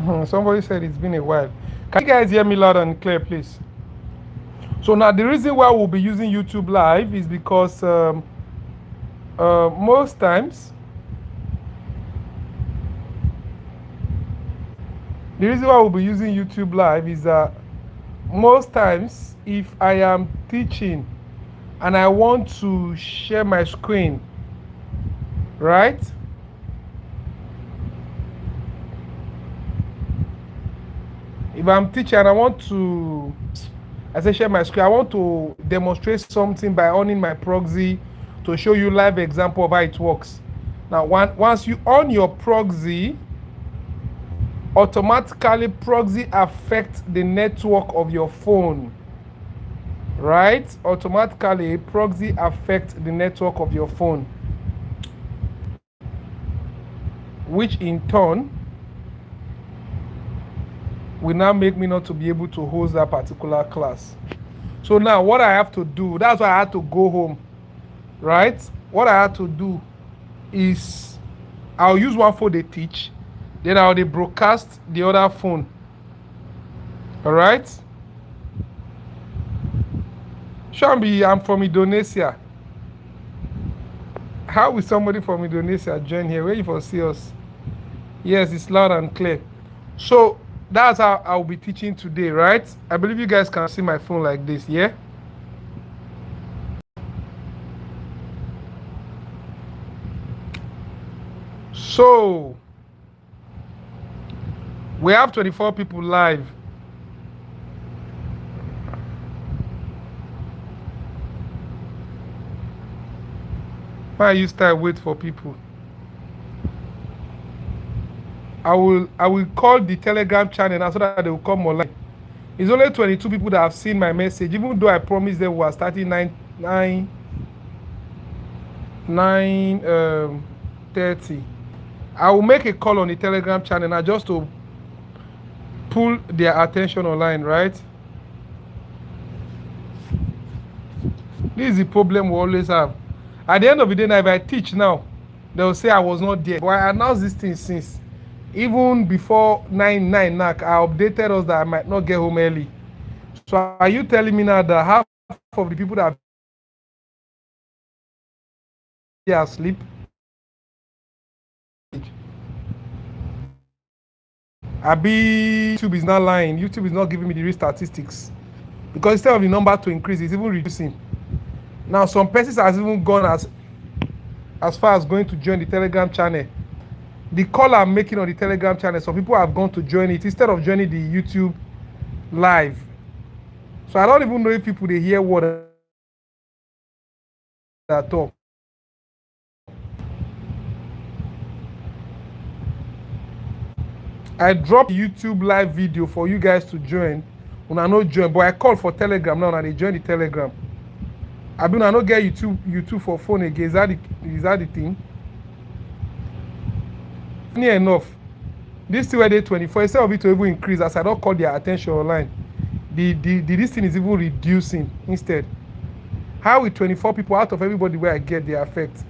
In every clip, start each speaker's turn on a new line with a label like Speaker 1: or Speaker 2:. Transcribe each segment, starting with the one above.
Speaker 1: Somebody said it's been a while. Can you guys hear me loud and clear, please? So now the reason why we'll be using YouTube Live is because most times, the reason why we'll be using YouTube Live is that most times if I am teaching and I want to share my screen, right? If I'm teaching and I want to, as I share my screen, I want to demonstrate something by owning my proxy to show you live example of how it works. Now, once you on your proxy, automatically proxy affects the network of your phone, right? Automatically proxy affects the network of your phone, which in turn will now make me not to be able to host that particular class. So now what I have to do, that's why I had to go home, right? What I had to do is I'll use one phone they teach, then I'll broadcast the other phone. All right. Shambi, I'm from Indonesia. How will somebody from Indonesia join here? Where you for see us? Yes, it's loud and clear. So that's how I'll be teaching today, right? I believe you guys can see my phone like this, yeah? So we have 24 people live. Why you start wait for people? I will call the Telegram channel now so that they will come online. It's only 22 people that have seen my message, even though I promised them we are starting 9:30. I will make a call on the Telegram channel now just to pull their attention online, right? This is the problem we always have. At the end of the day, now if I teach now, they will say I was not there. But I announced this thing since. Even before 9 NAC, I updated us that I might not get home early. So are you telling me now that half of the people that are asleep? YouTube is not lying. YouTube is not giving me the real statistics. Because instead of the number to increase, it's even reducing. Now some persons has even gone as far as going to join the Telegram channel. The call I'm making on the Telegram channel, some people have gone to join it instead of joining the YouTube live. So I don't even know if people they hear what at all. I dropped YouTube live video for you guys to join. When I not join, but I call for Telegram now and they join the Telegram. I mean I don't get YouTube for phone again. Is that the thing? Near enough. This thing where they 24, instead of it to even increase, as I don't call their attention online, this thing is even reducing instead. How with 24 people out of everybody where I get the effect?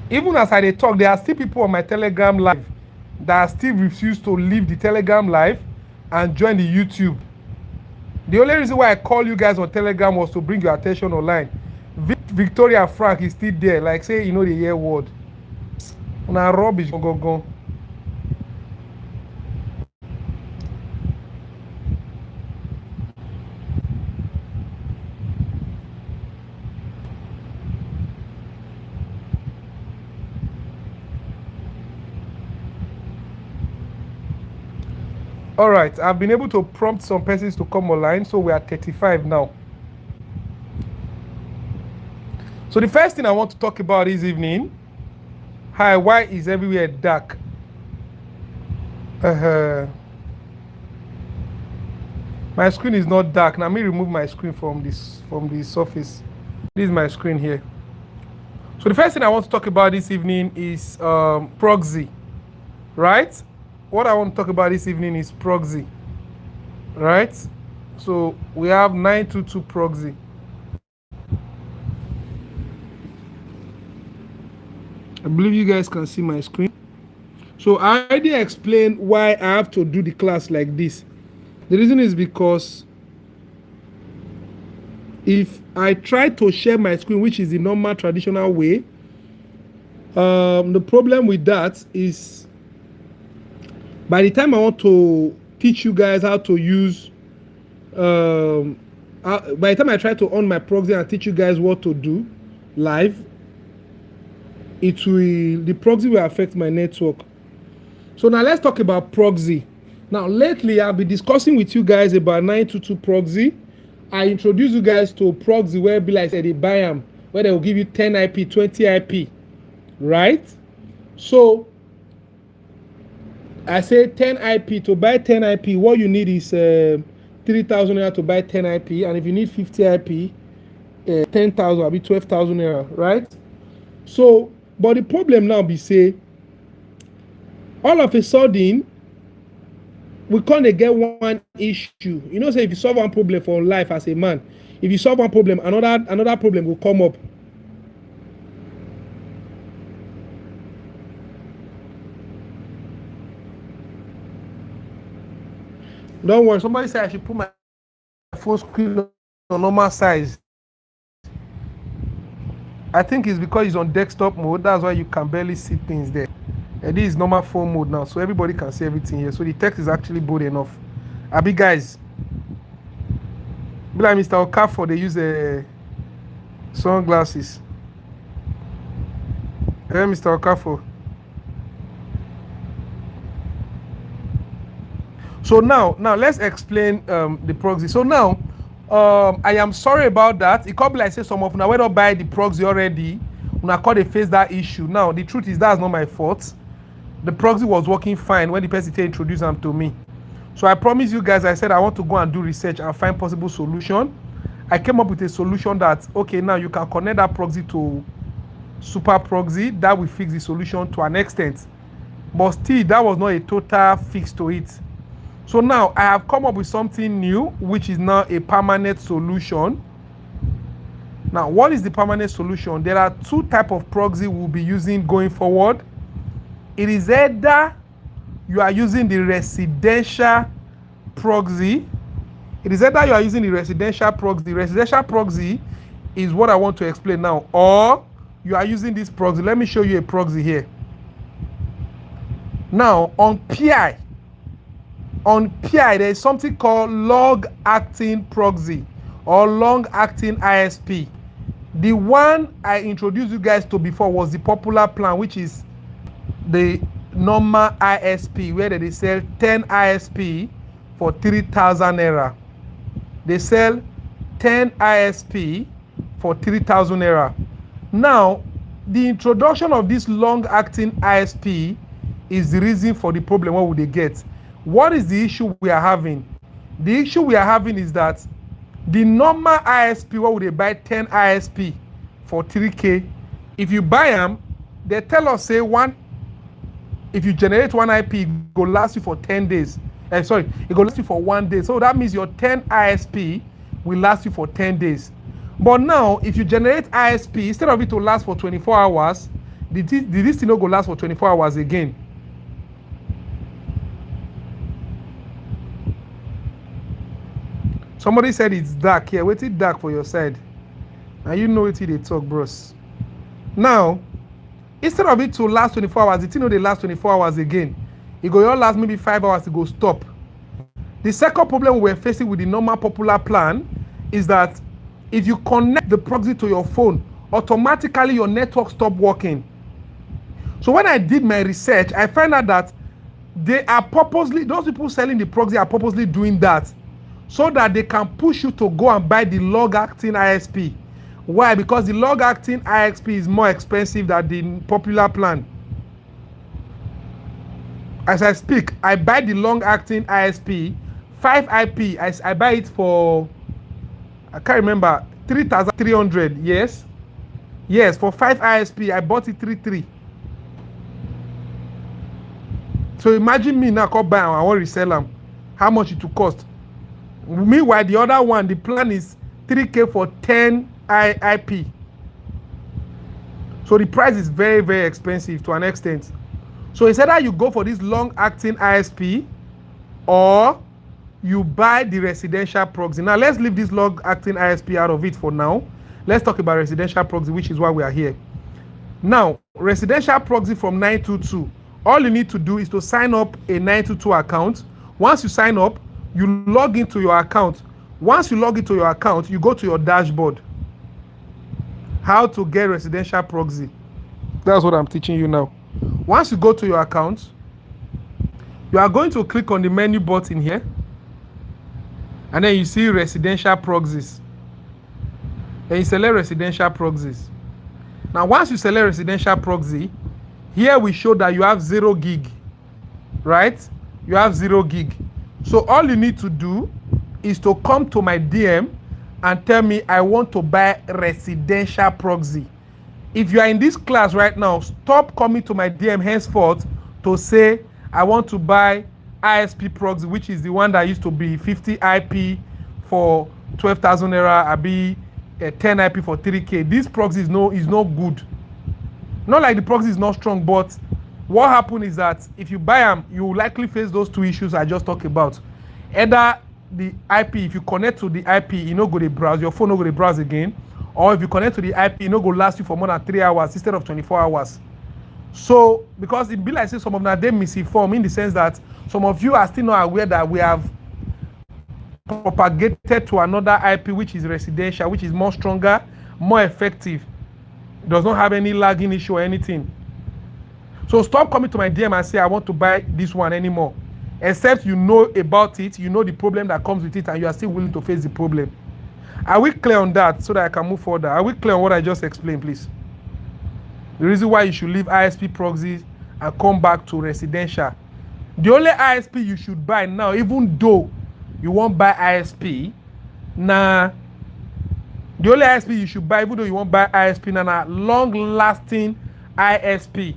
Speaker 1: Even as I talk, there are still people on my Telegram live that still refuse to leave the Telegram live and join the YouTube. The only reason why I call you guys on Telegram was to bring your attention online. Victoria Frank is still there, like say, you know the year word. Now rubbish go. All right, I've been able to prompt some persons to come online, so we are 35 now. So the first thing I want to talk about this evening, hi, why is everywhere dark? My screen is not dark. Now let me remove my screen from the surface. This is my screen here. So the first thing I want to talk about this evening is proxy, right? What I want to talk about this evening is proxy, right? So we have 922 proxy. believe you guys can see my screen. So I already explained why I have to do the class like this. The reason is because if I try to share my screen, which is the normal traditional way, the problem with that is by the time I want to teach you guys how to use, by the time I try to on my proxy and teach you guys what to do live, the proxy will affect my network. So now let's talk about proxy. Now lately I've been discussing with you guys about 922 proxy. I introduce you guys to proxy where be like they buy them, where they will give you 10 IP, 20 IP, right? So I say 10 IP. To buy 10 IP, what you need is 3,000 naira to buy 10 IP, and if you need 50 IP, 10,000 will be 12,000 naira, right? So, but the problem now be say, all of a sudden, we can't get one issue. You know, say if you solve one problem for life as a man, if you solve one problem, another problem will come up. Don't worry, somebody said I should put my phone screen on normal size. I think it's because it's on desktop mode. That's why you can barely see things there. And this is normal phone mode now, so everybody can see everything here. So the text is actually bold enough. Abi guys, be like Mr. Okafor, they use sunglasses. Hey, Mr. Okafor. So now let's explain the proxy. So now, I am sorry about that. It could be like say some of now we don't buy the proxy already. Una call they face that issue. Now the truth is that's not my fault. The proxy was working fine when the person introduced them to me. So I promise you guys, I said I want to go and do research and find possible solution. I came up with a solution that, okay, now you can connect that proxy to super proxy. That will fix the solution to an extent. But still, that was not a total fix to it. So now I have come up with something new, which is now a permanent solution. Now, what is the permanent solution? There are two types of proxy we'll be using going forward. It is either you are using the residential proxy. It is either you are using the residential proxy. The residential proxy is what I want to explain now. Or you are using this proxy. Let me show you a proxy here. Now, on PI, there is something called long-acting proxy or long-acting ISP. The one I introduced you guys to before was the popular plan, which is the normal ISP, where they sell 10 ISP for 3,000 naira. They sell 10 ISP for 3,000 naira. Now, the introduction of this long-acting ISP is the reason for the problem. What would they get? What is the issue we are having? The issue we are having is that the normal ISP, what would they buy 10 ISP for 3K? If you buy them, they tell us, say, if you generate one IP, it will last you for 10 days. It will last you for 1 day. So that means your 10 ISP will last you for 10 days. But now, if you generate ISP, instead of it to last for 24 hours, this thing not go last for 24 hours again. Somebody said it's dark here. Wait it dark for your side. And you know it they talk, bros. Now, instead of it to last 24 hours, the thing they last 24 hours again. It go all last maybe 5 hours to go stop. The second problem we're facing with the normal popular plan is that if you connect the proxy to your phone, automatically your network stop working. So when I did my research, I found out that those people selling the proxy are purposely doing that so that they can push you to go and buy the long-acting ISP. Why? Because the long-acting ISP is more expensive than the popular plan. As I speak, I buy the long-acting ISP, 5 IP. I buy it for, I can't remember, 3,300. Yes, for 5 ISP, I bought it 3,300. So imagine me now come buy and I want to resell them. How much it will cost? Meanwhile, the other one, the plan is 3K for 10 IP. So the price is very, very expensive to an extent. So it's either you go for this long-acting ISP or you buy the residential proxy. Now let's leave this long-acting ISP out of it for now. Let's talk about residential proxy, which is why we are here. Now, residential proxy from 922. All you need to do is to sign up a 922 account. Once you sign up, you log into your account. Once you log into your account, you go to your dashboard. How to get residential proxy. That's what I'm teaching you now. Once you go to your account, you are going to click on the menu button here, and then you see residential proxies. And you select residential proxies. Now, once you select residential proxy, here we show that you have 0 gig, right? You have 0 gig. So all you need to do is to come to my DM and tell me I want to buy residential proxy. If you are in this class right now, stop coming to my DM henceforth to say I want to buy ISP proxy, which is the one that used to be 50 IP for 12,000 naira, abi 10 IP for 3K. This proxy is not good. Not like the proxy is not strong, but what happens is that if you buy them, you will likely face those two issues I just talked about. Either the IP, if you connect to the IP, you no go to browse, your phone no go to browse again, or if you connect to the IP, you no go last you for more than 3 hours instead of 24 hours. So, because it be like say some of them they misinform in the sense that some of you are still not aware that we have propagated to another IP which is residential, which is more stronger, more effective, does not have any lagging issue or anything. So stop coming to my DM and say I want to buy this one anymore, except you know about it, you know the problem that comes with it, and you are still willing to face the problem. Are we clear on that so that I can move further? Are we clear on what I just explained, please? The reason why you should leave ISP proxies and come back to residential. The only ISP you should buy now, even though you won't buy ISP, the only ISP you should buy, even though you won't buy ISP, long-lasting ISP,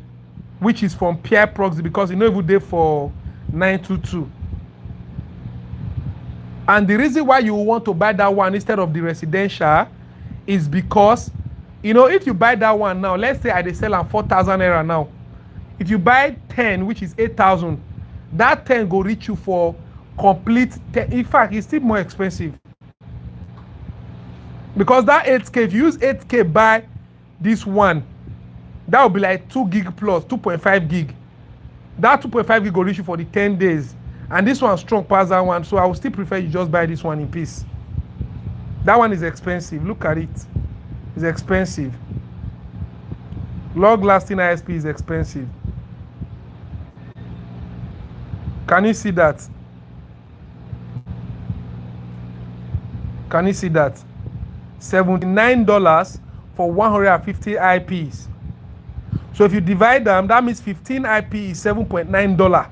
Speaker 1: which is from peer proxy, because you know every day for 922. And the reason why you want to buy that one instead of the residential is because, you know, if you buy that one now, let's say I sell at 4,000 naira now. If you buy 10, which is 8,000, that 10 go reach you for complete 10. In fact, it's still more expensive. Because that 8K, if you use 8K buy this one, that will be like 2 gig plus 2.5 gig. That 2.5 gig will reach you for the 10 days. And this one strong past that one, so I would still prefer you just buy this one in peace. That one is expensive. Look at it. It's expensive. Long-lasting ISP is expensive. Can you see that? Can you see that? $79 for 150 IPs. So if you divide them, that means 15 IP is $7.9.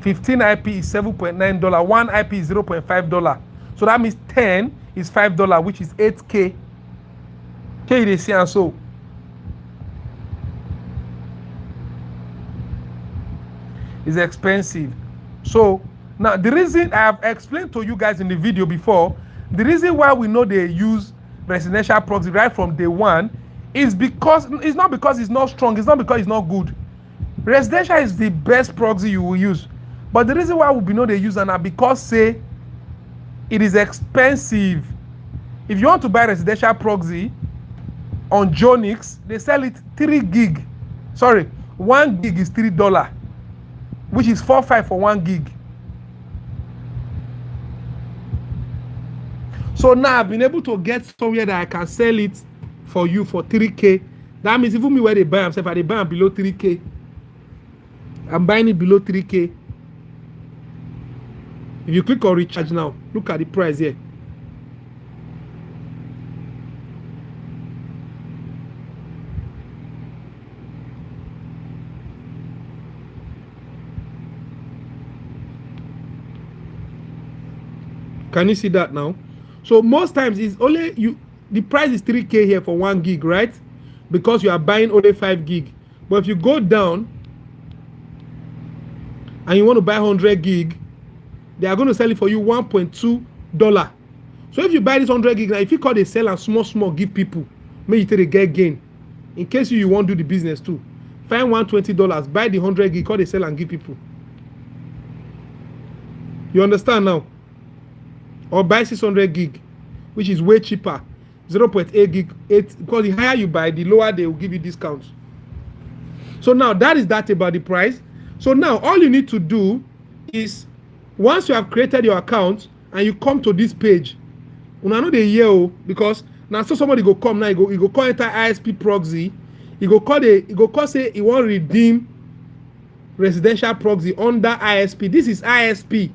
Speaker 1: 15 IP is $7.9. 1 IP is $0.5. So that means 10 is $5, which is 8K. Okay, they see and so. It's expensive. So now the reason I have explained to you guys in the video before, the reason why we know they use residential proxy right from day one is because it's not because it's not strong, it's not because it's not good. Residential is the best proxy you will use. But the reason why we know they use it now because say it is expensive. If you want to buy residential proxy on Jonix, they sell it 3 gig. Sorry, 1 gig is $3, which is 4.5 for 1 gig. So now I've been able to get somewhere that I can sell it for you for 3K. That means even me where they buy themselves, they buy them below 3K. I'm buying it below 3K. If you click on recharge now, look at the price here. Can you see that now? So most times it's only you, the price is 3K here for 1 gig, right? Because you are buying only 5 gig. But if you go down and you want to buy 100 gig, they are going to sell it for you $1.2. So if you buy this 100 gig now, if you call the sell and small give people, make you take a get gain. In case you won't do the business too. Find $120, buy the 100 gig, call the sell and give people. You understand now? Or buy 600 gig, which is way cheaper. 0.8 gig, 8, because the higher you buy, the lower they will give you discounts. So now that is that about the price. So now all you need to do is, once you have created your account and you come to this page, una know the year, because now so somebody go come now, you go call enter ISP proxy, you go call say you want redeem residential proxy under ISP. This is ISP.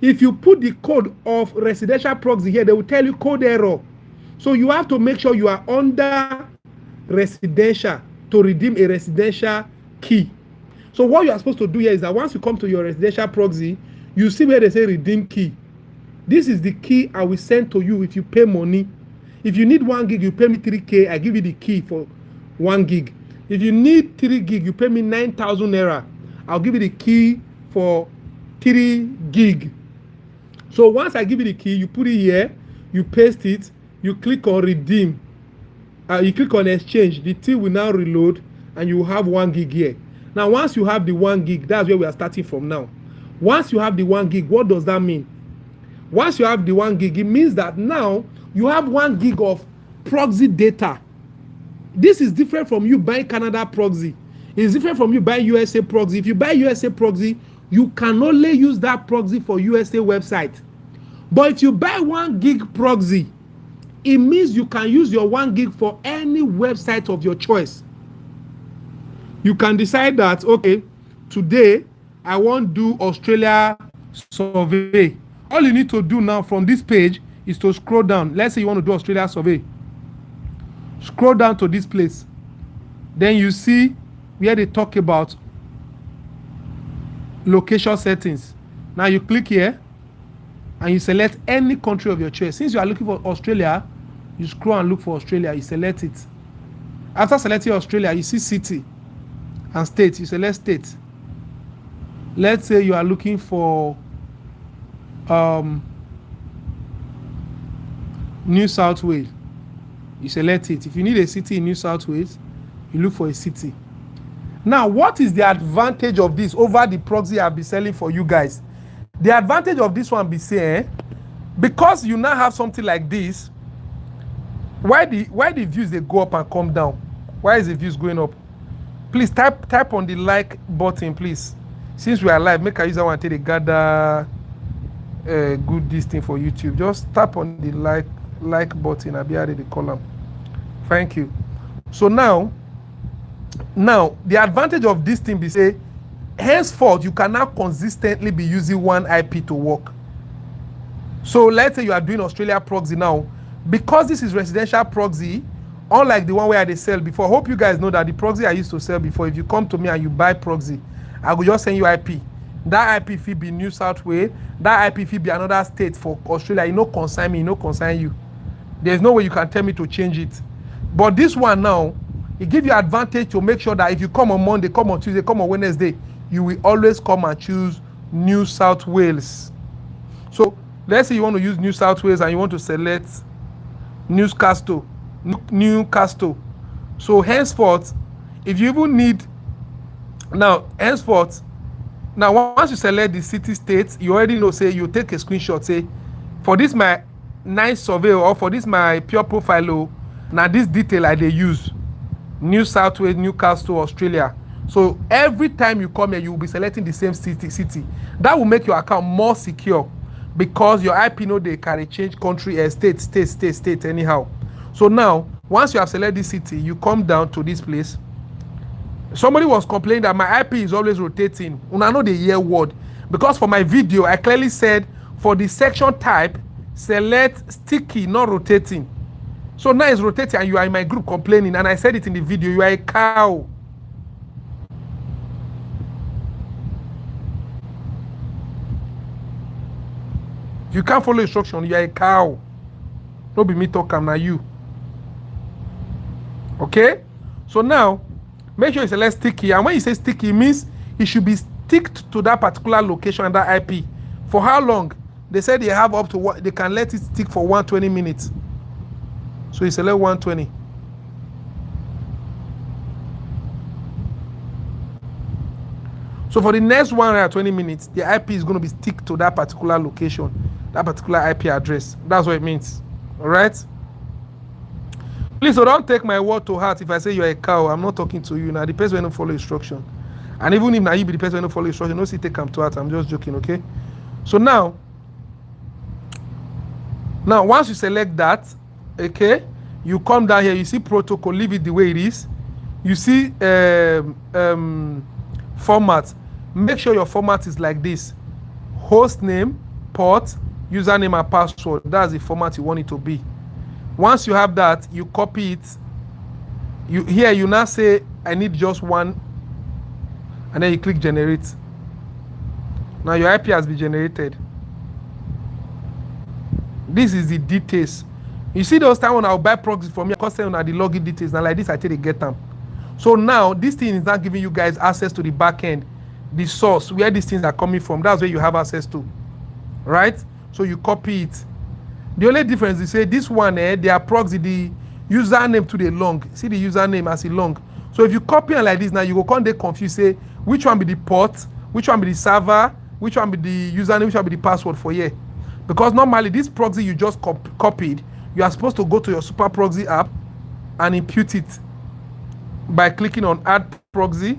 Speaker 1: If you put the code of residential proxy here, they will tell you code error. So you have to make sure you are under residential to redeem a residential key. So what you are supposed to do here is that once you come to your residential proxy, you see where they say redeem key. This is the key I will send to you if you pay money. If you need 1 gig, you pay me 3K, I give you the key for 1 gig. If you need 3 gig, you pay me 9,000 naira. I'll give you the key for 3 gig. So once I give you the key, you put it here, you paste it, you click on redeem, you click on exchange, the thing will now reload and you have 1 gig here. Now once you have the 1 gig, that's where we are starting from now. Once you have the 1 gig, what does that mean? Once you have the 1 gig, it means that now you have 1 gig of proxy data. This is different from you buying Canada proxy. It's different from you buying USA proxy. If you buy USA proxy, you can only use that proxy for USA website. But if you buy 1 gig proxy, it means you can use your 1 gig for any website of your choice. You can decide that, okay, today I want to do Australia survey. All you need to do now from this page is to scroll down. Let's say you want to do Australia survey. Scroll down to this place. Then you see where they talk about location settings. Now you click here and you select any country of your choice. Since you are looking for Australia, you scroll and look for Australia, you select it. After selecting Australia, you see city and state, you select state. Let's say you are looking for New South Wales, you select it. If you need a city in New South Wales, you look for a city. Now, what is the advantage of this over the proxy I've been selling for you guys? The advantage of this one be saying, because you now have something like this, why the views they go up and come down? Why is the views going up? Please type on the like button, please. Since we are live, make a user want to gather good this thing for YouTube. Just tap on the like button. I'll be added the column. Thank you. So now the advantage of this thing be say, henceforth you can now consistently be using one IP to work. So let's say you are doing Australia proxy now, because this is residential proxy, unlike the one where they sell before. I hope you guys know that the proxy I used to sell before, if you come to me and you buy proxy, I will just send you IP. That IP fee be New South Wales, that IP fee be another state for Australia. You know, concern me, you know, concern you. There's no way you can tell me to change it. But this one now, it gives you advantage to make sure that if you come on Monday, come on Tuesday, come on Wednesday, you will always come and choose New South Wales. So let's say you want to use New South Wales and you want to select Newcastle. So henceforth, if you even need now, once you select the city states, you already know, say you take a screenshot, say for this my nice survey or for this my pure profile, now this detail I they use New South Wales, Newcastle, Australia. So every time you come here, you will be selecting the same city. That will make your account more secure, because your IP know they carry change country, state anyhow. So now, once you have selected this city, you come down to this place. Somebody was complaining that my IP is always rotating. I know the year word, because for my video, I clearly said for the section type, select sticky, not rotating. So now it's rotating and you are in my group complaining, and I said it in the video, you are a cow. If you can't follow instruction, you are a cow. No be me talking, now you. Okay? So now, make sure you select sticky. And when you say sticky, it means it should be sticked to that particular location and that IP. For how long? They said they have up to what they can let it stick for 120 minutes. So you select 120. So for the next 120 minutes, the IP is going to be stick to that particular location, that particular IP address. That's what it means. All right. Please, so don't take my word to heart if I say you're a cow. I'm not talking to you now. The person will follow instruction. And even if now you be the person who follow instruction, no see take them to heart. I'm just joking, okay? So now once you select that, okay, you come down here, you see protocol, leave it the way it is. You see format. Make sure your format is like this: host name, port, username, and password. That's the format you want it to be. Once you have that, you copy it. You now say I need just one, and then you click generate. Now your IP has been generated. This is the details. You see those times when I'll buy proxies from me, I them the login details. Now like this, I tell you get them. So now this thing is not giving you guys access to the back end, the source where these things are coming from. That's where you have access to, right? So you copy it. The only difference is say this one, they are proxy the username to the long. See the username as a long. So if you copy it like this, now you go come they confuse. Say which one be the port, which one be the server, which one be the username, which one be the password for here. Because normally this proxy you just copied, you are supposed to go to your super proxy app and impute it by clicking on add proxy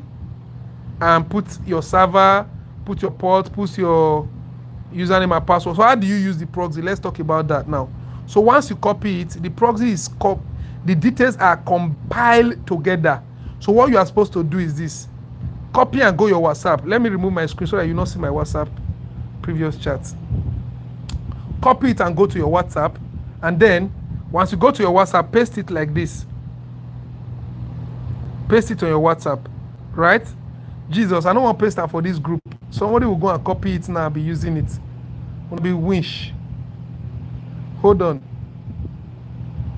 Speaker 1: and put your server, put your port, put your username and password. So how do you use the proxy? Let's talk about that now. So once you copy it, the proxy is the details are compiled together. So what you are supposed to do is this: copy and go your WhatsApp. Let me remove my screen so that you not see my WhatsApp previous chat. Copy it and go to your WhatsApp, and then once you go to your WhatsApp, paste it like this. Paste it on your WhatsApp, right? Jesus, I don't want to paste that for this group. Somebody will go and copy it now and be using it. Will be winch. Hold on.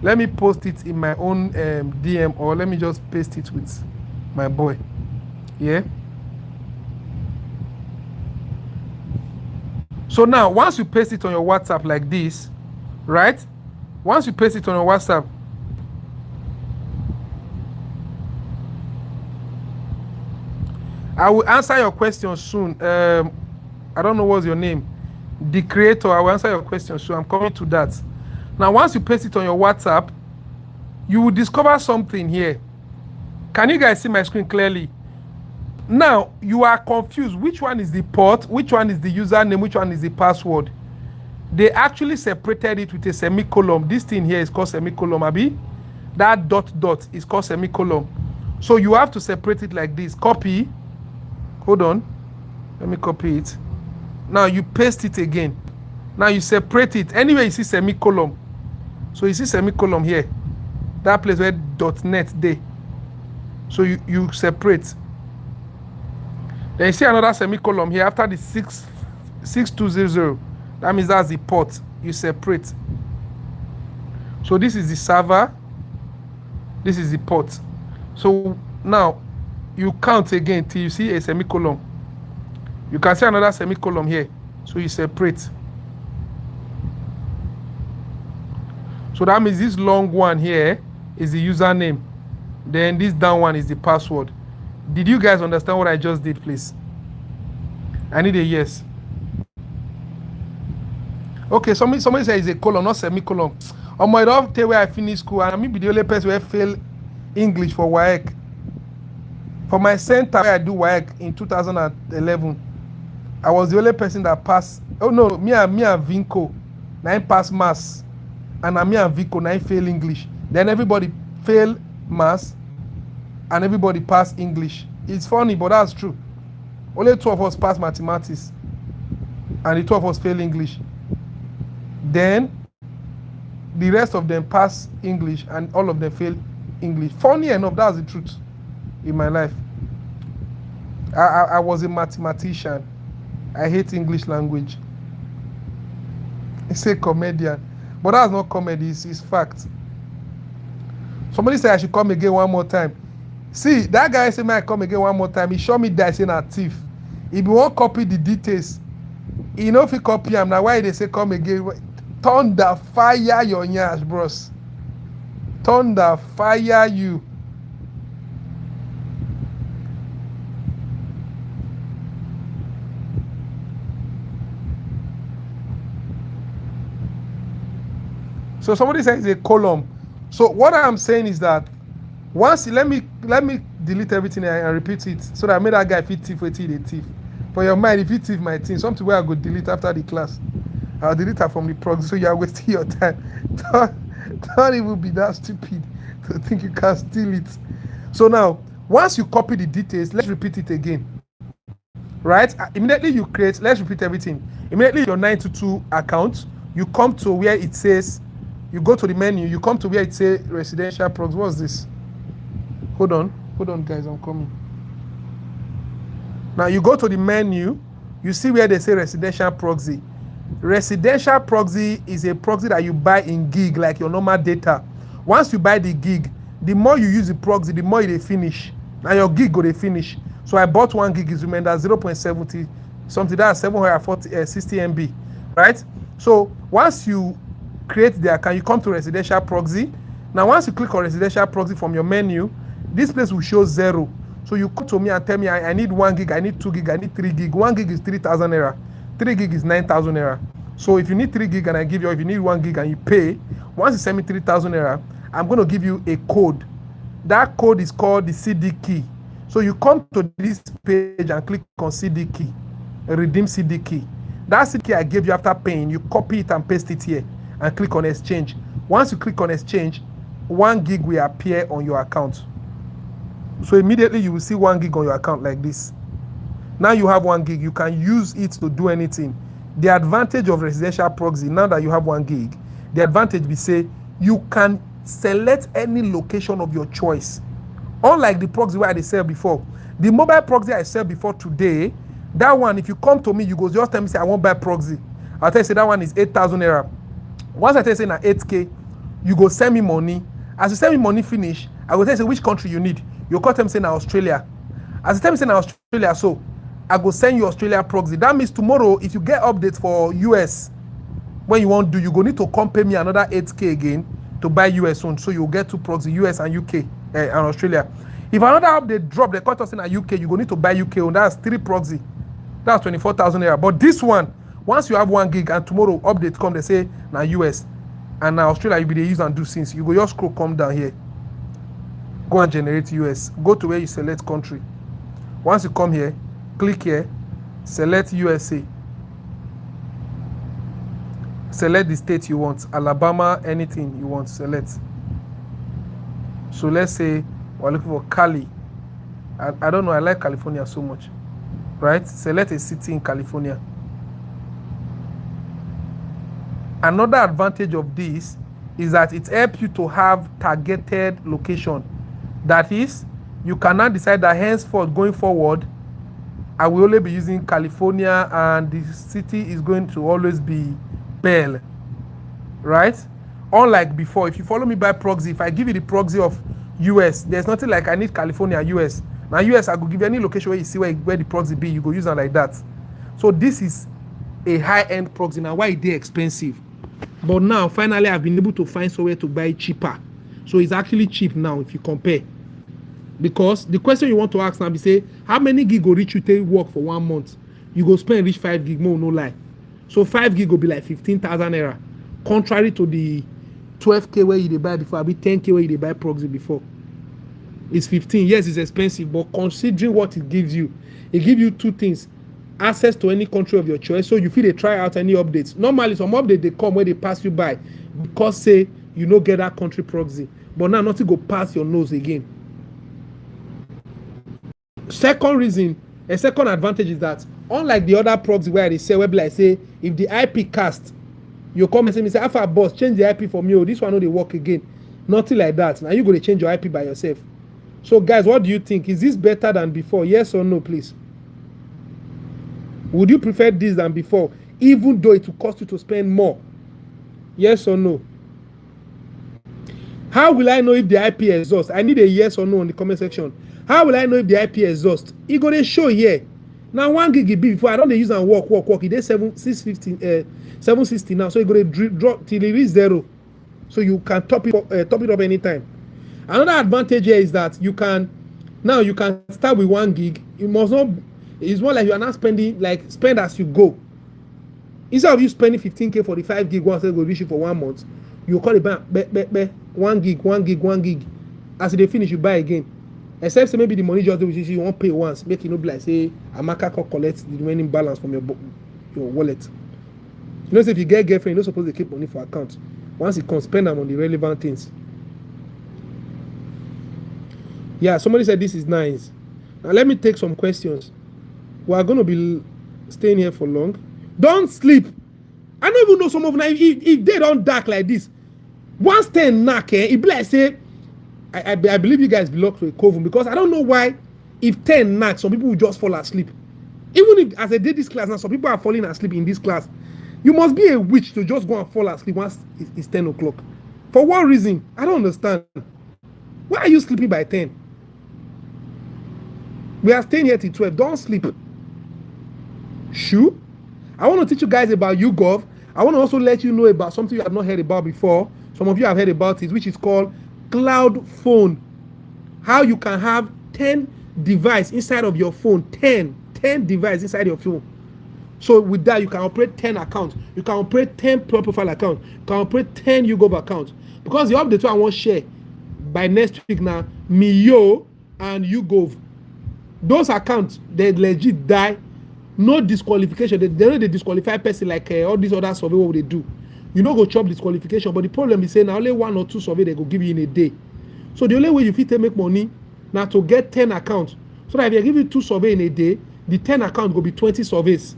Speaker 1: Let me post it in my own DM, or let me just paste it with my boy. Yeah. So now, once you paste it on your WhatsApp like this, right? Once you paste it on your WhatsApp, I will answer your question soon. I don't know what's your name. The creator, I will answer your question soon. I'm coming to that. Now, once you paste it on your WhatsApp, you will discover something here. Can you guys see my screen clearly? Now, you are confused. Which one is the port? Which one is the username? Which one is the password? They actually separated it with a semicolon. This thing here is called semicolon, Abi. That dot is called semicolon. So you have to separate it like this. Copy. Hold on. Let me copy it. Now you paste it again. Now you separate it. Anyway, you see semicolon. So you see semicolon here. That place where .net there. So you separate. Then you see another semicolon here after the 6200. That means that's the port. You separate. So this is the server. This is the port. So now you count again till you see a semicolon. You can see another semicolon here. So you separate. So that means this long one here is the username. Then this down one is the password. Did you guys understand what I just did, please? I need a yes. Okay, somebody says it's a colon, not semicolon. On my off day where I finished school, and I be the only person where I fail English for WAEC. For my center where I do WAEC in 2011, I was the only person that passed. Oh no, me and Vinco, 9 pass maths, and me and Vinco 9 fail English. Then everybody fail maths, and everybody pass English. It's funny, but that's true. Only 2 of us pass mathematics, and the 2 of us fail English. Then the rest of them pass English, and all of them fail English. Funny enough, that's the truth in my life. I was a mathematician. I hate English language. It's a comedian, but that's not comedy. It's fact. Somebody said I should come again one more time. See, that guy said, "Man, come again one more time." He showed me that saying a thief. If you want to copy the details, You know if you copy them, now why they say come again? Thunder fire your nyash, bros. Thunder fire you. So somebody says a column. So what I'm saying is that once let me delete everything and repeat it so that I made that guy fit thief with the thief. For your mind, if you thief my thing, something where I go delete after the class. I'll delete her from the proxy, so you are wasting your time. Don't even be that stupid to think you can steal it. So now, once you copy the details, let's repeat it again. Right? Immediately you create, let's repeat everything. Immediately your 922 account, you come to where it says, you go to the menu, you come to where it says residential proxy. What's this? Hold on guys, I'm coming. Now you go to the menu, you see where they say residential proxy. Residential proxy is a proxy that you buy in gig, like your normal data. Once you buy the gig, the more you use the proxy, the more they finish. Now your gig go they finish. So I bought 1 gig, is remember 0.70 something, that's 760 MB, right? So once you create the account, you come to residential proxy. Now once you click on residential proxy from your menu, this place will show 0. So you come to me and tell me I need 1 gig, I need 2 gig, I need 3 gig. 1 gig is 3,000 naira. 3 gig is 9,000 naira. So if you need 3 gig and I give you, if you need 1 gig and you pay, once you send me 3,000 naira, I'm going to give you a code. That code is called the CD key. So you come to this page and click on CD key, redeem CD key. That CD key I gave you after paying, you copy it and paste it here and click on exchange. Once you click on exchange, 1 gig will appear on your account. So immediately you will see 1 gig on your account like this. Now you have 1 gig, you can use it to do anything. The advantage of residential proxy, now that you have 1 gig, the advantage we say you can select any location of your choice. Unlike the proxy where I sell before. The mobile proxy I sell before today, that one, if you come to me, you go just tell me, say, I want buy proxy. I'll tell you, say, that one is 8,000 naira. Once I tell you, say, na 8K, you go send me money. As you send me money finish, I will tell you, say, which country you need. You call them, say, na Australia. As you tell me, say, na Australia, so I go send you Australia proxy. That means tomorrow, if you get updates for US, when you want to do, you go need to come pay me another 8K again to buy US one. So you'll get 2 proxy, US and UK and Australia. If another update drop, they cut us in a UK, you go need to buy UK one. That's 3 proxy. That's 24,000 naira. But this one, once you have 1 gig and tomorrow update come, they say now US and now Australia, you be the use and do since. You go just scroll, come down here. Go and generate US. Go to where you select country. Once you come here, click here, select USA. Select the state you want, Alabama, anything you want, select. So let's say we're looking for Cali. I don't know, I like California so much, right? Select a city in California. Another advantage of this is that it helps you to have targeted location. That is, you can now decide that henceforth going forward, I will only be using California and the city is going to always be Bell, right? Unlike before, if you follow me by proxy, if I give you the proxy of US, there's nothing like I need California, US. Now US, I could give you any location where you see where the proxy be, you go use it like that. So this is a high-end proxy. Now why is they expensive? But now, finally, I've been able to find somewhere to buy cheaper. So it's actually cheap now if you compare. Because the question you want to ask now be say, how many gig will reach you take work for 1 month? You go spend reach 5 gig more, no lie. So 5 gig will be like 15,000 naira. Contrary to the 12K where you buy before, I'll be 10K where you buy proxy before. It's 15. Yes, it's expensive, but considering what it gives you 2 things. Access to any country of your choice, so you feel they try out any updates. Normally, some updates they come where they pass you by because say you no get that country proxy. But now nothing go pass your nose again. Second reason, a second advantage is that unlike the other proxy where they say web like say if the IP cast, you come and say Alpha boss change the IP for me. Oh, this one no they work again. Nothing like that. Now you go to change your IP by yourself. So guys, what do you think? Is this better than before? Yes or no, please? Would you prefer this than before, even though it will cost you to spend more? Yes or no? How will I know if the IP exhausts? I need a yes or no in the comment section. How will I know if the IP exhausts? It go to show here. Now 1 gig be before I don't use and work. It is 760 now. So you go to drop till it reach 0. So you can top it up anytime. Another advantage here is that you can start with 1 gig. You must not. It's more like you are not spending, like spend as you go. Instead of you spending 15K for the 5 gig once they go reach it for 1 month, you call it back 1 gig. As they finish, you buy again. Except say maybe the money just you won't pay once, make it no be like say Amaka can collect the remaining balance from your wallet. You know, say if you get girlfriend, you're not supposed to keep money for account. Once you can spend them on the relevant things. Yeah, somebody said this is nice. Now let me take some questions. We are going to be staying here for long. Don't sleep. I don't even know some of them. If they don't dark like this, once 10 knock, it be like say, I believe you guys belong to a coven, because I don't know why if 10 knock, some people will just fall asleep. Even if, as I did this class now, some people are falling asleep in this class. You must be a witch to just go and fall asleep once it's 10 o'clock. For what reason? I don't understand. Why are you sleeping by 10? We are staying here till 12. Don't sleep. Shoo. I want to teach you guys about YouGov. I want to also let you know about something you have not heard about before. Some of you have heard about it, which is called Cloud Phone. How you can have 10 devices inside of your phone. 10 devices inside your phone. So with that, you can operate 10 accounts. You can operate 10 profile accounts. You can operate 10 YouGov accounts. Because the update I want to share by next week now, Mio and YouGov. Those accounts, they legit die. No disqualification. They don't disqualify person like all these other survey what they do. You know go chop disqualification, but the problem is saying now only 1 or 2 survey they go give you in a day. So the only way you fit to make money now to get 10 accounts. So that if they give you 2 survey in a day, the 10 accounts will be 20 surveys.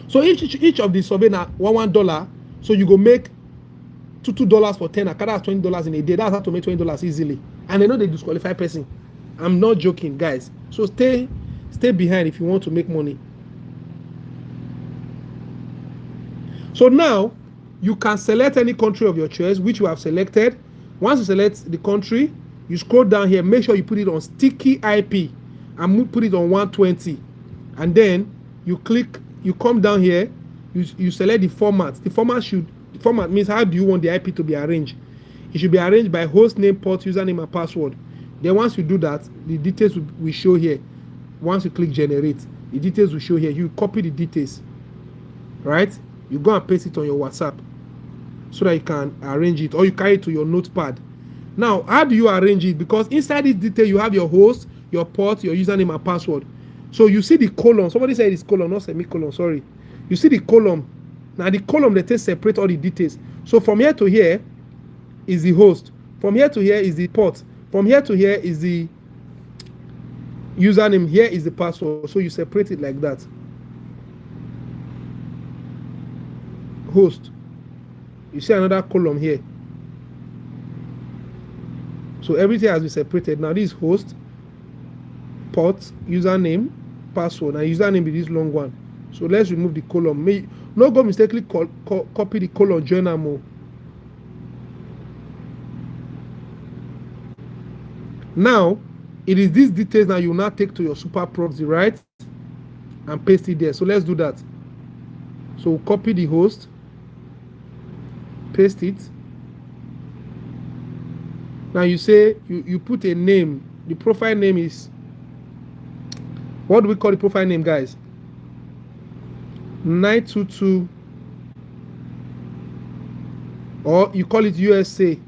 Speaker 1: So each of the survey now $1. So you go make $2 for 10 accounts. That's $20 in a day. That's how to make $20 easily. And they know they disqualify person. I'm not joking, guys. So stay behind if you want to make money. So now you can select any country of your choice, which you have selected. Once you select the country, you scroll down here, make sure you put it on sticky IP and put it on 120. And then you come down here, you select the format. The format means how do you want the IP to be arranged. It should be arranged by host name, port, username, and password. Then once you do that, the details will show here. Once you click generate, the details will show here. You copy the details, right? You go and paste it on your WhatsApp so that you can arrange it, or you carry it to your notepad. Now, how do you arrange it? Because inside this detail, you have your host, your port, your username, and password. So you see the column. Somebody said it's column, not semicolon, sorry. You see the column. Now the column, they take separate all the details. So from here to here is the host. From here to here is the port. From here to here is the username. Here is the password. So you separate it like that. Host. You see another column here. So everything has been separated. Now this is host, port, username, password, and username is this long one. So let's remove the column. No go mistakenly copy the column, join them all. Now, it is these details that you now take to your super proxy, right? And paste it there. So let's do that. So copy the host, paste it. Now you say you put a name. The profile name is, what do we call the profile name, guys? 922, or you call it USA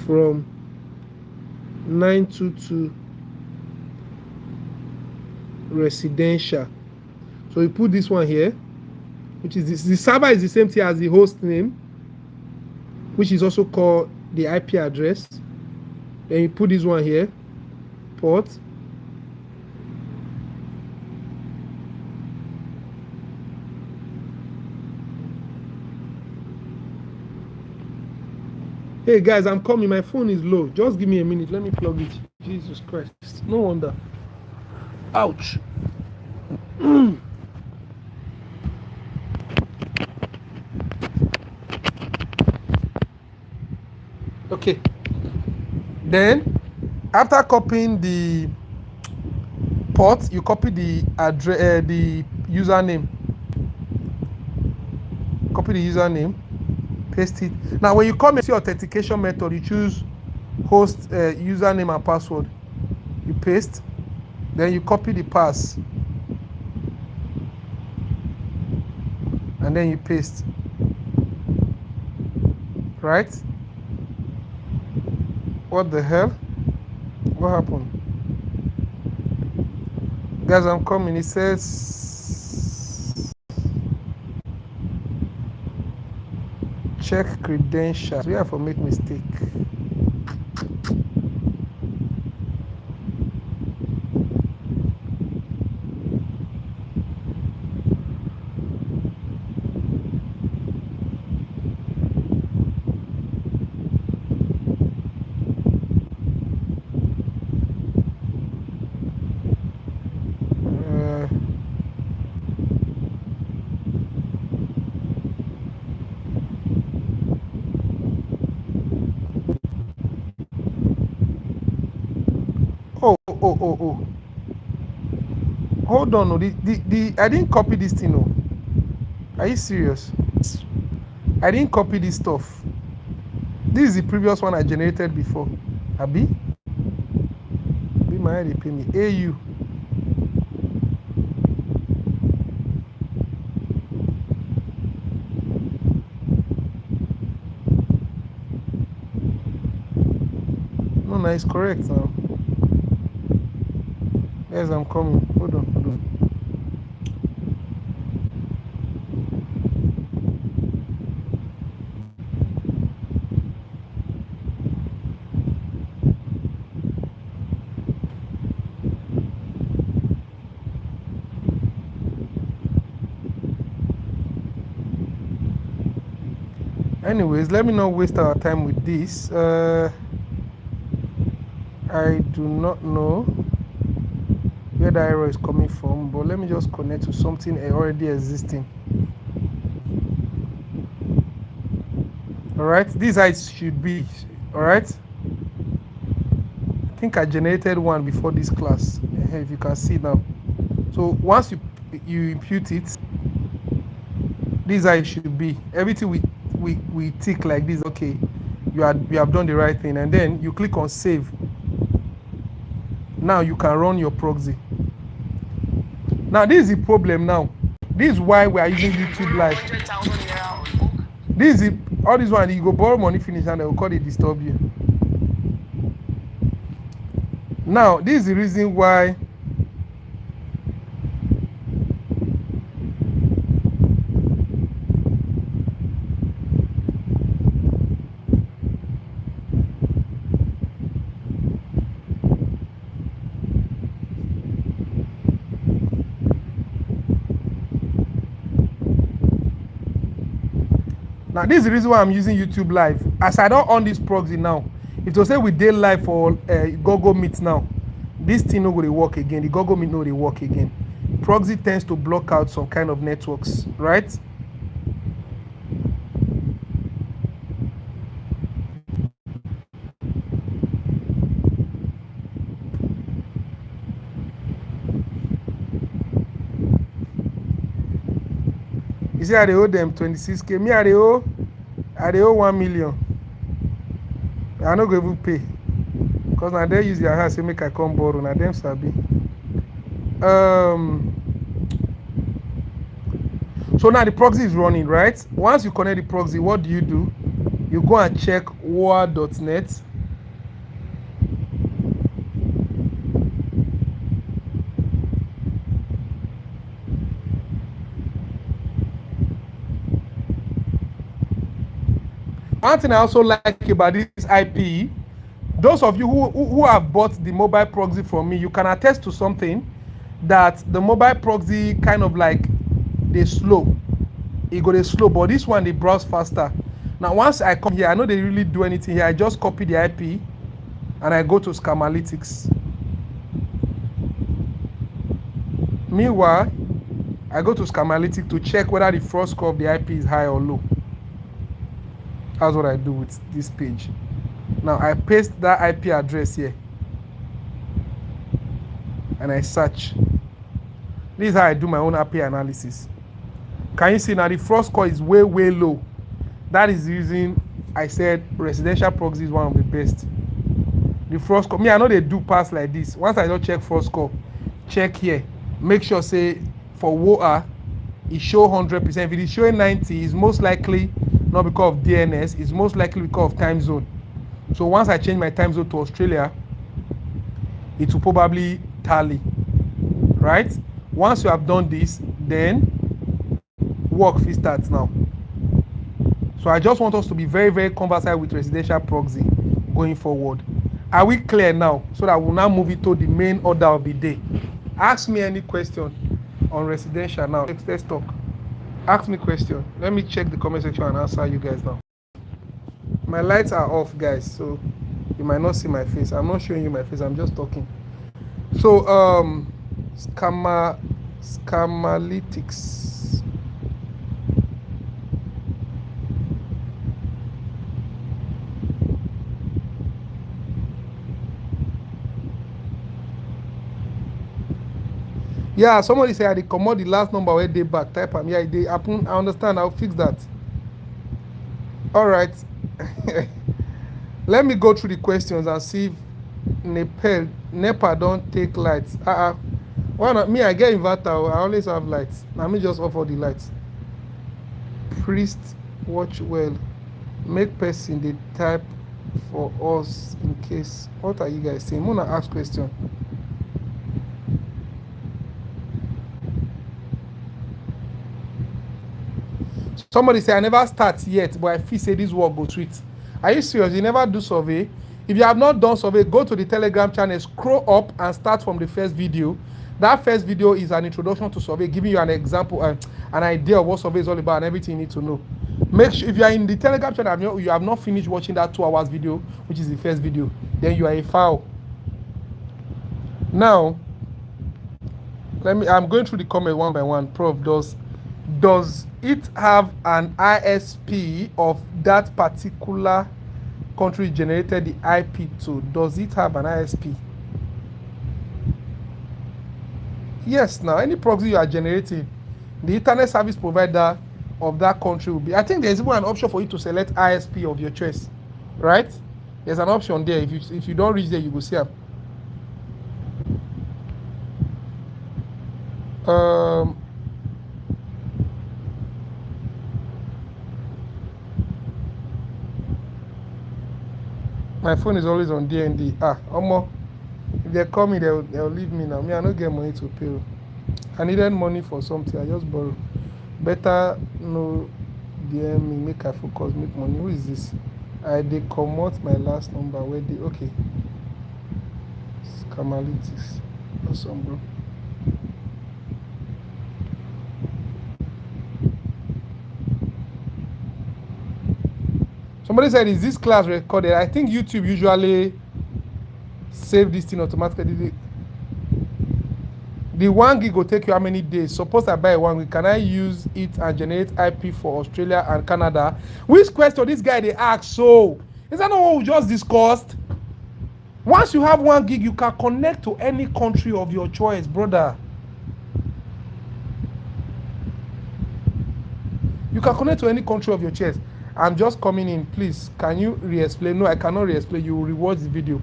Speaker 1: from 922 residential. So you put this one here, which is this. The server is the same thing as the host name, which is also called the IP address. Then you put this one here, port. Hey guys, I'm coming. My phone is low. Just give me a minute. Let me plug it. Jesus Christ. No wonder. Ouch. Okay. Then, after copying the port, you copy the address, the username. Copy the username, paste it. Now, when you come into your authentication method, you choose host, username and password. You paste, then you copy the pass, and then you paste. Right? What the hell? What happened? Guys, I'm coming. It says check credentials. We have to make mistake. Oh. Hold on, no. I didn't copy this thing, no. Are you serious? I didn't copy this stuff. This is the previous one I generated before. Abi? Be my head, they pay me. AU. No, it's correct now. Yes, I'm coming. Hold on. Anyways, let me not waste our time with this. I do not know where the error is coming from, but let me just connect to something already existing. All right, this how it should be. All right, I think I generated one before this class, if you can see now. So once you impute it, this is how it should be. Everything we tick like this. Okay, you have done the right thing, and then you click on save. Now you can run your proxy. Now this is the problem. Now this is why we are using YouTube Live. This is all this one. You go borrow money, finish, and they will call it disturb you. Now this is the reason why. Now this is the reason why I'm using YouTube Live. As I don't on this proxy now, if to say we did live for Google Meet now, this thing no will work again. The Google Meet no will work again. Proxy tends to block out some kind of networks, right? You see, I owe them 26K. Me, I owe 1 million. I no go even pay. Because now they use their house, say make I come borrow. Now them sabi. So now the proxy is running, right? Once you connect the proxy, what do? You go and check war.net. One thing I also like about this IP, those of you who have bought the mobile proxy from me, you can attest to something that the mobile proxy kind of like they slow. It go they slow, but this one they browse faster. Now once I come here, I know they really do anything here. I just copy the IP and I go to Scamalytics. Meanwhile, I go to Scamalytics to check whether the fraud score of the IP is high or low. That's what I do with this page. Now I paste that IP address here. and I search. This is how I do my own IP analysis. Can you see now the fraud score is way low? That is the reason I said residential proxy is one of the best. The fraud score, me I know they do pass like this. Once I don't check fraud score, check here, make sure say for WOA it show 100%. If it is showing 90, it's most likely not because of DNS, it's most likely because of time zone. So once I change my time zone to Australia, it will probably tally, right? Once you have done this, then work will start now. So I just want us to be very conversant with residential proxy going forward. Are we clear now? So that we'll now move it to the main order of the day. Ask me any question on residential now. Let's talk. Ask me question. Let me check the comment section and answer you guys now. My lights are off, guys, so you might not see my face. I'm not showing you my face, I'm just talking. So Scamalytics. Yeah, somebody said I did commot the last number where they back. Type am. Yeah, they happen. I understand. I'll fix that. All right. Let me go through the questions and see if NEPA don't take lights. Why not? Me, I get inverter. I always have lights. Let me just offer the lights. Priest, watch well. Make person they type for us in case. What are you guys saying? I'm gonna ask question. Somebody say I never start yet, but I feel say this work go sweet. Are you serious? You never do survey? If you have not done survey, go to the Telegram channel, scroll up and start from the first video. That first video is an introduction to survey, giving you an example, an idea of what survey is all about and everything you need to know. Make sure if you are in the Telegram channel, you have not finished watching that 2 hours video, which is the first video, then you are a foul. Now, I'm going through the comment one by one. Prof, does it have an ISP of that particular country generated the IP to? Does it have an ISP? Yes, now any proxy you are generating, the internet service provider of that country will be. I think there's even an option for you to select ISP of your choice, right? There's an option there. If you don't reach there, you will see them. My phone is always on DND. Omo, if they call me, they'll leave me now. Me, I don't get money to pay. I needed money for something. I just borrow. Better no DM me, make I focus, make money. Who is this? They comot my last number. Where they okay? Scamalytics. Awesome, bro. Somebody said, is this class recorded? I think YouTube usually save this thing automatically. The 1 gig will take you how many days? Suppose I buy 1 gig, can I use it and generate IP for Australia and Canada? Which question this guy they ask? So, is that not what we just discussed? Once you have 1 gig, you can connect to any country of your choice, brother. You can connect to any country of your choice. I'm just coming in. Please, can you re-explain? No, I cannot re-explain. You will rewatch the video.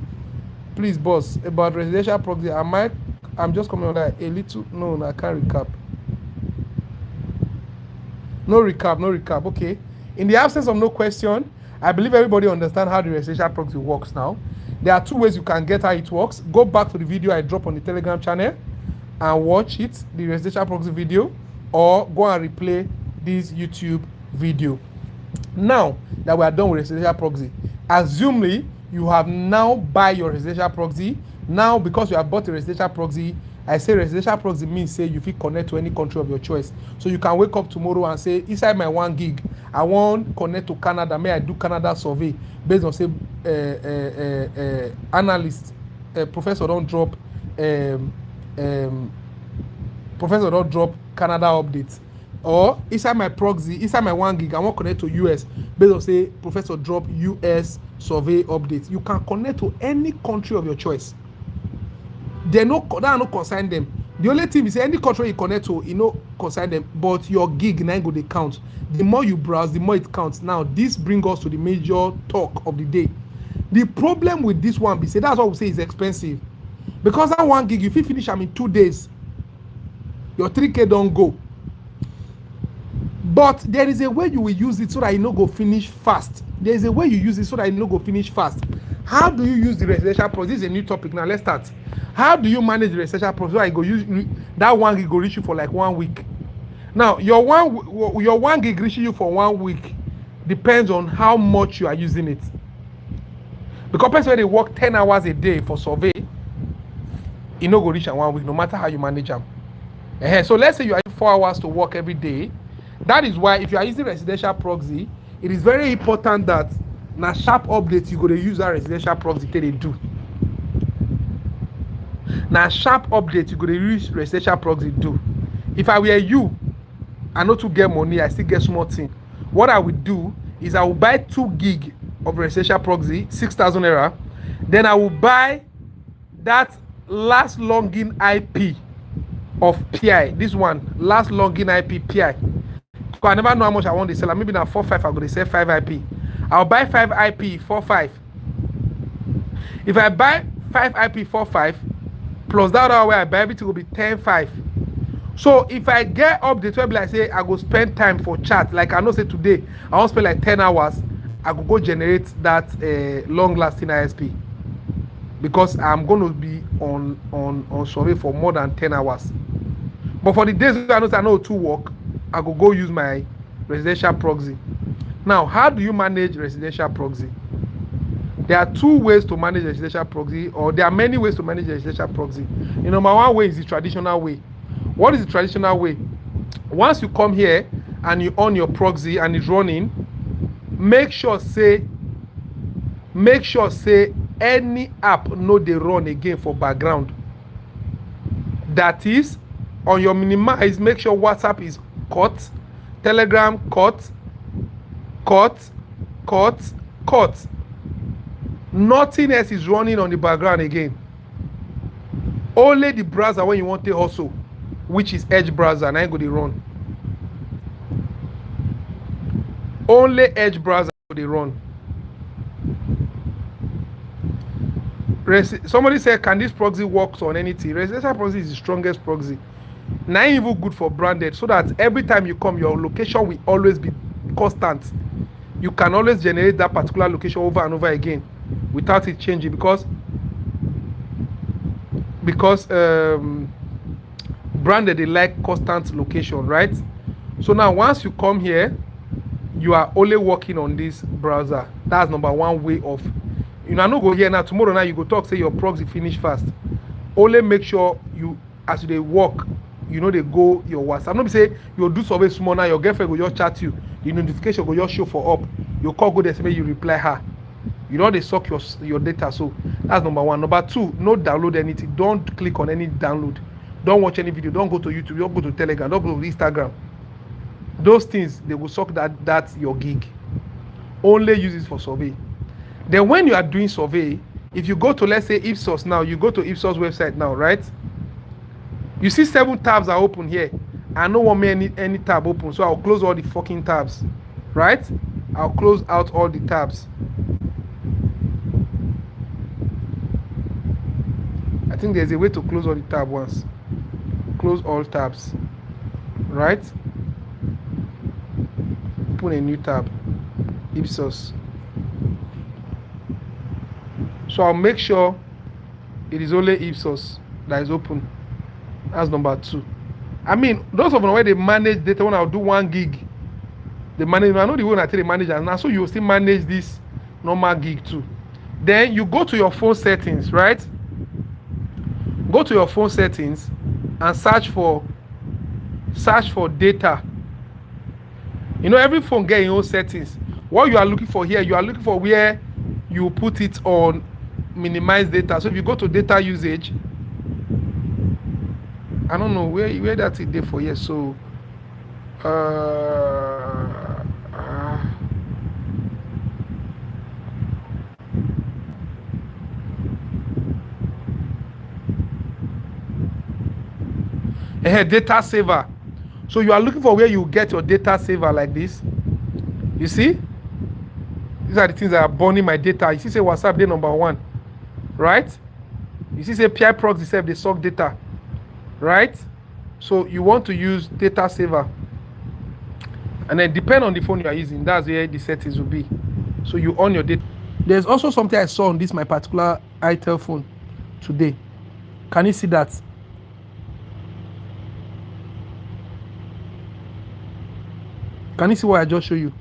Speaker 1: Please, boss, about residential proxy. I'm just coming on that a little. No, I can't recap. No recap. Okay. In the absence of no question, I believe everybody understands how the residential proxy works now. There are 2 ways you can get how it works. Go back to the video I dropped on the Telegram channel and watch it, the residential proxy video, or go and replay this YouTube video. Now that we are done with residential proxy, assuming you have now buy your residential proxy. Now, because you have bought a residential proxy, I say residential proxy means say you fit connect to any country of your choice. So you can wake up tomorrow and say, inside my 1 gig, I want connect to Canada. May I do Canada survey based on say analyst, professor don't drop Canada updates. Or inside my proxy, inside my 1 gig, I want connect to US based on say professor drop US survey updates. You can connect to any country of your choice. They no that no consign them. The only thing is any control you connect to, you know, consign them, but your gig now go they count. The more you browse, the more it counts. Now, this brings us to the major talk of the day. The problem with this one, be say that's what we say is expensive. Because that 1 gig, if you finish them in 2 days, your 3K don't go. But there is a way you will use it so that you no go finish fast. There is a way you use it so that you no go finish fast. How do you use the residential proxy? This is a new topic now. Let's start. How do you manage the residential proxy? So I go use that 1 gig go reach you for like 1 week. Now your 1 gig reaching you for 1 week depends on how much you are using it. Because person when they work 10 hours a day for survey, you no go reach in 1 week, no matter how you manage them. So let's say you are 4 hours to work every day. That is why if you are using residential proxy, it is very important that na sharp updates you go to use that residential proxy till they do. Now sharp update you go to use residential proxy do. If I were you, I know to get money, I still get small thing. What I would do is I will buy 2 gig of residential proxy, 6,000 naira. Then I will buy that last login IP of PI. This one, last login IP PI. Because I never know how much I want to sell. Maybe now 4.5, I'm going to sell 5 IP. I'll buy 5 IP 4.5. If I buy 5 IP 4.5 plus that other way I buy everything will be 10.5. So if I get up the 12, like say I go spend time for chat, like I know say today I want to spend like 10 hours, I go generate that long-lasting ISP because I'm going to be on survey for more than 10 hours. But for the days I know to work, I go use my residential proxy. Now, how do you manage residential proxy? There are 2 ways to manage residential proxy, or there are many ways to manage residential proxy. You know, my one way is the traditional way. What is the traditional way? Once you come here and you on your proxy and it's running, make sure say any app no dey run again for background. That is, on your minimize, make sure WhatsApp is cut, Telegram cut. Nothing else is running on the background again. Only the browser when you want to also, which is Edge browser, and I go to run. Only Edge browser go to run. Somebody said, can this proxy work on anything? Residential proxy is the strongest proxy. Not even good for branded, so that every time you come, your location will always be constant. You can always generate that particular location over and over again without it changing because branded they like constant location, right? So now once you come here, you are only working on this browser. That's number 1 way of, you know, I no go here now. Tomorrow now you go talk say your proxy finish fast. Only make sure you as they work, you know, they go your WhatsApp. I'm not say you'll do survey small now, your girlfriend will just chat you, the notification will just show for up. Your call go there, say you reply her. You know they suck your data. So that's number 1. Number 2, no download anything. Don't click on any download. Don't watch any video. Don't go to YouTube. Don't go to Telegram. Don't go to Instagram. Those things they will suck that's your gig. Only use it for survey. Then when you are doing survey, if you go to, let's say, Ipsos now, you go to Ipsos website now, right? You see 7 tabs are open here. I don't want me any tab open, so I'll close all the fucking tabs, right? I'll close out all the tabs. I think there's a way to close all the tabs once. Close all tabs, right? Open a new tab, Ipsos. So I'll make sure it is only Ipsos that is open. That's number 2. I mean, those of them where they manage data, when I'll do 1 gig, they manage. I know the way I tell the manager now, so you will still manage this normal gig too. Then you go to your phone settings, right? Go to your phone settings and search for data. You know, every phone get your own settings. What you are looking for here, you are looking for where you put it on minimize data. So if you go to data usage, I don't know where that's it there for here. So Data saver. So you are looking for where you get your data saver like this. You see? These are the things that are burning my data. You see, say WhatsApp, day number 1. Right? You see, say PI proxy itself, they suck data. Right? So you want to use data saver. And then depend on the phone you are using. That's where the settings will be. So you on your data. There's also something I saw on this, my particular itel phone today. Can you see that? Can you see what I just showed you?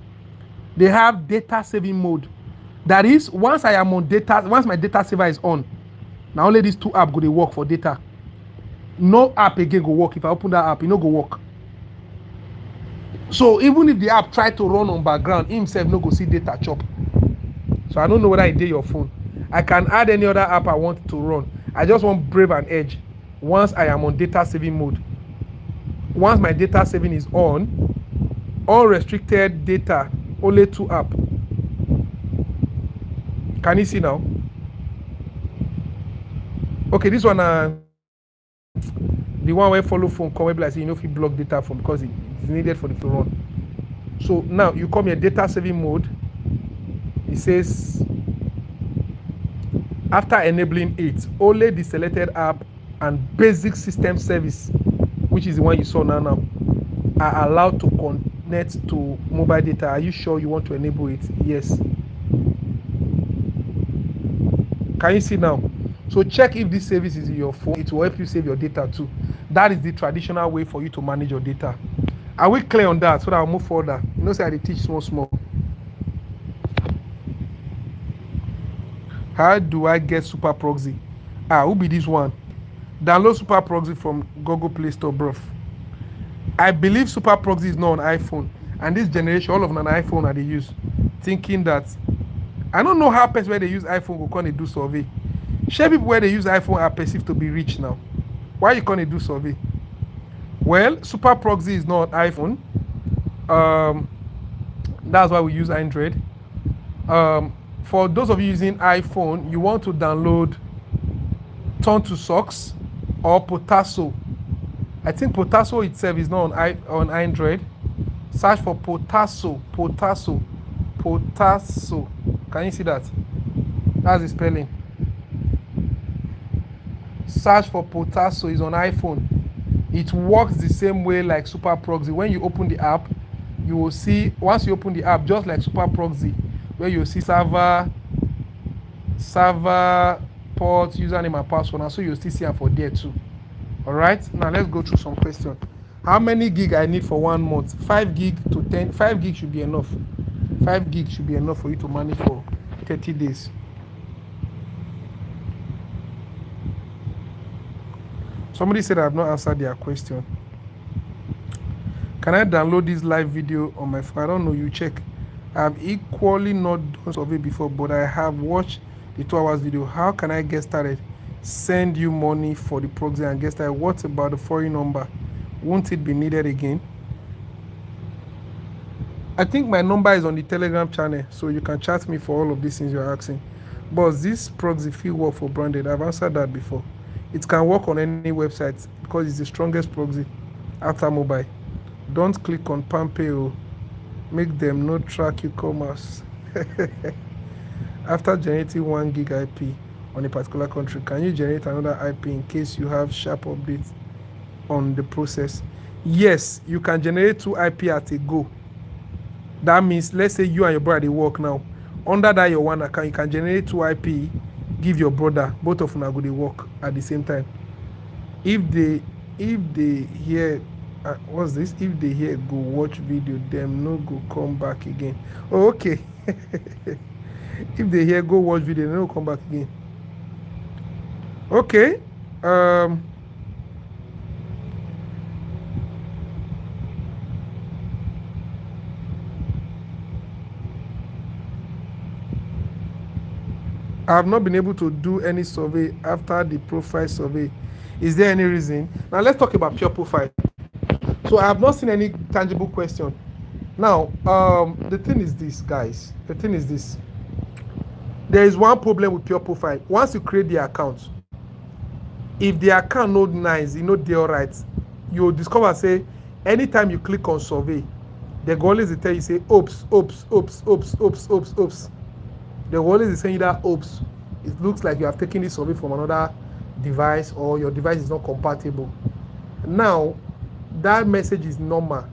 Speaker 1: They have data saving mode. That is, once I am on data, once my data saver is on, now only these 2 apps go they work for data. No app again go work. If I open that app, it no go work. So even if the app try to run on background, himself no go see data chop. So I don't know whether it did your phone. I can add any other app I want to run. I just want Brave and Edge once I am on data saving mode. Once my data saving is on, unrestricted data, only 2 apps. Can you see now? Okay, this one, the one where follow phone come where like say, you know, if you block data from because it's needed for the phone run. So now you come here data saving mode. It says after enabling it, only the selected app and basic system service, which is the one you saw now, are allowed to connect to mobile data. Are you sure you want to enable it? Yes. Can you see now? So check if this service is in your phone. It will help you save your data too. That is the traditional way for you to manage your data. Are we clear on that? So that I'll move further. You know, say I teach small. How do I get super proxy? Who be this one? Download super proxy from Google Play Store, bruv. I believe super proxy is not on iPhone. And this generation, all of them on iPhone are they use. Thinking that, I don't know how people where they use iPhone go come and do survey. Share people where they use iPhone are perceived to be rich now. Why you can't do survey? Well, super proxy is not on iPhone. That's why we use Android. For those of you using iPhone, you want to download Turn to Socks or Potasso. I think Potasso itself is not on Android. Search for Potasso. Can you see that? That's the spelling. Search for Potasso is on iPhone. It works the same way like Super Proxy. When you open the app, you will see, once you open the app, just like Super Proxy, where you see server, port, username and password, and so you'll still see them for there too. All right, now let's go through some questions. How many gig I need for 1 month? 5 gig to 10. 5 gig should be enough. 5 gig should be enough for you to manage for 30 days. Somebody said I have not answered their question. Can I download this live video on my phone? I don't know, you check. I have equally not done survey before, but I have watched the 2 hours video. How can I get started? Send you money for the proxy and get started. What about the foreign number? Won't it be needed again? I think my number is on the Telegram channel, so you can chat me for all of these things you're asking. But this proxy fee work for branded? I've answered that before. It can work on any website because it's the strongest proxy after mobile. Don't click on PalmPay. Make them not track your commerce. After generating 1 gig IP on a particular country, can you generate another IP in case you have sharp updates on the process? Yes, you can generate 2 IP at a go. That means, let's say you and your brother they work now. Under that your one account, you can generate 2 IP, give your brother, both of them are going to work at the same time. If they hear what's this? If they hear go watch video, them no go come back again. Oh, okay. If they hear go watch video, they no come back again. Okay. I have not been able to do any survey after the profile survey. Is there any reason? Now let's talk about pure profile. So I have not seen any tangible question. Now, the thing is this, guys. The thing is this. There is one problem with pure profile. Once you create the account, if the account not nice, you know they're all right, you'll discover, say, anytime you click on survey, they go always tell you, say, oops, oops, oops, oops, oops, oops, oops. They will always say that, oops, it looks like you have taken this survey from another device, or your device is not compatible. Now, that message is normal.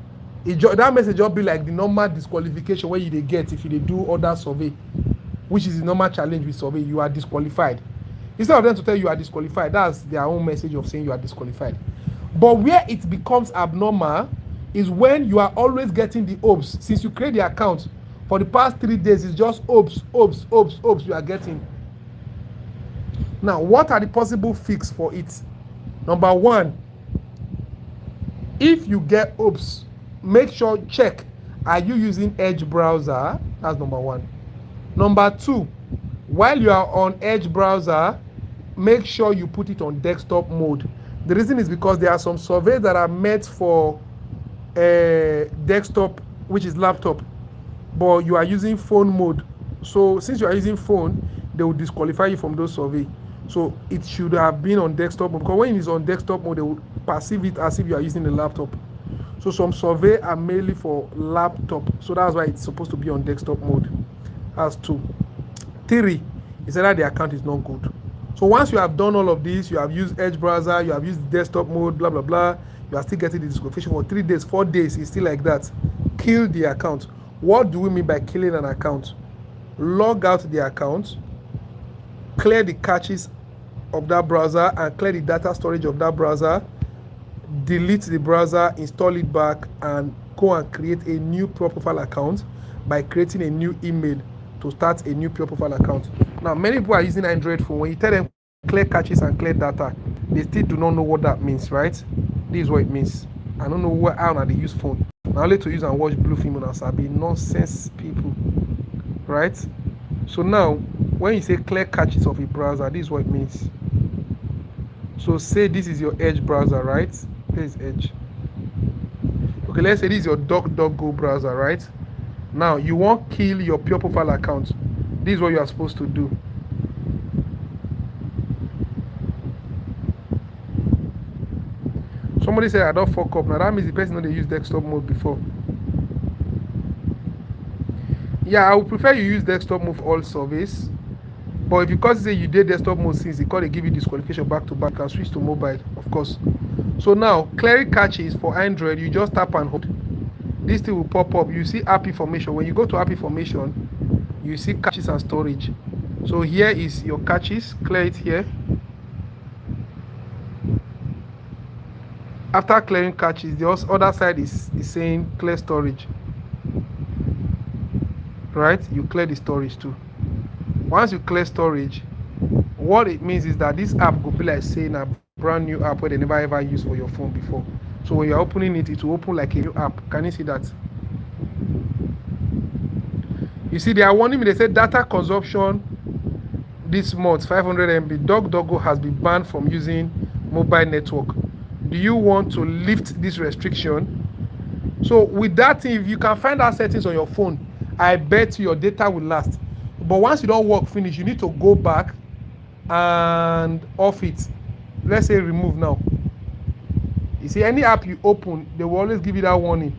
Speaker 1: That message will be like the normal disqualification where you get if you do other survey, which is the normal challenge with survey. You are disqualified. Instead of them to tell you are disqualified, that's their own message of saying you are disqualified. But where it becomes abnormal is when you are always getting the oops. Since you create the account, for the past 3 days, it's just oops, oops, oops, oops you are getting. Now, what are the possible fix for it? Number one, if you get oops, make sure check, are you using Edge browser? That's number one. Number two, while you are on Edge browser, make sure you put it on desktop mode. The reason is because there are some surveys that are meant for desktop, which is laptop, but you are using phone mode. So since you are using phone, they will disqualify you from those surveys. So it should have been on desktop mode, because when it's on desktop mode, they will perceive it as if you are using a laptop. So some surveys are mainly for laptop, so that's why it's supposed to be on desktop mode. That's 2. 3 is that the account is not good. So once you have done all of this, you have used Edge browser, you have used desktop mode, blah blah blah, you are still getting the disqualification for 3 days, 4 days, it's still like that. Kill the account. What do we mean by killing an account? Log out the account, clear the caches of that browser and clear the data storage of that browser, delete the browser, install it back, and go and create a new Pure Profile account by creating a new email to start a new Pure Profile account. Now, many people are using Android phone. When you tell them clear caches and clear data, they still do not know what that means, right? This is what it means. I don't know how they use phone. Now, only to use and watch blue film on Sabi. Nonsense people, right? So now, when you say clear caches of a browser, this is what it means. So say this is your Edge browser, right? Where is Edge? Okay, let's say this is your DuckDuckGo browser, right? Now, you won't kill your Pure Profile account. This is what you are supposed to do. Somebody said I don't fuck up. Now that means the person know they use desktop mode before. Yeah, I would prefer you use desktop mode for all surveys. But if you consider you did desktop mode since they call, they give you disqualification back to back, and switch to mobile, of course. So now, clearing caches for Android, you just tap and hold. This thing will pop up. You see app information. When you go to app information, you see caches and storage. So here is your caches. Clear it here. After clearing caches, the other side is saying clear storage. Right? You clear the storage too. Once you clear storage, what it means is that this app will be like saying a brand new app where they never ever used for your phone before. So when you're opening it, it will open like a new app. Can you see that? You see, they are warning me. They said data consumption this month, 500 MB. DuckDuckGo has been banned from using mobile network. Do you want to lift this restriction? So with that thing, if you can find out settings on your phone, I bet your data will last. But once you don't work finish, you need to go back and off it. Let's say remove now. You see, any app you open, they will always give you that warning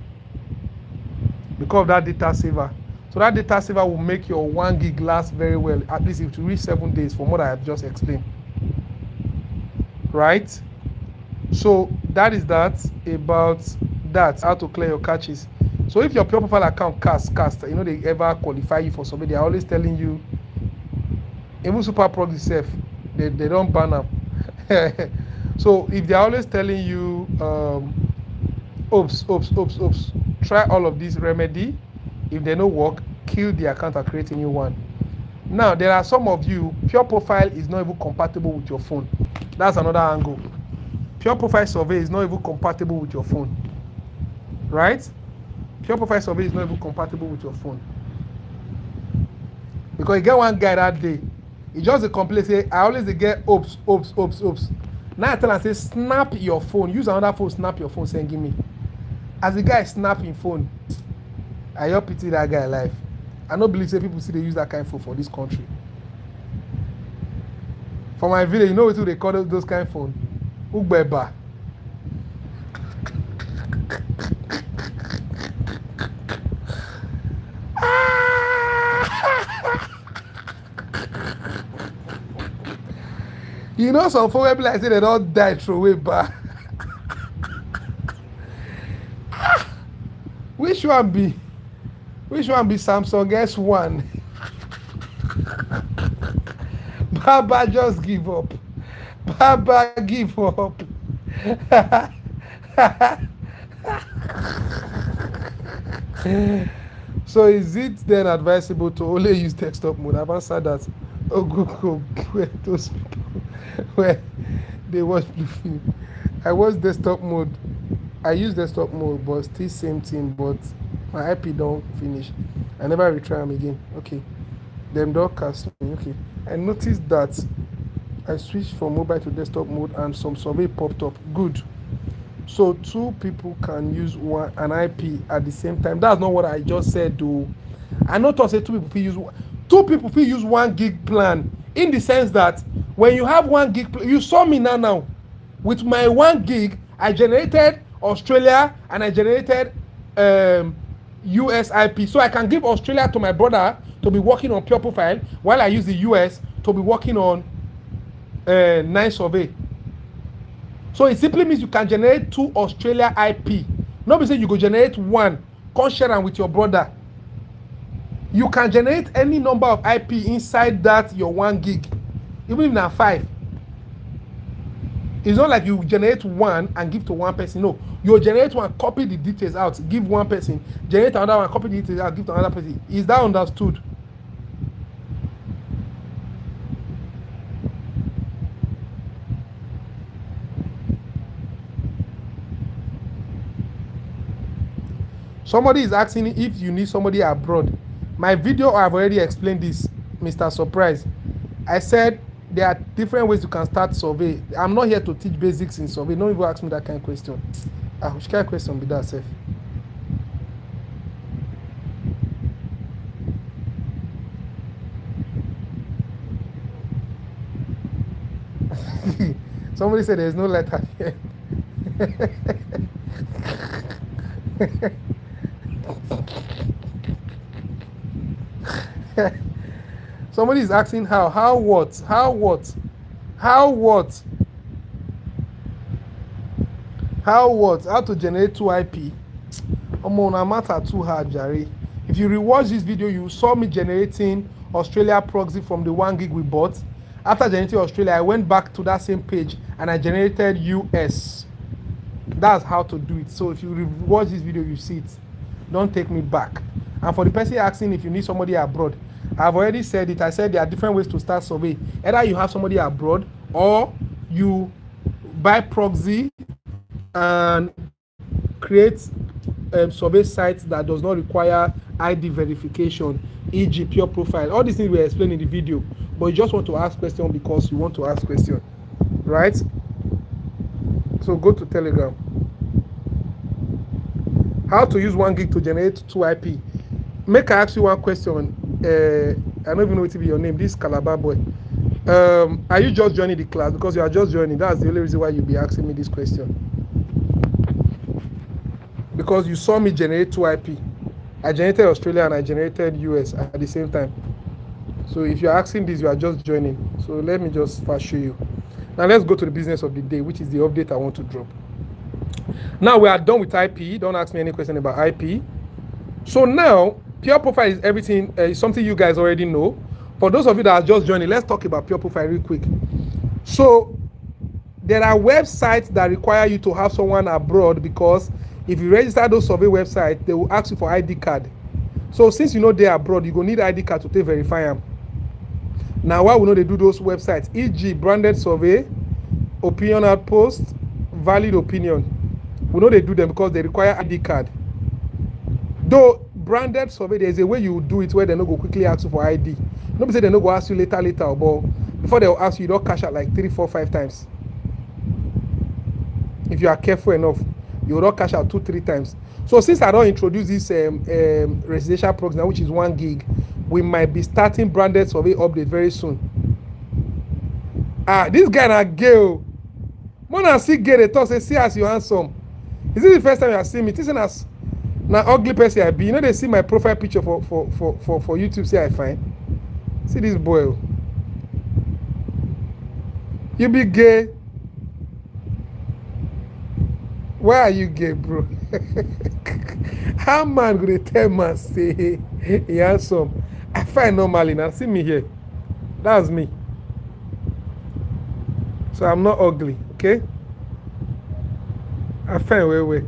Speaker 1: because of that data saver. So that data saver will make your 1 gig last very well, at least if you reach 7 days from what I have just explained. Right? So that is that about that, how to clear your caches. So if your Pure Profile account cast, you know, they ever qualify you for something, they are always telling you, even Super Prog itself, they don't ban them. So if they're always telling you, oops, try all of this remedy. If they don't work, kill the account and create a new one. Now, there are some of you, Pure Profile is not even compatible with your phone. That's another angle. Pure Profile survey is not even compatible with your phone. Right? Pure Profile survey is not even compatible with your phone. Because you get one guy that day, he just a complaint, say, I always get oops. Now I tell him, say, snap your phone. Use another phone, snap your phone, say, give me. As the guy snapping phone, I help pity that guy alive. I don't believe say people see they use that kind of phone for this country. For my village, you know what they call those kind of phone? Ugbeba. You know some folk people like say they don't die through away back. Which one be Samsung S1? Baba just give up. Baba give up. So is it then advisable to only use desktop mode? I've answered that. Oh, Google, where those people where they watch blue film. I watch desktop mode. I use desktop mode, but still same thing. But my IP don't finish. I never retry them again. Okay, them don't cast me. Okay, I noticed that I switched from mobile to desktop mode, and some survey popped up. Good. So two people can use an IP at the same time. That's not what I just said, though. I not to say two people use 1 gig plan, in the sense that when you have 1 gig, you saw me now. With my 1 gig, I generated Australia and I generated US IP, so I can give Australia to my brother to be working on pure profile, while I use the US to be working on nice survey. So it simply means you can generate 2 Australia IP. Not be say you go generate 1, come share am with your brother. You can generate any number of IP inside that your 1 gig, even if na 5. It's not like you generate 1 and give to 1 person. No, you generate 1, copy the details out, give 1 person, generate another 1, copy the details out, give to another person. Is that understood? Somebody is asking if you need somebody abroad. My video, I've already explained this, Mr. Surprise. I said there are different ways you can start survey. I'm not here to teach basics in survey. Don't even ask me that kind of question. Which kind of question be that, Seth? Somebody said there's no letter here. Somebody is asking how to generate 2 IP. No matter too hard, Jerry. If you rewatch this video, you saw me generating Australia proxy from the 1 gig we bought. After generating Australia, I went back to that same page and I generated US. That's how to do it. So if you rewatch this video, you see it. Don't take me back. And for the person asking if you need somebody abroad, I've already said it. I said there are different ways to start survey. Either you have somebody abroad, or you buy proxy and create survey sites that does not require ID verification, e.g. pure profile. All these things we explain in the video, but you just want to ask question because you want to ask question, right? So go to Telegram. How to use 1 gig to generate 2 IP. Make I ask you one question. I don't even know what to be your name. This Calabar boy. Are you just joining the class? Because you are just joining. That's the only reason why you'll be asking me this question. Because you saw me generate 2 IP. I generated Australia and I generated US at the same time. So if you're asking this, you are just joining. So let me just first show you. Now let's go to the business of the day, which is the update I want to drop. Now we are done with IP. Don't ask me any question about IP. So now, pure profile is everything, something you guys already know. For those of you that are just joining, let's talk about pure profile real quick. So there are websites that require you to have someone abroad, because if you register those survey websites, they will ask you for ID card. So since you know they're abroad, you go need ID card to take verify them. Now why we know they do those websites, e.g. branded survey, opinion outpost, valid opinion. We know they do them because they require ID card. Though branded survey, there's a way you do it where they no go quickly ask you for ID. Nobody say they no go ask you later, but before they'll ask you, you don't cash out like 3, 4, 5 times. If you are careful enough, you will not cash out 2, 3 times. So since I don't introduce this residential proxy now, which is 1 gig, we might be starting branded survey update very soon. This guy na gay. When I see gay, they talk say, see as you handsome. Is this the first time you are seeing me? This is as now ugly person I be. You know they see my profile picture for YouTube. Say I fine. See this boy. You be gay. Why are you gay, bro? How man gonna tell man say he handsome? I find normally now. See me here. That's me. So I'm not ugly, okay? I find way.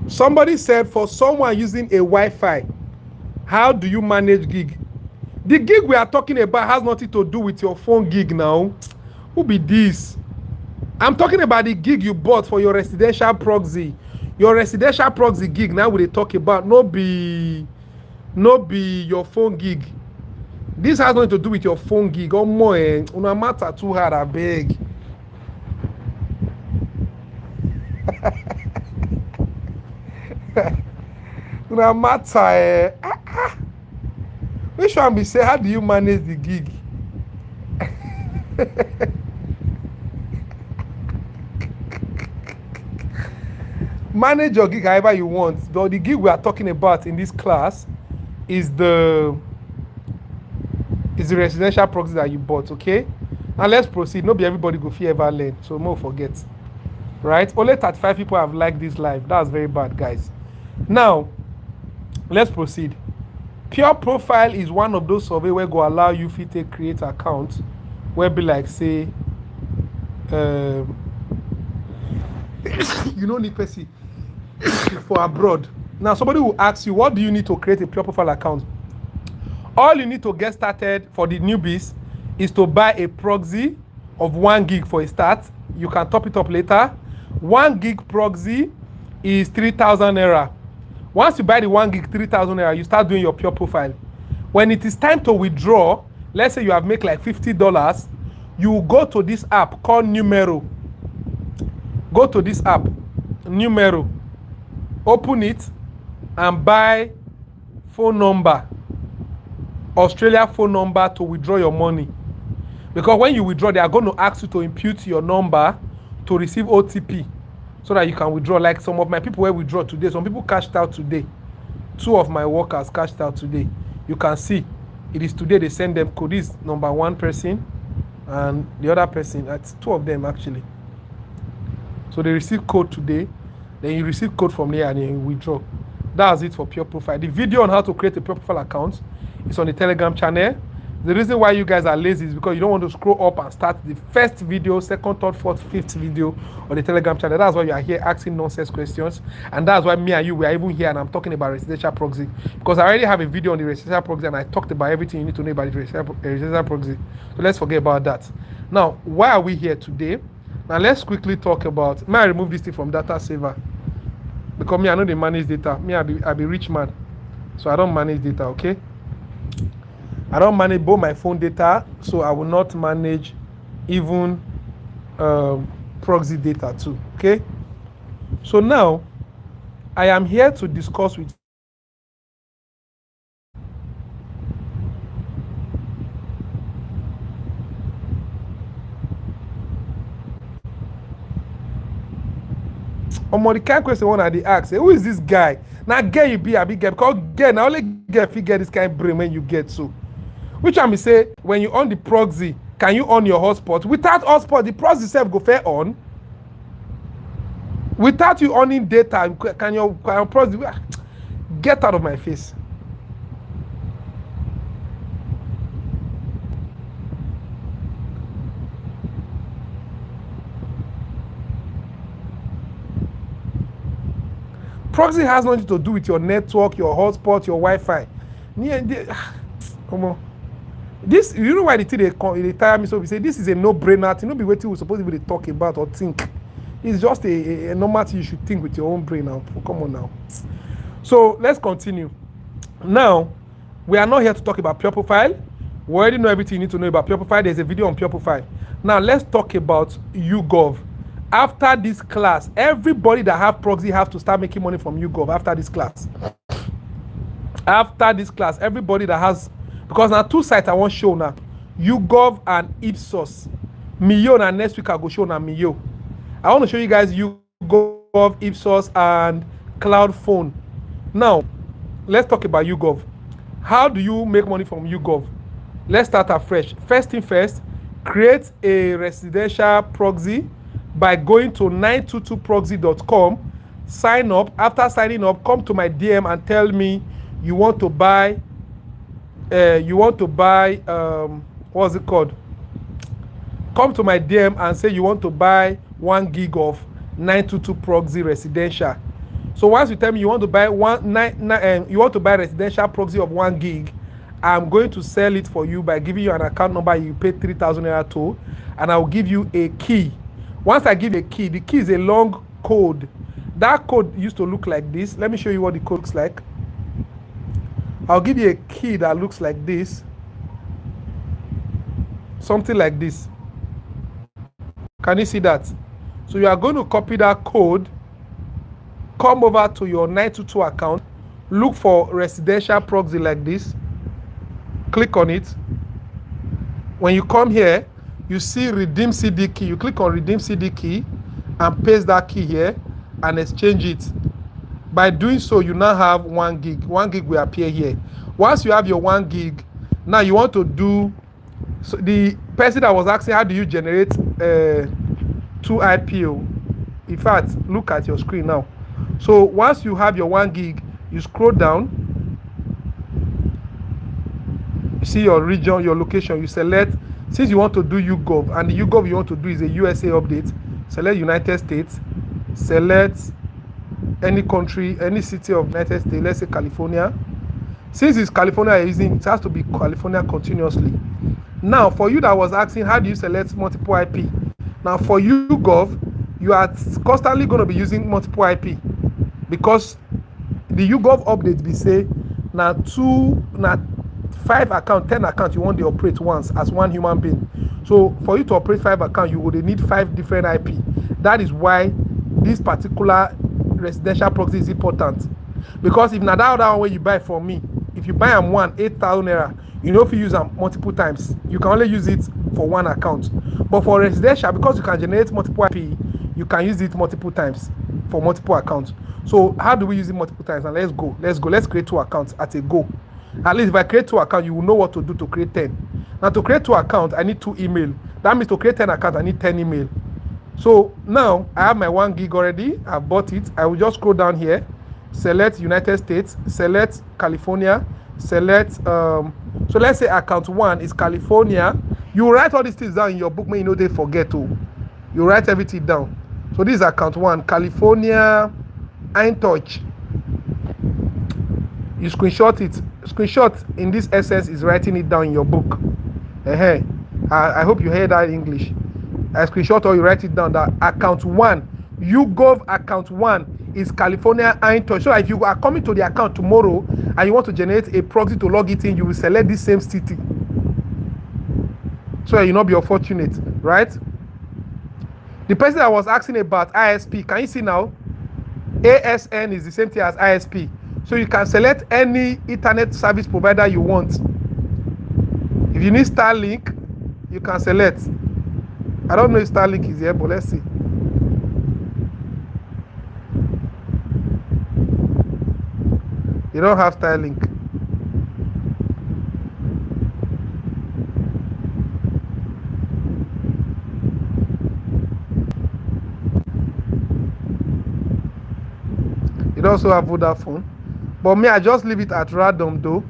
Speaker 1: Somebody said for someone using a Wi-Fi, how do you manage gig? The gig we are talking about has nothing to do with your phone gig now. Who be this? I'm talking about the gig you bought for your residential proxy. Your residential proxy gig now we talk about no be your phone gig. This has nothing to do with your phone gig. Oh more, no matter too hard, I beg. No matter. Which one be say? How do you manage the gig? Manage your gig however you want. Though the gig we are talking about in this class is the residential proxy that you bought. Okay. Now let's proceed. Not be everybody go fit ever learn, so no forget. Right? Only 35 people have liked this live. That's very bad, guys. Now, let's proceed. Pure profile is one of those survey where go allow you fit to create account where be like say you don't need person for abroad. Now somebody will ask you, what do you need to create a pure profile account? All you need to get started for the newbies is to buy a proxy of 1 gig for a start. You can top it up later. 1 gig proxy is 3,000 naira. Once you buy the 1 gig 3,000 naira, you start doing your pure profile. When it is time to withdraw, let's say you have made like $50, you go to this app called Numero. Go to this app, Numero, open it and buy phone number, Australia phone number to withdraw your money. Because when you withdraw, they are going to ask you to impute your number to receive OTP so that you can withdraw. Like some of my people where withdraw today, some people cashed out today. 2 of my workers cashed out today. You can see it is today they send them code. This number 1 person and the other person, that's 2 of them actually. So they receive code today, then you receive code from there and you withdraw. That's it for pure profile. The video on how to create a pure profile account is on the Telegram channel. The reason why you guys are lazy is because you don't want to scroll up and start the first video, second, third, fourth, fifth video on the Telegram channel. That's why you are here asking nonsense questions. And that's why me and you, we are even here and I'm talking about residential proxy. Because I already have a video on the residential proxy and I talked about everything you need to know about the residential proxy. So let's forget about that. Now, why are we here today? Now let's quickly talk about, may I remove this thing from data saver? Because me, I know they manage data. Me, I be rich man. So I don't manage data, okay? I don't manage both my phone data, so I will not manage even proxy data too, okay? So now, I am here to discuss with the kind question one they ask, say, who is this guy? Now, girl, you be a big girl, because girl, now only girl figure this kind of brain when you get so. Which I may say, when you on the proxy, can you on your hotspot? Without hotspot, the proxy itself go fair on. Without you owning data, can your proxy get out of my face? Proxy has nothing to do with your network, your hotspot, your Wi-Fi. Come on. This, you know why they tire me so we say this is a no-brainer thing. Not be what you supposed to be talk about or think. It's just a normal thing you should think with your own brain now. Come on now. So let's continue. Now, we are not here to talk about pure profile. We already know everything you need to know about pure profile. There's a video on pure profile. Now let's talk about YouGov After this class, everybody that have proxy have to start making money from YouGov after this class. After this class, everybody that has, because now 2 sites I want show now, YouGov and Ipsos. Mio and next week I go show now Mio. I want to show you guys YouGov, Ipsos, and Cloud Phone. Now, let's talk about YouGov. How do you make money from YouGov? Let's start afresh. First thing first, create a residential proxy by going to 922proxy.com. Sign up. After signing up, come to my DM and tell me you want to buy. What's it called? Come to my DM and say you want to buy 1 gig of 922 proxy residential. So once you tell me you want to buy residential proxy of 1 gig, I'm going to sell it for you by giving you an account number you pay 3,000 naira to, and I'll give you a key. Once I give you a key, the key is a long code. That code used to look like this. Let me show you what the code looks like. I'll give you a key that looks like this. Something like this. Can you see that? So you are going to copy that code, come over to your 922 account, look for residential proxy like this, click on it. When you come here, you see redeem CD key. You click on redeem CD key and paste that key here and exchange it. By doing so, you now have 1 gig. 1 gig will appear here. Once you have your 1 gig, now you want to do, so the person that was asking how do you generate 2 IPO, in fact, look at your screen now. So once you have your 1 gig, you scroll down, you see your region, your location, you select, since you want to do YouGov, and the YouGov you want to do is a USA update, select United States, select any country, any city of United States, let's say California. Since it's California you're using, it has to be California continuously. Now, for you that was asking, how do you select multiple IP? Now, for YouGov, you are constantly going to be using multiple IP because the YouGov update we say now 5 account, 10 account you want to operate once as one human being. So for you to operate 5 account, you would need 5 different IP. That is why this particular residential proxy is important. Because if not that other one you buy from me, if you buy them 8,000 naira, you know if you use them multiple times, you can only use it for 1 account. But for residential, because you can generate multiple IP, you can use it multiple times for multiple accounts. So how do we use it multiple times? And let's create 2 accounts at a go. At least if I create 2 accounts, you will know what to do to create 10. Now to create 2 accounts, I need 2 email. That means to create 10 accounts, I need 10 email. So now I have my 1 gig already. I've bought it. I will just scroll down here, select United States, select California, select so let's say account 1 is California. You write all these things down in your book, you know they forget to. You write everything down. So this is account 1, California, Eintouch. You screenshot it. Screenshot in this essence is writing it down in your book. I hope you heard that in English. I screenshot or you write it down that account 1, YouGov account 1 is California Eintouch. So if you are coming to the account tomorrow and you want to generate a proxy to log it in, you will select this same city. So you not be unfortunate, right? The person that was asking about ISP, can you see now? ASN is the same thing as ISP. So you can select any internet service provider you want. If you need Starlink, you can select. I don't know if Starlink is here, but let's see. You don't have Starlink. You also have Vodafone. But me, I just leave it at random though.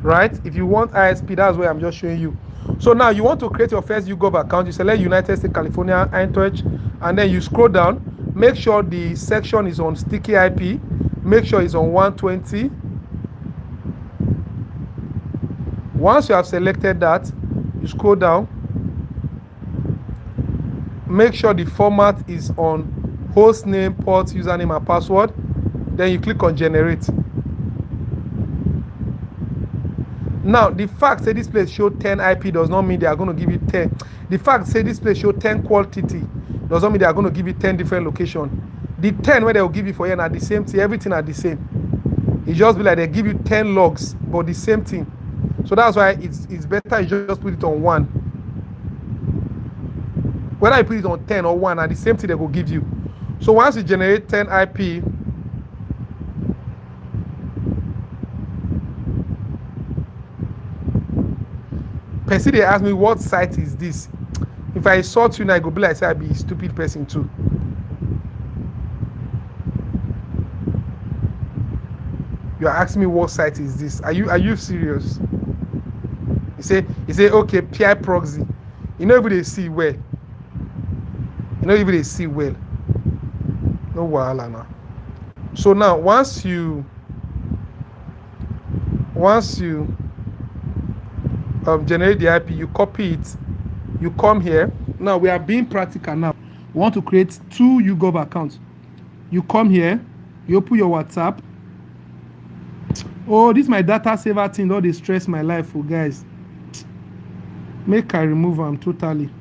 Speaker 1: Right? If you want ISP, that's where I'm just showing you. So now you want to create your first YouGov account. You select United States, California, Eintouch, and then you scroll down. Make sure the section is on sticky IP. Make sure it's on 120. Once you have selected that, you scroll down. Make sure the format is on host name, port, username, and password. Then you click on generate. Now, the fact say this place show 10 IP does not mean they are going to give you 10. The fact say this place show 10 quality doesn't mean they are going to give you 10 different locations. The 10 where they will give you for you are the same thing, everything are the same. It just be like they give you 10 logs, but the same thing. So that's why it's better you just put it on one. Whether you put it on 10 or 1, and the same thing they will give you. So once you generate 10 IP, person they ask me what site is this. If I sort you now, I go be like say I be a stupid person too. You are asking me what site is this? Are you serious? You say okay, PI proxy. You know if they see well. You know if they see well. No wahala now. So now once you generate the IP, you copy it, you come here. Now we are being practical now. We want to create 2 YouGov accounts. You come here, you open your WhatsApp. Oh, this my data saver thing, all they stress my life for guys. Make I remove them totally.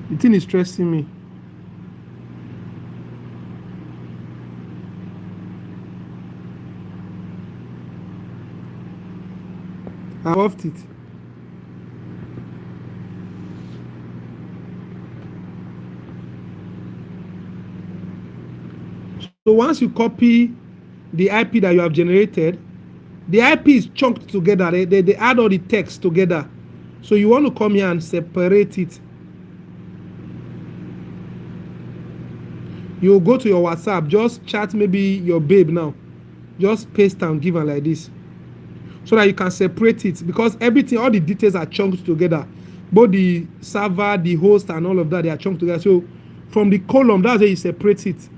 Speaker 1: The thing is stressing me. I loved it. So once you copy the IP that you have generated, the IP is chunked together. They add all the text together. So you want to come here and separate it. You go to your WhatsApp, just chat maybe your babe now. Just paste and give her like this. So that you can separate it, because everything, all the details are chunked together. Both the server, the host, and all of that, they are chunked together. So from the column, that's where you separate it.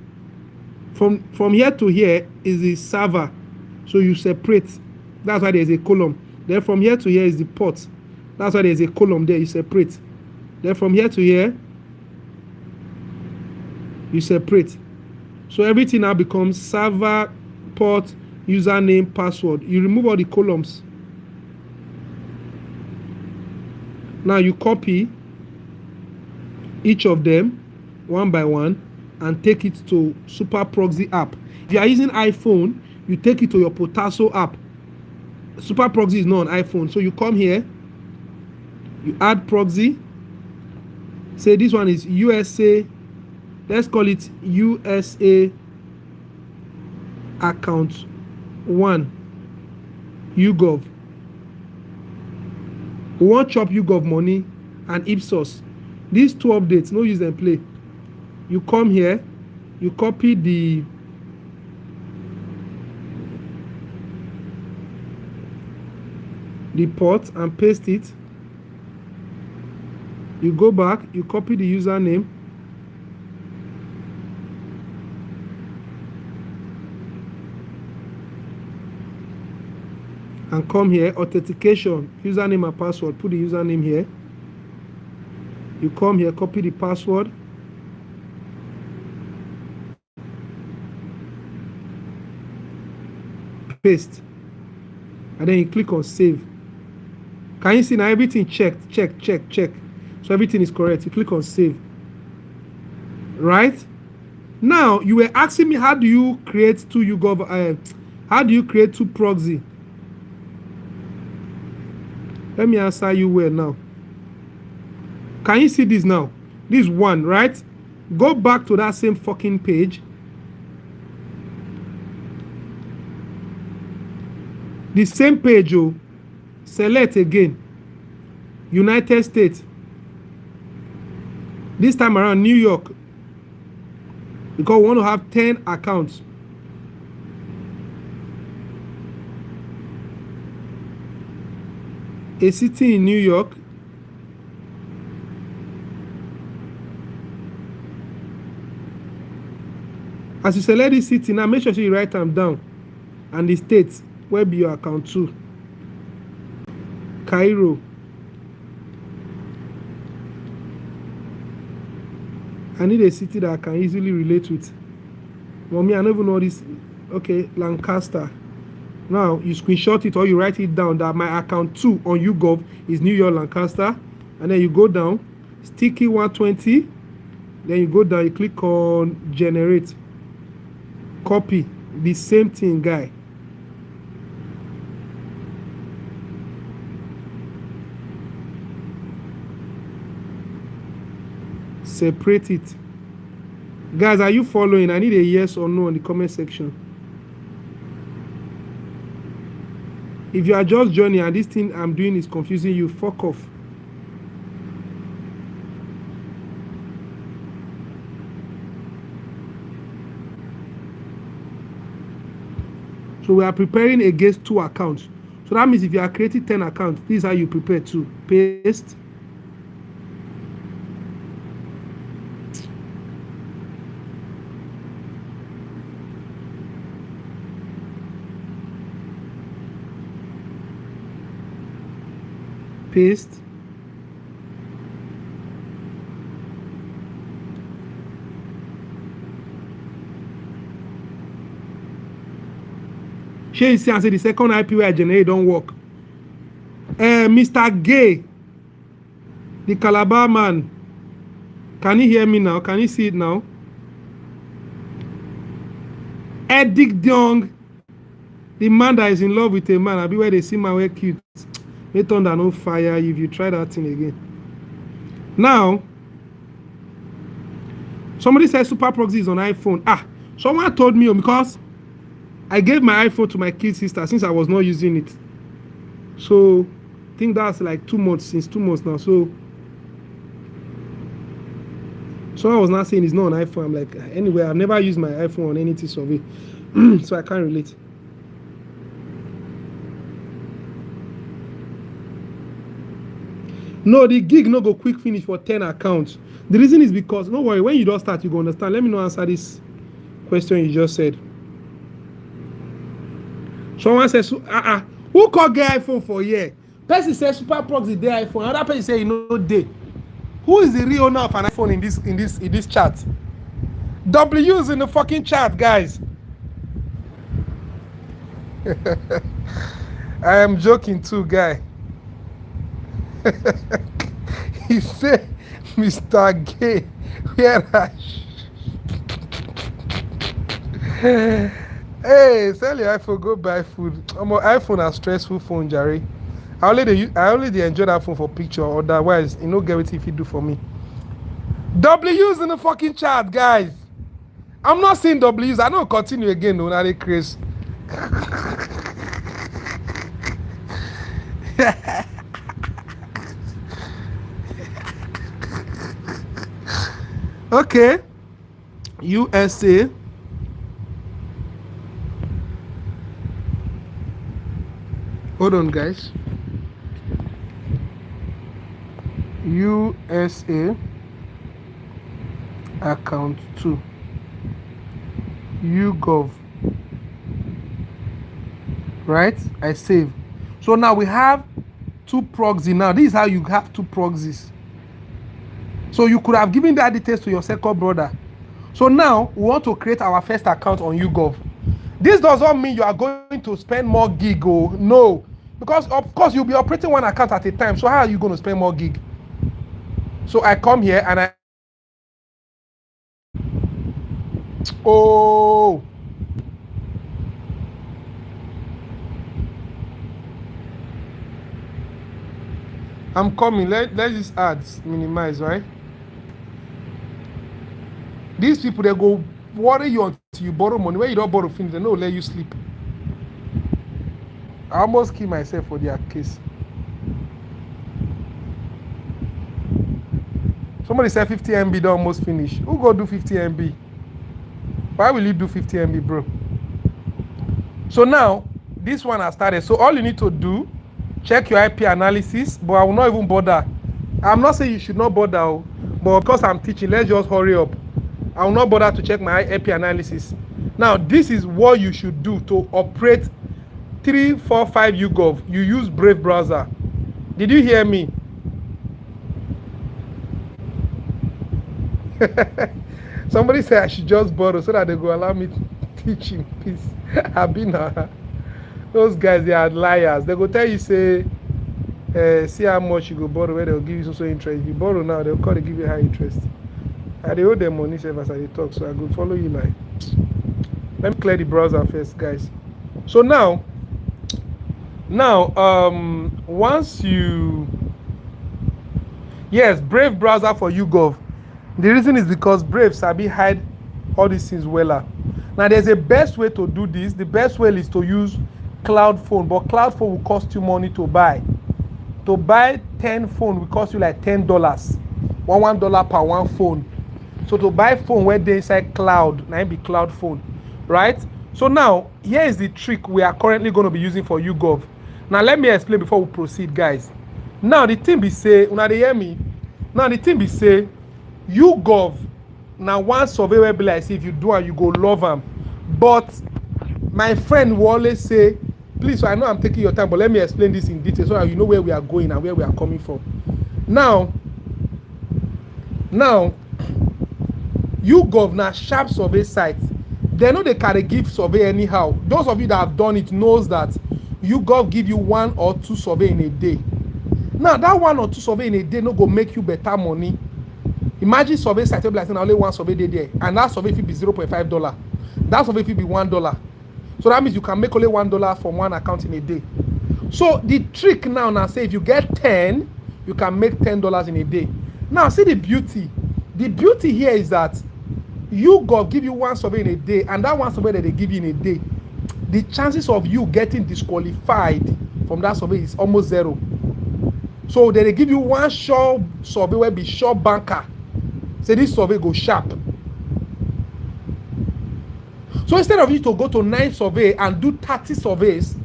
Speaker 1: From here to here is the server. So you separate. That's why there's a column. Then from here to here is the port. That's why there's a column there, you separate. Then from here to here, you separate. So everything now becomes server, port, username, password. You remove all the columns. Now you copy each of them one by one and take it to Super Proxy app. If you are using iPhone, you take it to your Potasso app. Super Proxy is not on iPhone. So you come here, you add proxy. Say this one is USA. Let's call it USA account 1 YouGov. We want chop YouGov money and Ipsos. These 2 updates, no use them play. You come here, you copy the port and paste it. You go back, you copy the username. And come here, authentication, username and password. Put the username here. You come here, copy the password. Paste. And then you click on save. Can you see now everything checked? Check. So everything is correct. You click on save. Right? Now, you were asking me how do you create 2 YouGov, how do you create 2 proxy? Let me answer you well now. Can you see this now? This is 1, right? Go back to that same fucking page. The same page, oh. Select again. United States. This time around, New York. Because we want to have 10 accounts. A city in New York. As you select this city, now make sure you write them down. And the state where be your account 2. Cairo. I need a city that I can easily relate with. Mommy, I don't even know this. Okay, Lancaster. Now you screenshot it or you write it down that my account 2 on YouGov is New York Lancaster, and then you go down, sticky 120, then you go down, you click on generate, copy the same thing, guy. Separate it. Guys, are you following? I need a yes or no in the comment section. If you are just joining and this thing I'm doing is confusing you, fuck off. So we are preparing against 2 accounts. So that means if you are creating 10 accounts, this is how you prepare to paste. Paste. Here you see and say the second IP where I generate don't work. Mr. Gay, the Calabar man. Can you hear me now? Can you see it now? Edic Dong, the man that is in love with a man. I be where they see my way cute. They turn down on fire if you try that thing again. Now, somebody said super proxy is on iPhone. Someone told me because I gave my iPhone to my kid sister since I was not using it. So I think that's like 2 months, since 2 months now. So someone was not saying it's not on iPhone. I'm like, anyway, I've never used my iPhone on anything survey. So I can't relate. No, the gig no go quick finish for 10 accounts. The reason is because, don't worry, when you don't start, you go understand. Let me know answer this question you just said. Someone says, who called get iPhone for here? Person says super proxy their iPhone. Another person say you know day. Who is the real owner of an iPhone in this chat? W is in the fucking chat, guys. I am joking too, guy. He said, Mr. Gay, where are you? Hey, sell your iPhone, go buy food. iPhone a stressful phone, Jerry. I only enjoy that phone for picture, otherwise, you know, get what if you do for me. W's in the fucking chat, guys. I'm not seeing W's. I don't continue again, no, not a craze. Okay, USA. Hold on, guys. USA account 2. YouGov. Right? I save. So now we have 2 proxies. Now this is how you have 2 proxies. So you could have given that details to your second brother. So now we want to create our first account on YouGov. This does not mean you are going to spend more gig. Oh, no. Because of course you'll be operating one account at a time. So how are you going to spend more gig? So I come here and I'm coming. Let these ads minimize, right? These people, they go worry you until you borrow money. When you don't borrow finish, they don't let you sleep. I almost kill myself for their case. Somebody said 50 MB don't almost finish. Who go do 50 MB? Why will you do 50 MB, bro? So now, this one has started. So all you need to do, check your IP analysis, but I will not even bother. I'm not saying you should not bother, but because I'm teaching, let's just hurry up. I will not bother to check my IP analysis. Now, this is what you should do to operate 345 YouGov. You use Brave browser. Did you hear me? Somebody said I should just borrow so that they go allow me to teach in peace. I've been Those guys, they are liars. They go tell you, say, see how much you go borrow, where they'll give you so interest. If you borrow now, they'll call, they give you high interest. I they owe them money sef as I talk, so I go follow you like. Let me clear the browser first, guys. So now, once you, yes, Brave browser for YouGov. The reason is because Brave sabi hide all these things wella. Now there's a best way to do this. The best way is to use cloud phone, but cloud phone will cost you money to buy. To buy 10 phone will cost you like $10. $1 per one phone. So to buy phone where they inside cloud, now be cloud phone, right? So now here is the trick we are currently going to be using for YouGov. Now let me explain before we proceed, guys. Now the thing be say, una dey hear me? Now the thing be say, YouGov now one survey will be like, say if you do it, you go love them. But my friend will always say, please, so I know I'm taking your time, but let me explain this in detail so that you know where we are going and where we are coming from. Now, YouGov na sharp survey sites. They know they can give survey anyhow. Those of you that have done it knows that YouGov give you 1 or 2 survey in a day. Now that 1 or 2 survey in a day no go make you better money. Imagine survey site like saying only 1 survey day there, and that survey fee be $0.5. That survey fee be $1. So that means you can make only $1 from one account in a day. So the trick now say if you get 10, you can make $10 in a day. Now see the beauty. The beauty here is that YouGov give you 1 survey in a day, and that 1 survey that they give you in a day, the chances of you getting disqualified from that survey is almost 0. So they give you 1 sure survey where be sure banker. Say this survey go sharp. So instead of you to go to 9 survey and do 30 surveys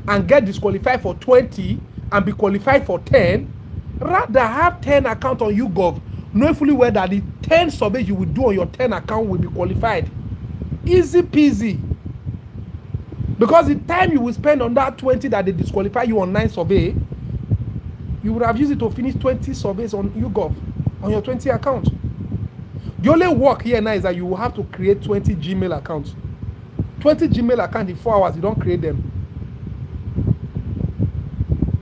Speaker 1: and get disqualified for 20 and be qualified for 10, rather have 10 account on YouGov, knowing fully well that the 10 surveys you will do on your 10 account will be qualified. Easy peasy. Because the time you will spend on that 20 that they disqualify you on 9 survey, you would have used it to finish 20 surveys on YouGov, on your 20 account. The only work here now is that you will have to create 20 Gmail accounts. 20 Gmail accounts in 4 hours, you don't create them.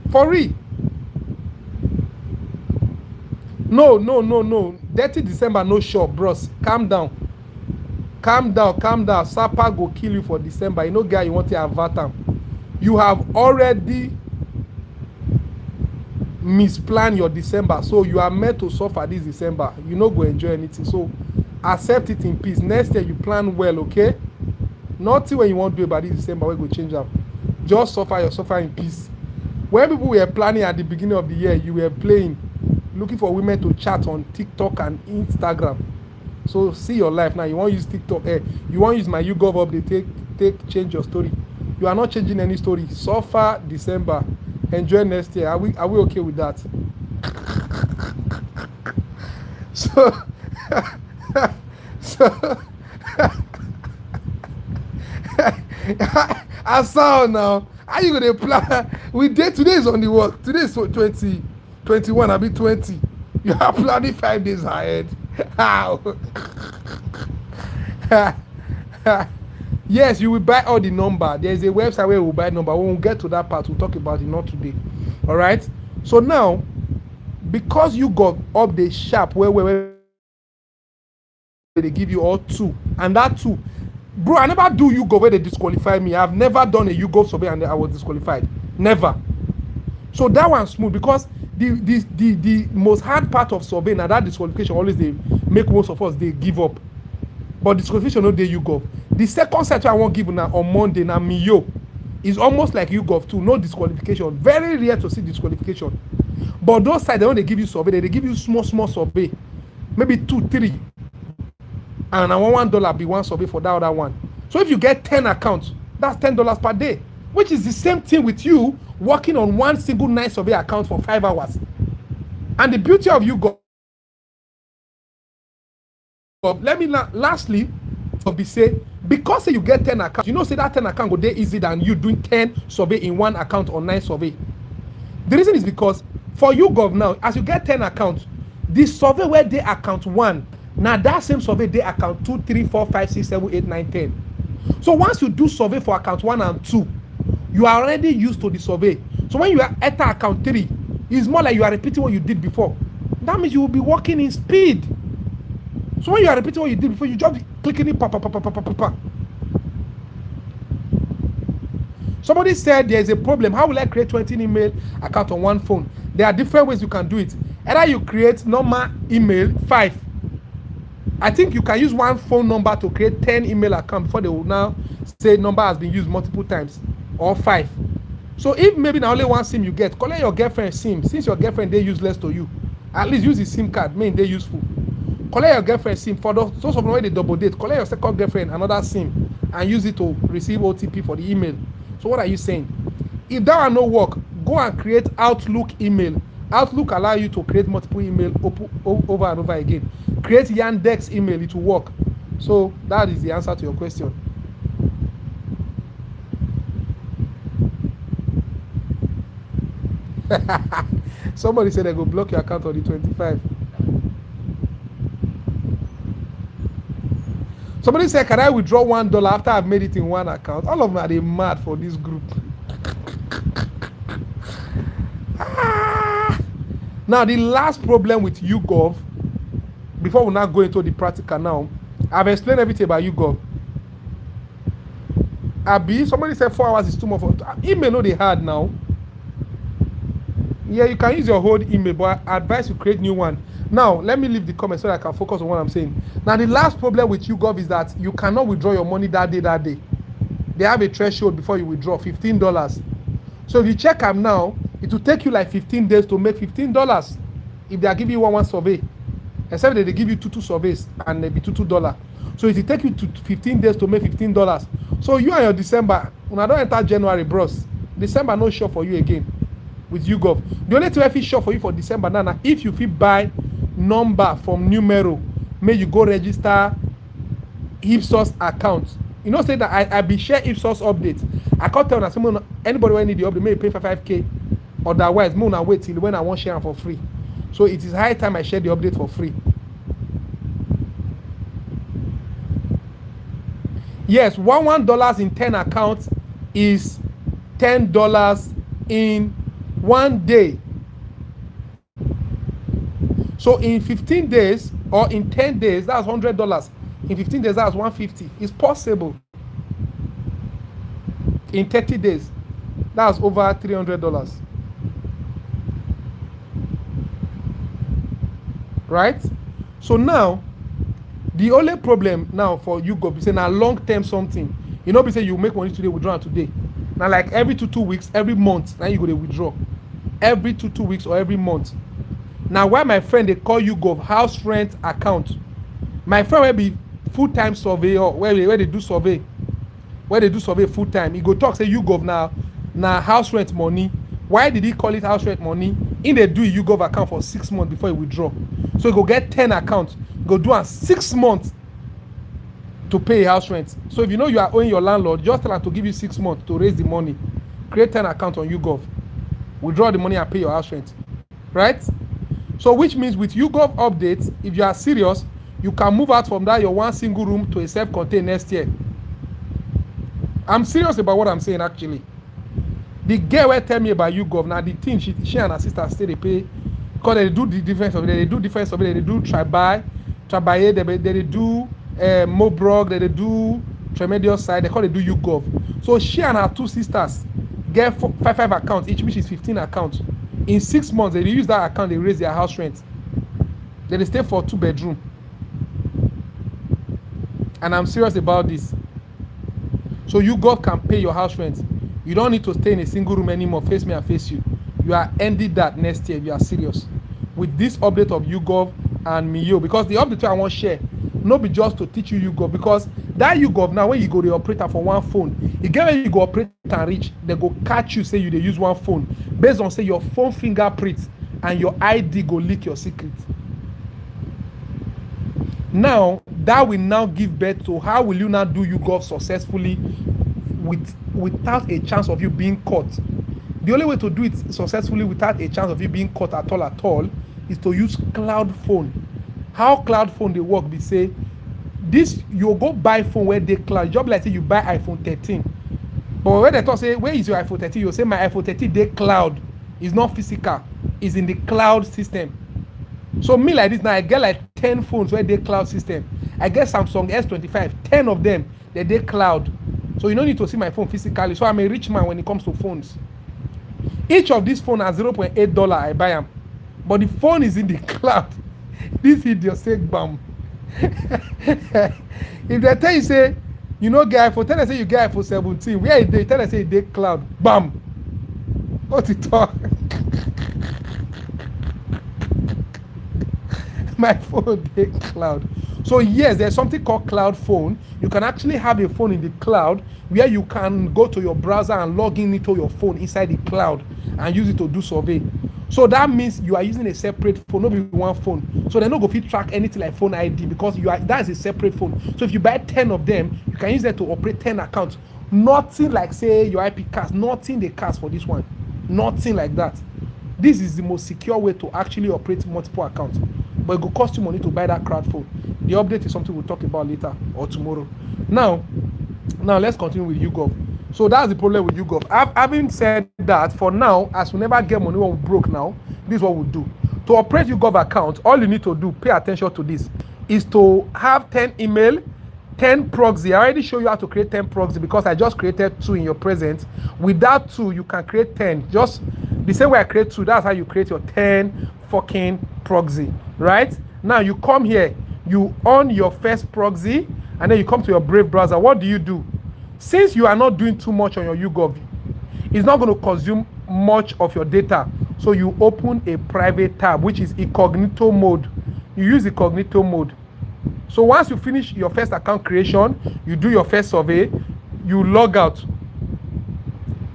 Speaker 1: For real. No. 30 December, no shop, bros. Calm down. Sapa go kill you for December. You know, guy, you want to avert them. You have already misplan your December, so you are meant to suffer this December. You no go enjoy anything, so accept it in peace. Next year you plan well, okay? Nothing when you want to do about this December we go change up. Just suffer in peace. When people were planning at the beginning of the year, you were playing, looking for women to chat on TikTok and Instagram. So see your life now. You want to use TikTok, you want to use my YouGov update, change your story. You are not changing any story. Suffer December. Enjoy next year. Are we okay with that? So I saw now. How you gonna plan? Today is on the work. Today is 21. I'll be 20. You are planning 5 days ahead. How? Yes, you will buy all the number. There is a website where we will buy number. When we get to that part, we'll talk about it, not today. All right. So now, because you got up the sharp where they give you all 2, and that 2, bro, I never do YouGov where they disqualify me. I've never done a YouGov survey and I was disqualified. Never. So that one's smooth because the most hard part of survey now that disqualification always they make most of us they give up. But disqualification no dey YouGov. The second set I won't give now on Monday now Mio is almost like YouGov too. No disqualification. Very rare to see disqualification. But those sides, when they give you survey, they give you small survey, maybe 2, 3, and I want $1 be 1 survey for that other one. So if you get 10 accounts, that's $10 per day, which is the same thing with you working on one single 9 survey account for 5 hours. And the beauty of YouGov. Let me lastly be say, because you get 10 accounts, you know say that 10 account go dey easy than you doing 10 survey in 1 account or 9 survey. The reason is because for YouGov now, as you get 10 accounts, the survey where they account 1, now that same survey they account 2, 3, 4, 5, 6, 7, 8, 9, 10. So once you do survey for account 1 and 2, You are already used to the survey. So when you are enter account 3, it's more like you are repeating what you did before. That means you will be working in speed. So when you are repeating what you did before, you just clicking it, pa, pa, pa, pa, pa, pa, pa. Somebody said there is a problem. How will I create 20 email account on one phone? There are different ways you can do it. Either you create normal email 5. I think you can use one phone number to create 10 email accounts before they will now say number has been used multiple times, or 5. So if maybe now only one SIM you get, collect your girlfriend's SIM. Since your girlfriend they useless to you, at least use the SIM card, main they useful. Collect your girlfriend's SIM. For those of them where they double date, collect your second girlfriend another SIM and use it to receive OTP for the email. So what are you saying? If that will not work, go and create Outlook email. Outlook allow you to create multiple email over and over again. Create Yandex email, it will work. So that is the answer to your question. Somebody said they go block your account on the 25. Somebody said, can I withdraw $1 after I've made it in one account? All of them are they mad for this group. Now, the last problem with YouGov, before we now go into the practical now, I've explained everything about YouGov. Abi, somebody said 4 hours is too much. Email no they hard now. Yeah, you can use your old email, but I advise you create new one. Now, let me leave the comments so that I can focus on what I'm saying. Now, the last problem with YouGov is that you cannot withdraw your money that day. They have a threshold before you withdraw, $15. So if you check them now, it will take you like 15 days to make $15 if they are giving you one survey. Except that they give you two surveys and maybe $2. So it will take you to 15 days to make $15. So you and your December, when I don't enter January, bros, December no sure for you again with YouGov. The only thing I feel sure for you for December now, if you feel buy number from Numero, may you go register Ipsos account. You know, say that I be share Ipsos update. I can't tell that anybody when need the update, may pay for 5K. Otherwise, me una wait till when I want share them for free. So it is high time I share the update for free. Yes, $1 in 10 accounts is $10 in 1 day. So in 15 days or in 10 days, that's $100. In 15 days, that's $150. It's possible. In 30 days, that's over $300. Right? So now, the only problem now for YouGov is a long-term something. You know, we say you make money today, withdraw today. Now, like every 2 weeks, every month, now you go to withdraw. Every 2 weeks or every month. Now, why my friend they call YouGov house rent account? My friend will be full-time surveyor where they do survey. Where they do survey full-time. He go talk say YouGov now house rent money. Why did he call it house rent money? In they do a YouGov account for 6 months before he withdraw. So he go get 10 accounts. Go do a 6 months to pay house rent. So if you know you are owing your landlord, just tell him to give you 6 months to raise the money. Create 10 accounts on YouGov. Withdraw the money and pay your house rent. Right? So which means with YouGov updates, if you are serious, you can move out from that your one single room to a self-contained next year. I'm serious about what I'm saying actually. The girl will tell me about YouGov. Now the thing she and her sister say they pay because they do the difference of it. They do difference of it. They do Trabaye, they do Mobrog, they do Tremedios side. They call it do YouGov. So she and her 2 sisters get 5 accounts each, which is 15 accounts. In 6 months, they use that account. They raise their house rent. Then they stay for 2 bedroom. And I'm serious about this. So YouGov can pay your house rent. You don't need to stay in a single room anymore. Face me and face you. You are ending that next year if you are serious. With this update of YouGov and Mio, because the update I want to share, not be just to teach you YouGov, because that YouGov now when you go to the operator for one phone, you get when you go operate and reach, they go catch you say you they use one phone based on say your phone fingerprint and your ID go leak your secret. Now that will now give birth to how will you now do YouGov successfully without a chance of you being caught. The only way to do it successfully without a chance of you being caught at all is to use cloud phone. How cloud phone they work? Be say this you go buy phone where they cloud. Job like say you buy iPhone 13. But when they talk say, where is your iPhone 13? You say my iPhone 13 dey cloud. It's not physical. It's in the cloud system. So me like this now, I get like 10 phones where they cloud system. I get Samsung S25, 10 of them, they cloud. So you don't need to see my phone physically. So I'm a rich man when it comes to phones. Each of these phones has $0.8 I buy them. But the phone is in the cloud. This idiot say bam. If they tell you say, you know get iPhone, tell them say you get iPhone 17. Where is they? Tell them say they cloud. Bam. What it talk? My phone dey cloud. So yes, there's something called cloud phone. You can actually have a phone in the cloud where you can go to your browser and log in into your phone inside the cloud and use it to do survey. So that means you are using a separate phone, not be one phone. So they're not going to track anything like phone ID because that's a separate phone. So if you buy 10 of them, you can use them to operate 10 accounts. Nothing like say your IP cast, nothing they cast for this one. Nothing like that. This is the most secure way to actually operate multiple accounts. But it will cost you money to buy that crowd phone. The update is something we'll talk about later or tomorrow. Now let's continue with YouGov. So that's the problem with YouGov. Having said that, for now, as we never get money when we broke now, this is what we'll do. To operate YouGov account, all you need to do, pay attention to this, is to have 10 email, 10 proxy. I already show you how to create 10 proxy because I just created 2 in your present. With that 2, you can create 10. Just the same way I create 2, that's how you create your 10 fucking proxy, right? Now you come here, you on your first proxy, and then you come to your Brave browser. What do? Since you are not doing too much on your YouGov, it's not going to consume much of your data. So you open a private tab, which is incognito mode. You use incognito mode. So once you finish your first account creation, you do your first survey, you log out,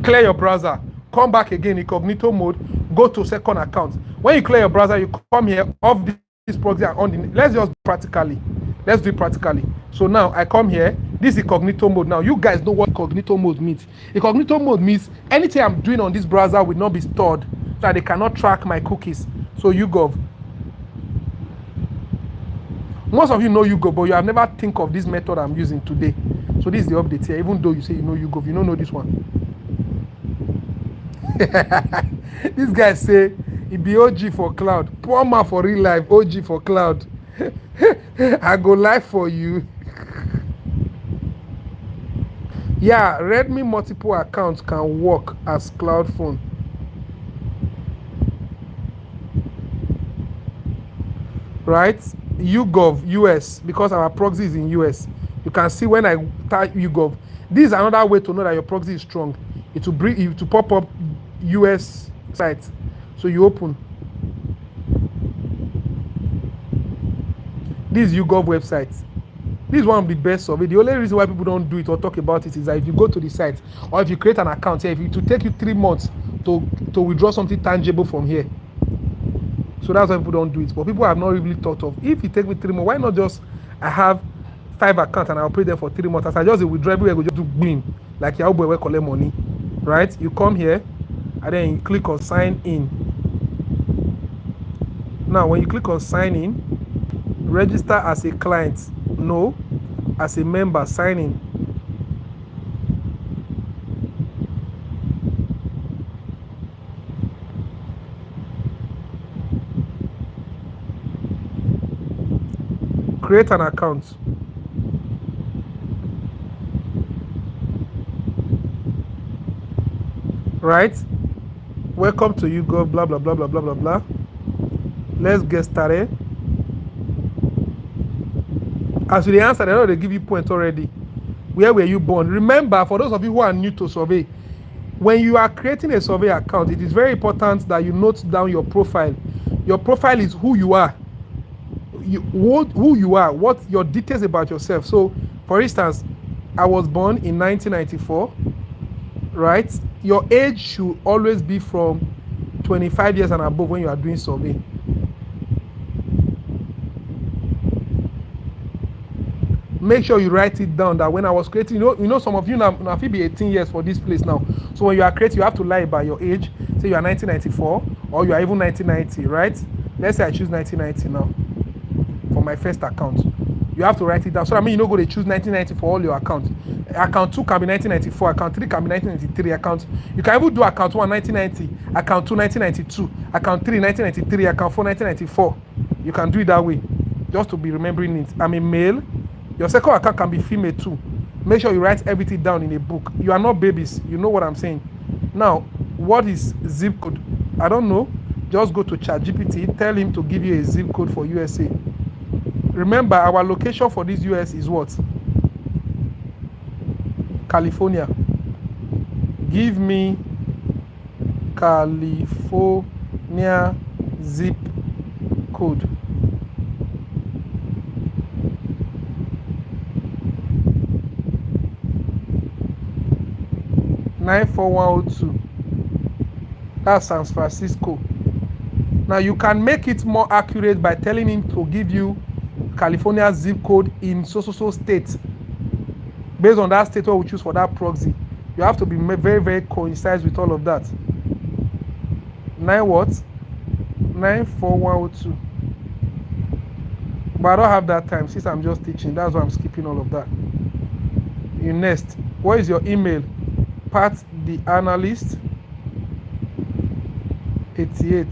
Speaker 1: clear your browser, come back again, incognito mode, go to second account. When you clear your browser, you come here, off this proxy and on the, let's just practically. Let's do it practically. So now I come here, this is incognito mode. Now you guys know what incognito mode means. Incognito mode means anything I'm doing on this browser will not be stored, so that they cannot track my cookies. So YouGov. Most of you know YouGov, but you have never think of this method I'm using today. So this is the update here. Even though you say you know YouGov, you don't know this one. This guy say it be OG for cloud. Poor man for real life, OG for cloud. I go live for you. Yeah, Redmi multiple accounts can work as cloud phone. Right? YouGov US, because our proxy is in US. You can see when I type YouGov. This is another way to know that your proxy is strong. It will bring you to pop up US sites. So you open. This YouGov website. This is one of the best survey. The only reason why people don't do it or talk about it is that if you go to the site or if you create an account here, if it will take you 3 months to withdraw something tangible from here. So that's why people don't do it. But people have not really thought of, if it take me 3 months, why not just I have 5 accounts and I'll pay them for 3 months. As I just withdraw everywhere, I go just do green like Yahoo boy will collect money, right? You come here and then you click on sign in. Now when you click on sign in, register as a client, no, as a member, sign in. Create an account. Right? Welcome to YouGov, blah, blah, blah, blah, blah, blah, blah. Let's get started. As with the answer, they know they give you points already. Where were you born? Remember, for those of you who are new to survey, when you are creating a survey account, it is very important that you note down your profile. Your profile is who you are. Who you are, what your details about yourself. So, for instance, I was born in 1994, right? Your age should always be from 25 years and above when you are doing survey. Make sure you write it down that when I was creating, you know some of you now if be 18 years for this place now. So when you are creating, you have to lie about your age. Say you are 1994 or you are even 1990, right? Let's say I choose 1990 now for my first account. You have to write it down. So I mean, you know, go to choose 1990 for all your accounts. Account 2 can be 1994, account 3 can be 1993, you can even do account 1 1990, account 2 1992, account 3 1993, account 4 1994. You can do it that way, just to be remembering it. I'm a male. Your second account can be female too. Make sure you write everything down in a book. You are not babies. You know what I'm saying. Now, what is zip code? I don't know. Just go to ChatGPT. Tell him to give you a zip code for USA. Remember, our location for this US is what? California. Give me California zip code. (94102). That's San Francisco. Now you can make it more accurate by telling him to give you California zip code in so state. Based on that state what we choose for that proxy, you have to be very, very concise with all of that. 94102. But I don't have that time since I'm just teaching. That's why I'm skipping all of that. You next. What is your email? PatDanalyst 88,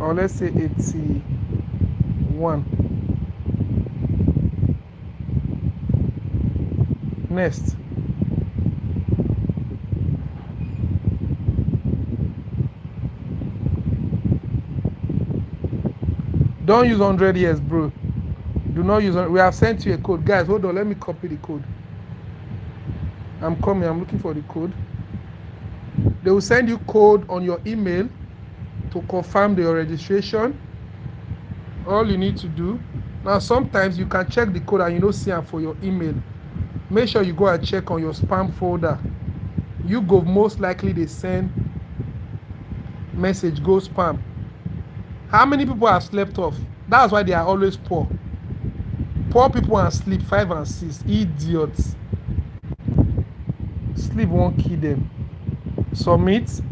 Speaker 1: or let's say 81. Next. Don't use 100 years, bro. Do not use. We have sent you a code, guys. Hold on, let me copy the code. I'm coming. I'm looking for the code. They will send you code on your email to confirm your registration. All you need to do now. Sometimes you can check the code and you don't see it for your email. Make sure you go and check on your spam folder. You go, most likely they send message go spam. How many people have slept off? That's why they are always poor. Poor people and sleep 5 and 6. Idiots. Sleep won't kill them. Submit.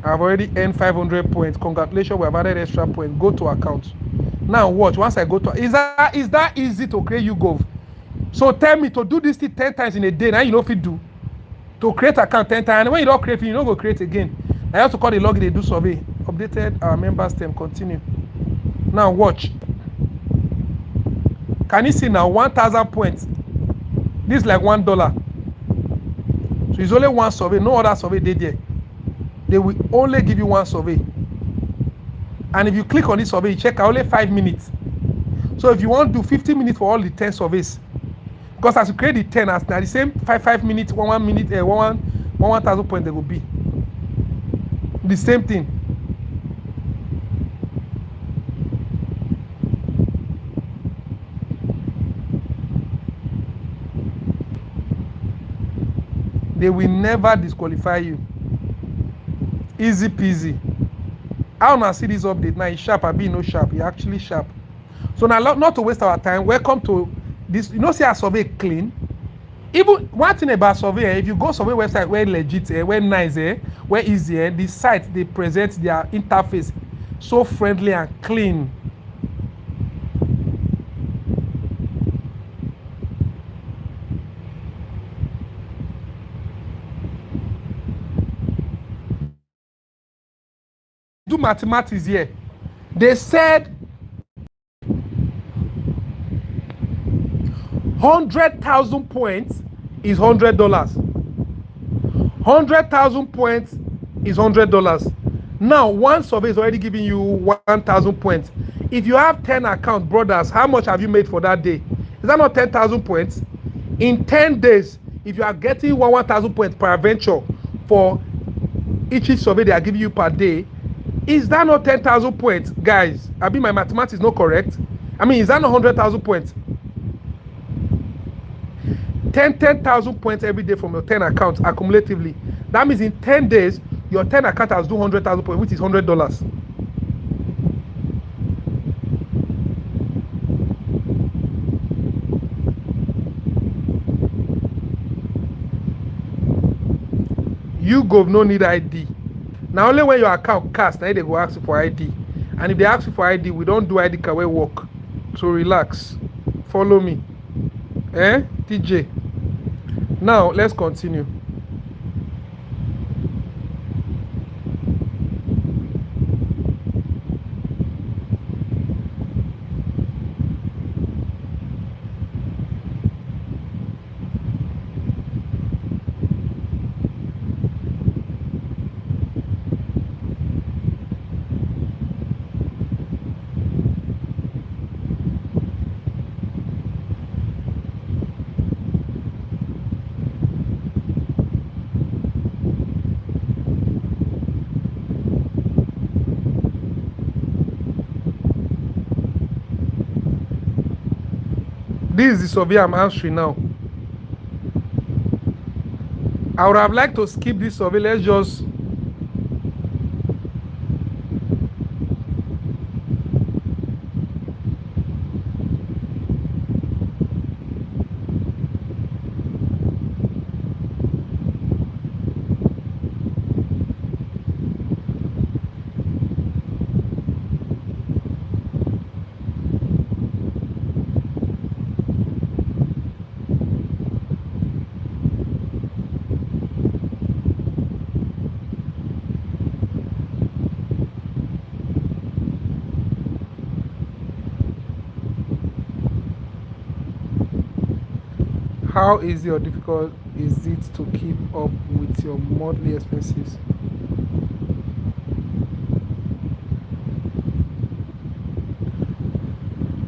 Speaker 1: I've already earned 500 points. Congratulations, we have added extra points. Go to account. Now watch. Once I go to, is that easy to create YouGov? So tell me to do this thing 10 times in a day. Now you know if you do. To create account 10 times. And when you don't create, you don't go create again. I have to call the login, they do survey. Updated our members term. Continue. Now watch. Can you see now 1,000 points? This is like $1. So it's only one survey. No other survey they there. They will only give you one survey. And if you click on this survey, you check out only 5 minutes. So if you want to do 50 minutes for all the 10 surveys, because as you create the 10, as now the same 5 minutes, 1 minute, 1,000 points they will be. The same thing. They will never disqualify you. Easy peasy. I want to see this update now. It's sharp. I be no sharp. You're actually sharp. So now, not to waste our time, welcome to this. You know, see our survey clean. Even one thing about survey, if you go survey website where legit, where nice, where easy, the site they present their interface so friendly and clean. Do mathematics here. They said 100,000 points is $100. 100,000 points is $100. Now one survey is already giving you 1,000 points. If you have 10 accounts, brothers, how much have you made for that day? Is that not 10,000 points? In 10 days, if you are getting 1,000 points per venture for each survey they are giving you per day, is that not 10,000 points, guys? I mean, my mathematics is not correct. I mean, is that not 100,000 points? 10,000 points every day from your 10 accounts accumulatively. That means in 10 days, your 10 account has do 100,000 points, which is $100. You go no need ID. Now only when your account cast, now they go ask you for ID. And if they ask you for ID, we don't do ID card wey work. So relax. Follow me. TJ. Now let's continue. This is the survey I'm answering now. I would have liked to skip this survey. Let's just how easy or difficult is it to keep up with your monthly expenses?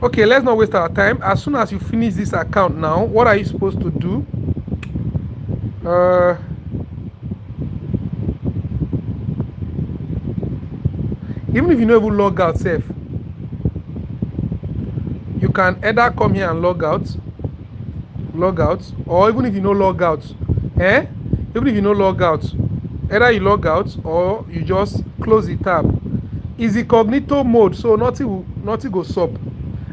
Speaker 1: Okay, let's not waste our time. As soon as you finish this account now, what are you supposed to do? Even if you don't even log out safe, you can either come here and log out, or even if you no log out, even if you no log out, either you log out or you just close the tab. It's incognito mode, so nothing go sup.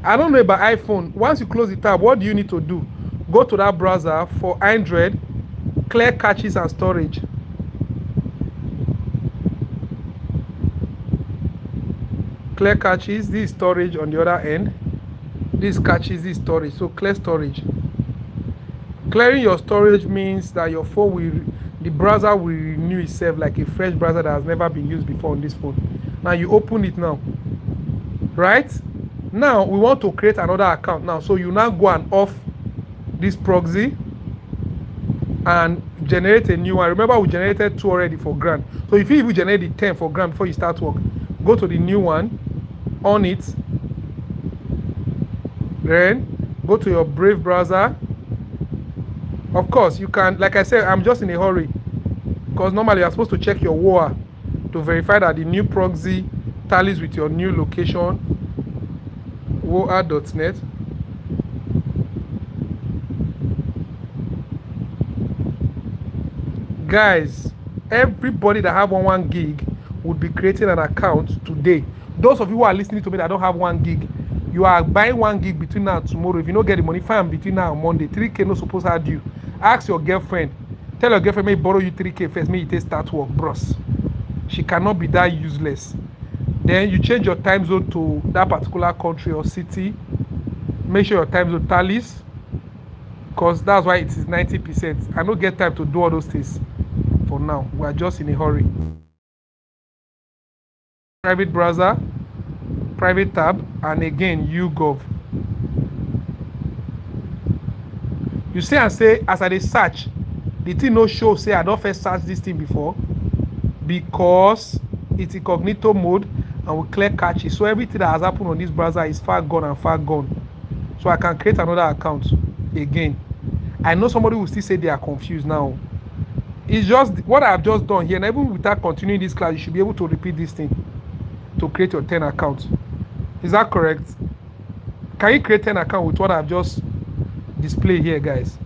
Speaker 1: I don't know about iPhone. Once you close the tab, what do you need to do? Go to that browser. For Android, clear caches and storage. Clear caches, this is storage on the other end. This caches, this storage. So clear storage. Clearing your storage means that your phone will, the browser will renew itself like a fresh browser that has never been used before on this phone. Now you open it now, right? Now we want to create another account now. So you now go and off this proxy and generate a new one. Remember, we generated 2 already for grant. So if you even generate the 10 for grant before you start work, go to the new one, on it, then go to your Brave browser. Of course, you can, like I said, I'm just in a hurry because normally you're supposed to check your WOA to verify that the new proxy tallies with your new location. WOA.net. Guys, everybody that have 1 gig would be creating an account today. Those of you who are listening to me that don't have 1 gig, you are buying 1 gig between now and tomorrow. If you don't get the money, fine between now and Monday. 3K no supposed to add you. Ask your girlfriend. Tell your girlfriend, may borrow you 3K first, may you start work, bros. She cannot be that useless. Then you change your time zone to that particular country or city. Make sure your time zone tallies, because that's why it is 90%. I don't get time to do all those things for now. We are just in a hurry. Private browser, private tab, and again YouGov. You see and say, as I dey search, the thing no show say I don't first search this thing before, because it's incognito mode and we clear caches. So everything that has happened on this browser is far gone and far gone. So I can create another account again. I know somebody will still say they are confused now. It's just what I've just done here, and even without continuing this class, you should be able to repeat this thing to create your 10 accounts. Is that correct? Can you create 10 accounts with what I've just displayed here, guys?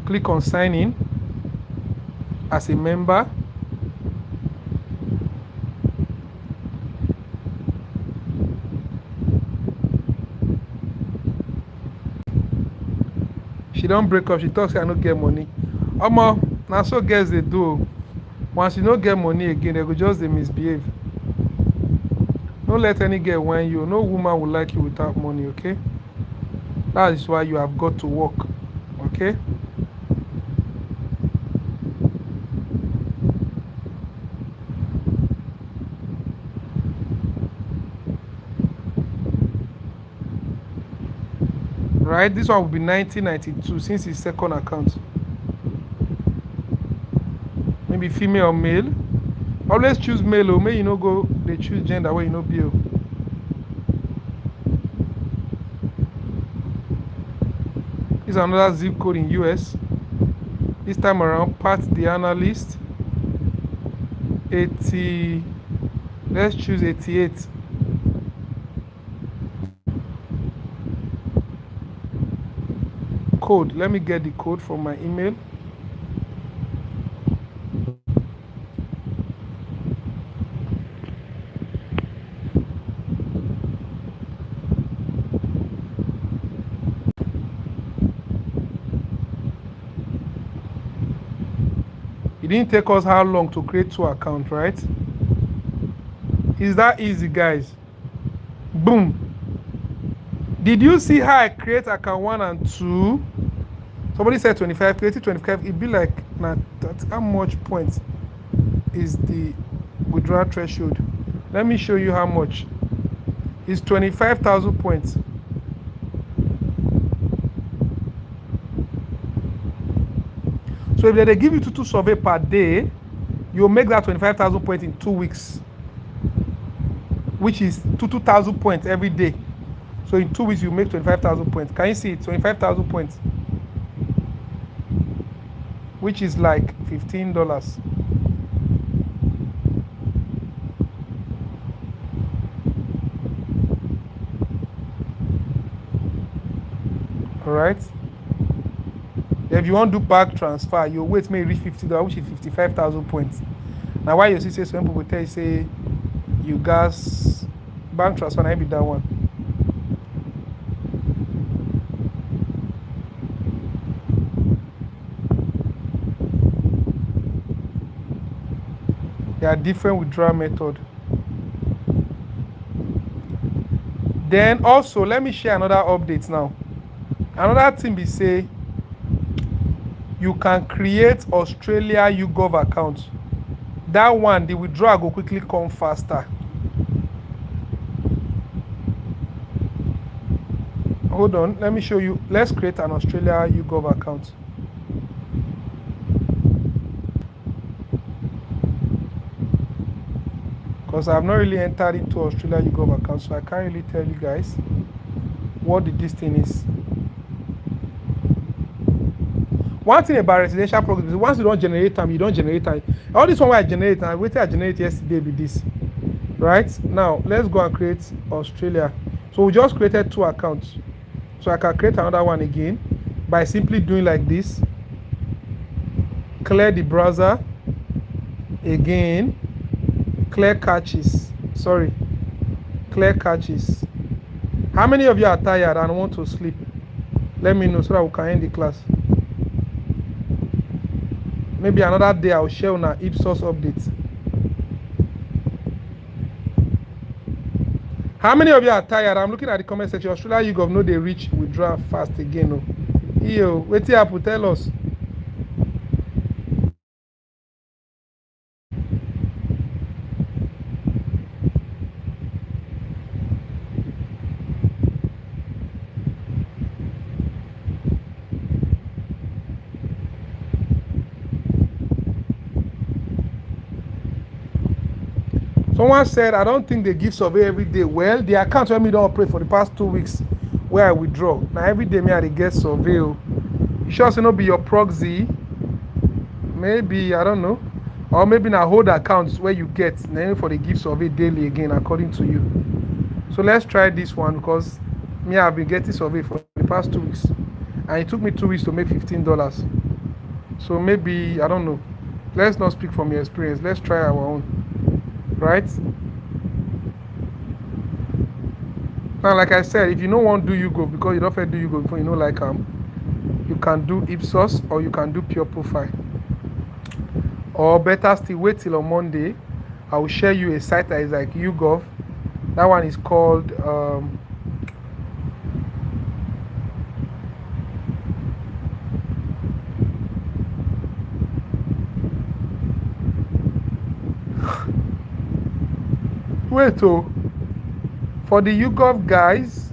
Speaker 1: Click on sign in as a member. She don't break up. She talks, I don't get money. Now so girls they do. Once you no get money again, they go just dey misbehave. Don't let any girl whine you. No woman will like you without money, okay? That is why you have got to work, okay? Right, this one will be 1992 since it's second account. Maybe female or male. Always choose male, or may you no go, they choose gender where you know be. This is another zip code in US. This time around, PatDanalyst 80. Let's choose 88. Code. Let me get the code from my email. It didn't take us how long to create 2 accounts, right? Is that easy, guys? Boom. Did you see how I create account 1 and 2? Somebody said 25, created 25. It'd be like, nah, that's how much points is the withdrawal threshold. Let me show you how much. It's 25,000 points. So if they give you 2 survey per day, you'll make that 25,000 points in 2 weeks, which is 2,000 points every day. So in 2 weeks, you make 25,000 points. Can you see it? 25,000 points, which is like $15. All right. If you want to do back transfer, your weight may reach $50, which is 55,000 points. Now, why you see say some people tell you say you guys bank transfer, and I be that one. There are different withdrawal methods. Then also, let me share another update now. Another thing be say, you can create Australia YouGov account. That one, the withdrawal go quickly come faster. Hold on, let me show you. Let's create an Australia YouGov account. Because I have not really entered into Australia YouGov account, so I can't really tell you guys what this thing is. One thing about residential programs is once you don't generate time, you don't generate time. All this one where I generate, and wait till I generate yesterday with this. Right? Now, let's go and create Australia. So we just created 2 accounts. So I can create another one again by simply doing like this. Clear the browser. Again. Clear caches. Sorry. Clear caches. How many of you are tired and want to sleep? Let me know so that we can end the class. Maybe another day I'll share on our Ipsos updates. How many of you are tired? I'm looking at the comment section. Australia YouGov know they reach withdraw fast again. No. Yo, wait till Apple tell us. Someone said, I don't think they give survey every day. Well, the account where me don't operate for the past 2 weeks where I withdraw. Now every day me I get survey. You sure say no be your proxy? Maybe, I don't know. Or maybe now hold accounts where you get then for the give survey daily again according to you. So let's try this one because me I've been getting survey for the past 2 weeks. And it took me 2 weeks to make $15. So maybe, I don't know. Let's not speak from your experience. Let's try our own. Right? Now, like I said, if you don't want to do YouGov because you don't feel do YouGov before you know like you can do Ipsos or you can do pure profile. Or better still, wait till on Monday. I will share you a site that is like YouGov. That one is called wait oh, for the YouGov guys.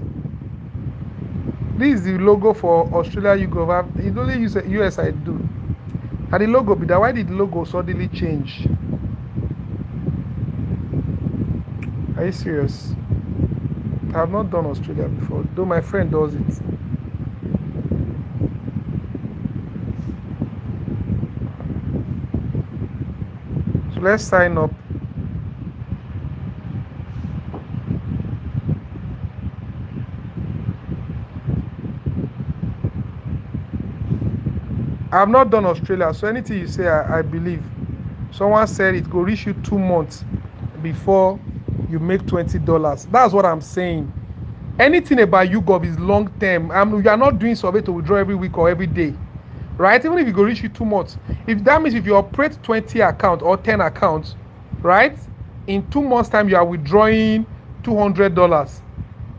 Speaker 1: This is the logo for Australia YouGov. It only US I do. And the logo be that. Why did the logo suddenly change? Are you serious? I have not done Australia before, though my friend does it. So let's sign up. I have not done Australia, so anything you say, I believe. Someone said it go reach you 2 months before you make $20. That's what I'm saying. Anything about YouGov is long term. You are not doing survey to withdraw every week or every day, right? Even if it go reach you 2 months, if that means if you operate 20 accounts or 10 accounts, right? In 2 months' time, you are withdrawing $200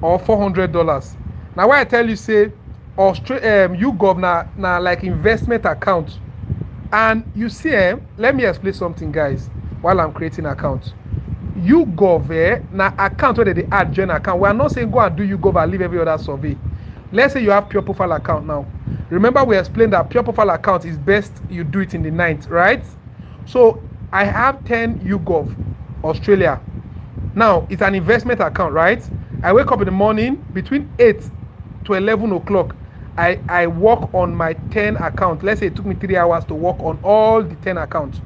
Speaker 1: or $400. Now, why I tell you say YouGov na like investment account, and you see, let me explain something, guys. While I'm creating account, YouGov na account where they add join account. We are not saying go and do YouGov and leave every other survey. Let's say you have pure profile account now. Remember we explained that pure profile account is best you do it in the night, right? So I have 10 YouGov Australia. Now it's an investment account, right? I wake up in the morning between 8 to 11 o'clock. I work on my 10 account. Let's say it took me 3 hours to work on all the 10 accounts.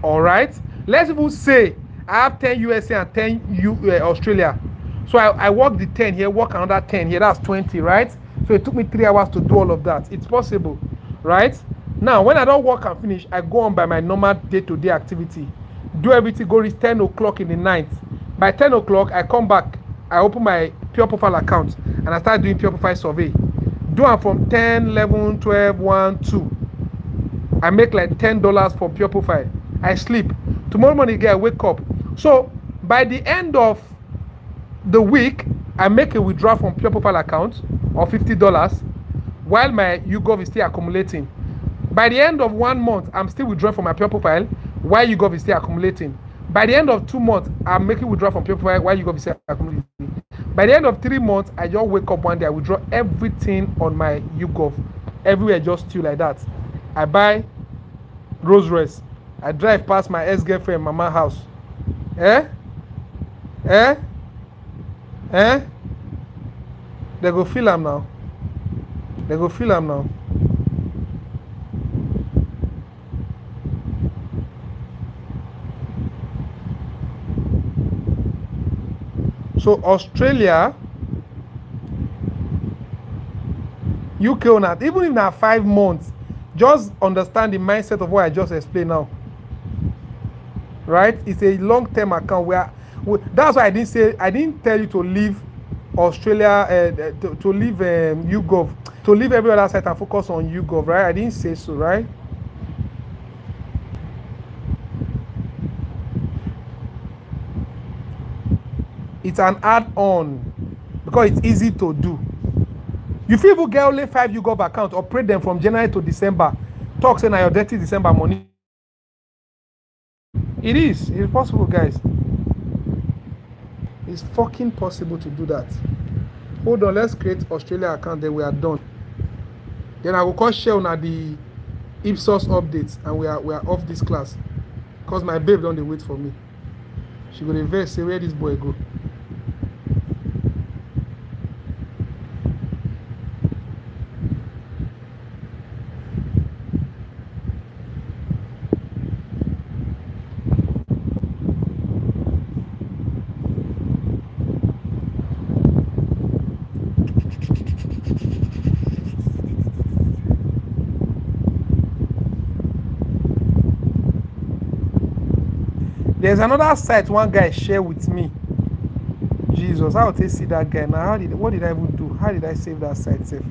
Speaker 1: All right. Let's even say I have 10 USA and 10 Australia. So I work the 10 here, work another 10 here. That's 20, right? So it took me 3 hours to do all of that. It's possible, right? Now, when I don't work and finish, I go on by my normal day-to-day activity. Do everything, go reach 10 o'clock in the night. By 10 o'clock, I come back. I open my pure profile account and I start doing pure profile survey. Do it from 10, 11, 12, 1, 2. I make like $10 for pure profile. I sleep. Tomorrow morning again, I wake up. So by the end of the week, I make a withdrawal from pure profile account of $50 while my YouGov is still accumulating. By the end of 1 month, I'm still withdrawing from my pure profile while YouGov is still accumulating. By the end of 2 months, I'm making withdrawal from pure profile while YouGov is still accumulating. By the end of 3 months, I just wake up one day, I withdraw everything on my YouGov. Everywhere just still like that. I buy Rolls Royce. I drive past my ex-girlfriend mama house. They go feel am now. They go feel am now. So Australia, UK or not, even if na 5 months, just understand the mindset of what I just explained now. Right? It's a long-term account that's why I didn't tell you to leave Australia, to leave YouGov, to leave every other site and focus on YouGov, right? I didn't say so, right? It's an add-on because it's easy to do. You fit even get only 5 YouGov accounts, operate them from January to December. Talk say na your dirty December money. It's possible, guys. It's fucking possible to do that. Hold on, let's create Australia account, then we are done. Then I will call share on the Ipsos updates and we are off this class. Because my babe don't wait for me. She go to vex say where this boy go. There's another site one guy shared with me. Jesus, how did I see that guy now? What did I even do? How did I save that site safe?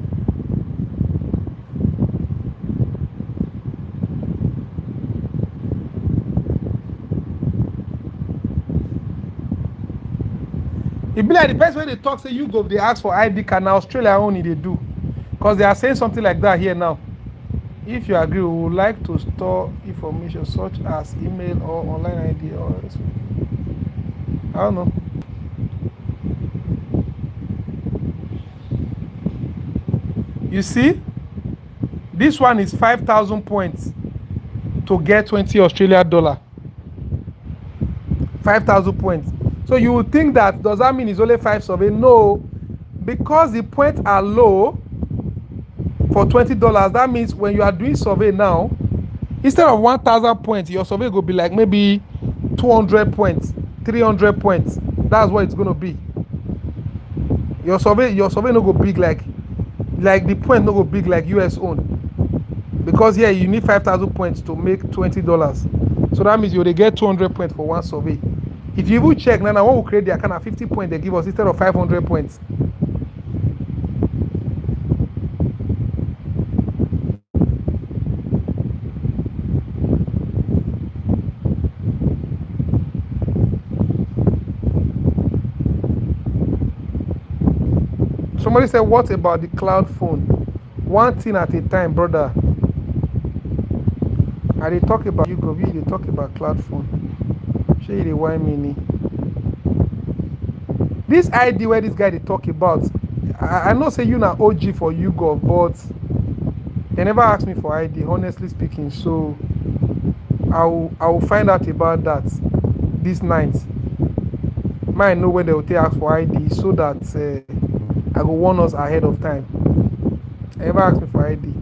Speaker 1: It be like the person when they talk say you go, they ask for ID card. Now Australia only they do, because they are saying something like that here now. If you agree, we would like to store information such as email or online ID or I don't know. You see, this one is 5,000 points to get 20 Australian dollar. 5,000 points. So you would think that, does that mean it's only 5 survey? No, because the points are low for $20. That means when you are doing survey now, instead of 1,000 points, your survey will be like maybe 200 points, 300 points. That's what it's going to be. Your survey no go big like the point no go big like US own. Because here you need 5,000 points to make $20. So that means you will get 200 points for one survey. If you even check now, when we create the account at 50 points, they give us instead of 500 points. Somebody said, what about the cloud phone? One thing at a time, brother. I they talk about you go, they talk about cloud phone. Show you the Y mini. This ID where this guy they talk about, I know say you na OG for YouGov, but they never asked me for ID, honestly speaking. So I will find out about that this night. Might know when they will ask for ID so that I go warn us ahead of time. They never asked me for ID,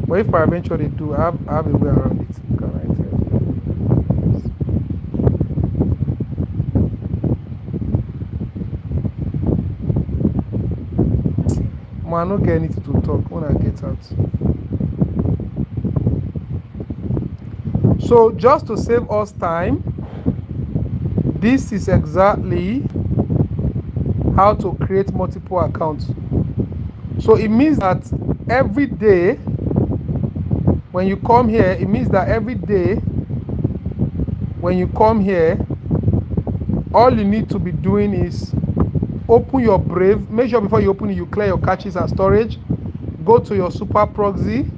Speaker 1: but if peradventure they do, I have a way around it. Can I tell you? I don't get anything to talk when I get out. So just to save us time, this is exactly how to create multiple accounts. So it means that every day when you come here, it means that every day when you come here, all you need to be doing is open your Brave. Make sure before you open it, you clear your caches and storage. Go to your super proxy,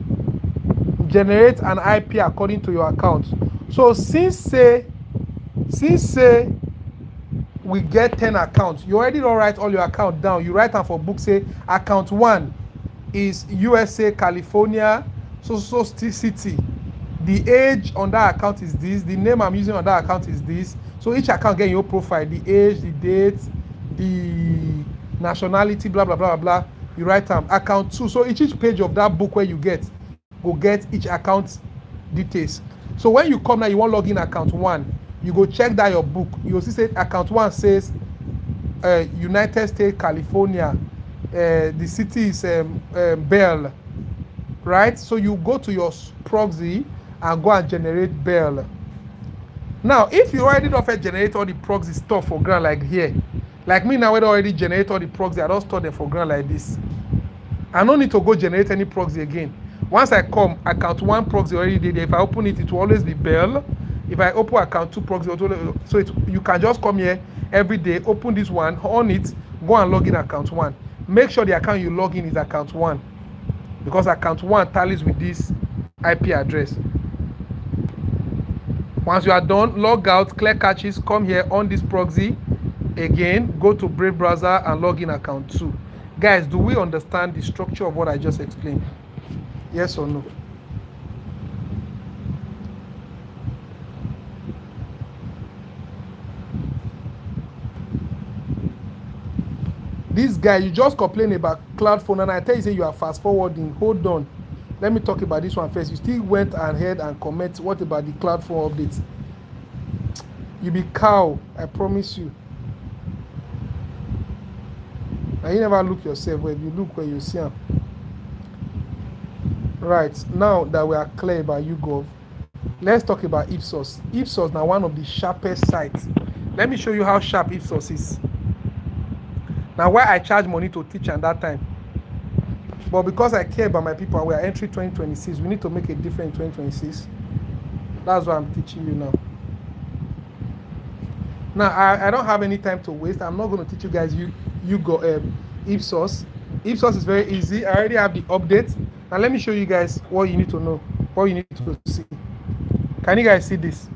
Speaker 1: generate an IP according to your account. So since say we get 10 accounts, you already don't write all your account down. You write them for book, say account 1 is USA, California, so city. The age on that account is this. The name I'm using on that account is this. So each account get your profile, the age, the date, the nationality, blah blah blah blah. You write them account 2. So each page of that book where you get go get each account details. So when you come now, you want log in account 1. You go check that your book. You will see say account 1 says United States, California. The city is Bell, right? So you go to your proxy and go and generate Bell. Now, if you already don't generate all the proxy stuff for ground like here, like me now, I already generate all the proxy. I don't store them for ground like this. I don't need to go generate any proxy again. Once I come, account 1 proxy already did. If I open it, it will always be Bell. If I open account 2 proxy, so you can just come here every day, open this one, on it, go and log in account 1. Make sure the account you log in is account 1, because account 1 tallies with this IP address. Once you are done, log out, clear caches, come here on this proxy again, go to Brave browser and log in account 2. Guys, do we understand the structure of what I just explained? Yes or no? This guy, you just complain about cloud phone, and I tell you, say you are fast forwarding. Hold on, let me talk about this one first. You still went ahead and comment. What about the cloud phone updates? You be cow, I promise you. And you never look yourself. When you look where you see them. Right, now that we are clear about YouGov, let's talk about Ipsos. Ipsos now one of the sharpest sites. Let me show you how sharp Ipsos is. Now, why I charge money to teach at that time? But because I care about my people and we are entering 2026, we need to make a difference in 2026. That's why I'm teaching you now. Now I don't have any time to waste. I'm not going to teach you guys you go Ipsos. Ipsos is very easy. I already have the update. Now let me show you guys what you need to know, what you need to see. Can you guys see this?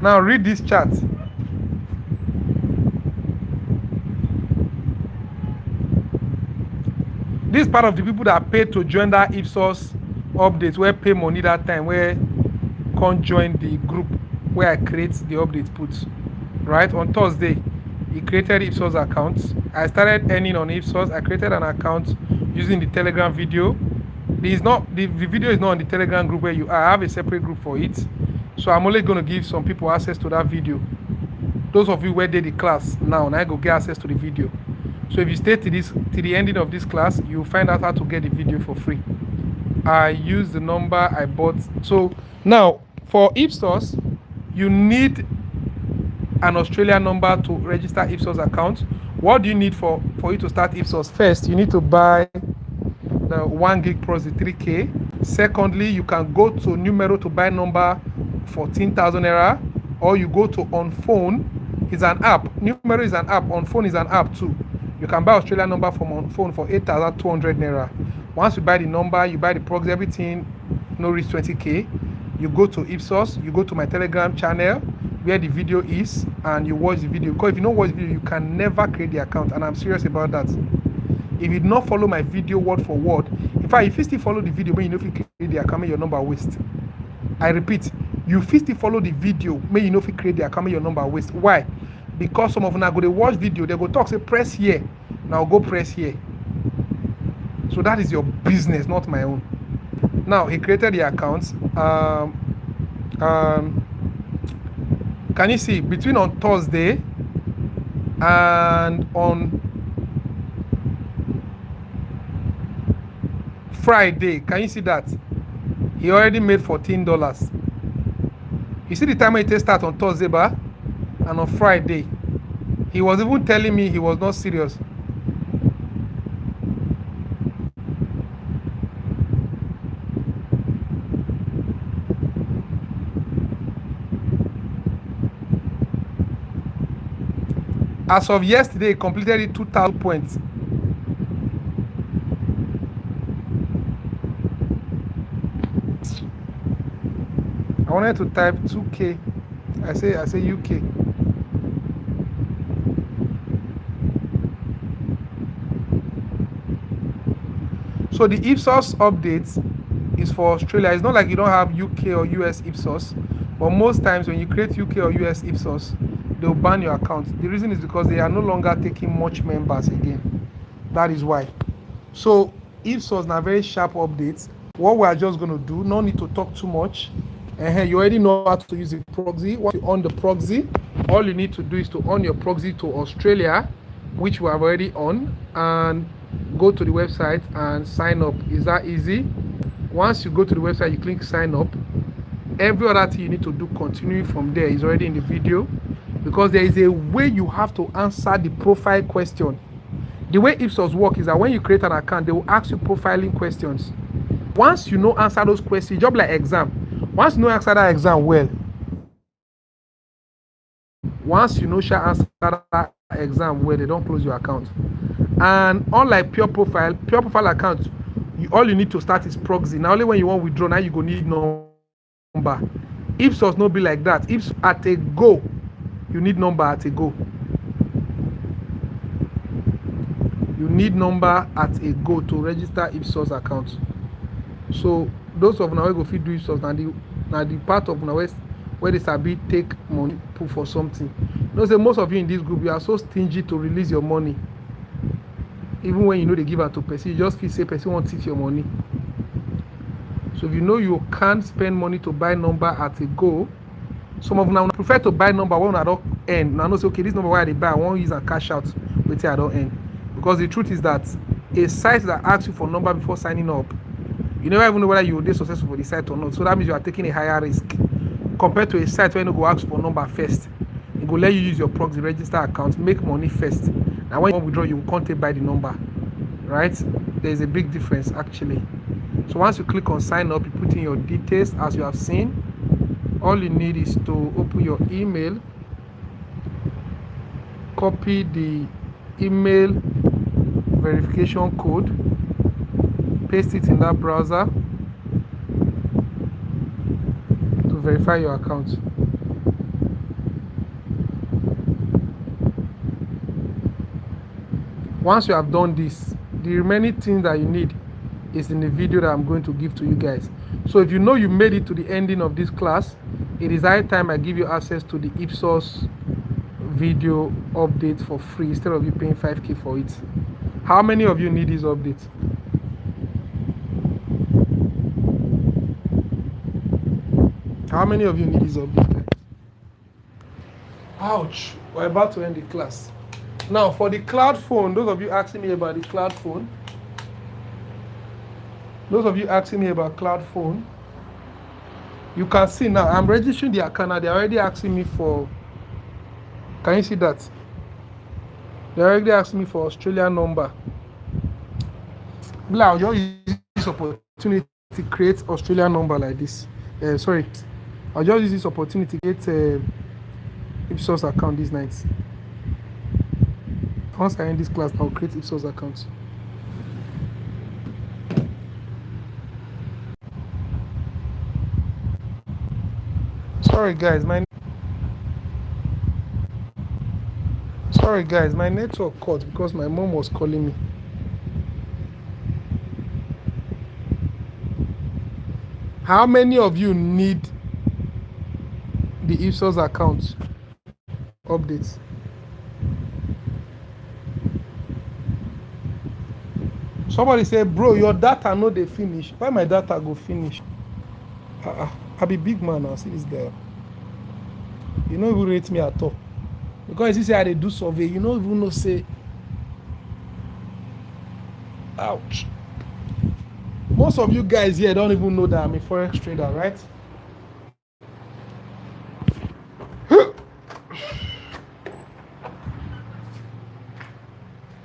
Speaker 1: Now read this chart. This is part of the people that paid to join that Ipsos update, where pay money that time, where can't join the group where I create the update puts. Right on Thursday, he created Ipsos account. I started earning on Ipsos. I created an account using the Telegram video. The video is not on the Telegram group where you are. I have a separate group for it. So I'm only going to give some people access to that video. Those of you where did the class now I go get access to the video. So if you stay to the ending of this class, you'll find out how to get the video for free. I use the number I bought. So now for Ipsos, you need an Australian number to register Ipsos account. What do you need for you to start Ipsos? First, you need to buy the 1 gig proxy 3K. Secondly, you can go to Numero to buy number 14,000 naira, or you go to On Phone. It's an app. Numero is an app. On Phone is an app too. You can buy Australian number from On Phone for 8,200 naira. Once you buy the number, you buy the proxy, everything, no reach 20K. You go to Ipsos, you go to my Telegram channel where the video is, and you watch the video. Because if you don't watch the video, you can never create the account, and I'm serious about that. If you do not follow my video word for word, in fact, if you still follow the video, when you know if you create the account, your number waste. I repeat, you still follow the video, may you know if you create the account, your number waste. Why? Because some of them are going to watch video, they go talk, say press here. Now go press here. So that is your business, not my own. Now he created the accounts. Can you see between on Thursday and on Friday? Can you see that he already made $14? You see the time it start on Thursday, bar, and on Friday he was even telling me he was not serious. As of yesterday, he completed it 2,000 points. I wanted to type 2K. I say UK. So the Ipsos update is for Australia. It's not like you don't have UK or US Ipsos, but most times when you create UK or US Ipsos, they'll ban your account. The reason is because they are no longer taking much members again. That is why. So Ipsos now very sharp updates. What we are just going to do, no need to talk too much. You already know how to use the proxy. Once you on the proxy, all you need to do is to on your proxy to Australia, which we have already on, and go to the website and sign up. Is that easy? Once you go to the website, you click sign up. Every other thing you need to do continuing from there is already in the video, because there is a way you have to answer the profile question. The way Ipsos work is that when you create an account, they will ask you profiling questions. Once you know answer those questions, just like exam. Once you know answer that exam well, once you know shall answer that exam well, they don't close your account. And unlike pure profile account, all you need to start is proxy. Now only when you want withdraw, now you go need number. Ipsos no be like that. If at a go, you need number at a go. You need number at a go to register Ipsos account. So those of now we go fit do Ipsos, now the part of now where they sabi take money put for something. You know, say most of you in this group, you are so stingy to release your money. Even when you know they give out to person, you just feel say person won't take your money. So if you know you can't spend money to buy number at a go, some of them now prefer to buy number when I don't earn. Now I know say okay, this number where they buy, I won't use and cash out with I don't earn. Because the truth is that a site that asks you for number before signing up, you never even know whether you will be successful for the site or not. So that means you are taking a higher risk compared to a site where you go ask for number first. It will let you use your proxy register account, make money first. And when you withdraw, you can't take by the number, right? There's a big difference actually. So once you click on sign up, you put in your details as you have seen. All you need is to open your email, copy the email verification code, paste it in that browser to verify your account. Once you have done this, the remaining thing that you need is in the video that I'm going to give to you guys. So if you know you made it to the ending of this class, it is high time I give you access to the Ipsos video update for free instead of you paying 5K for it. How many of you need this update? How many of you need this update, guys? Ouch, we're about to end the class. Now for the cloud phone, those of you asking me about the cloud phone, you can see now I'm registering the account now. They're already asking me for, can you see that? They're already asking me for Australian number. I'll just use this opportunity to create Australian number like this. I'll just use this opportunity to get Ipsos account this night. Once I end this class, I'll create Ipsos account. Sorry guys, my network cut because my mom was calling me. How many of you need the Ipsos account updates? Somebody say, bro, your data no dey finish. Why my data go finish? I be big man now. See this guy. You no even rate me at all. Because he say I dey do survey. You no even know say. Ouch. Most of you guys here don't even know that I'm a forex trader, right?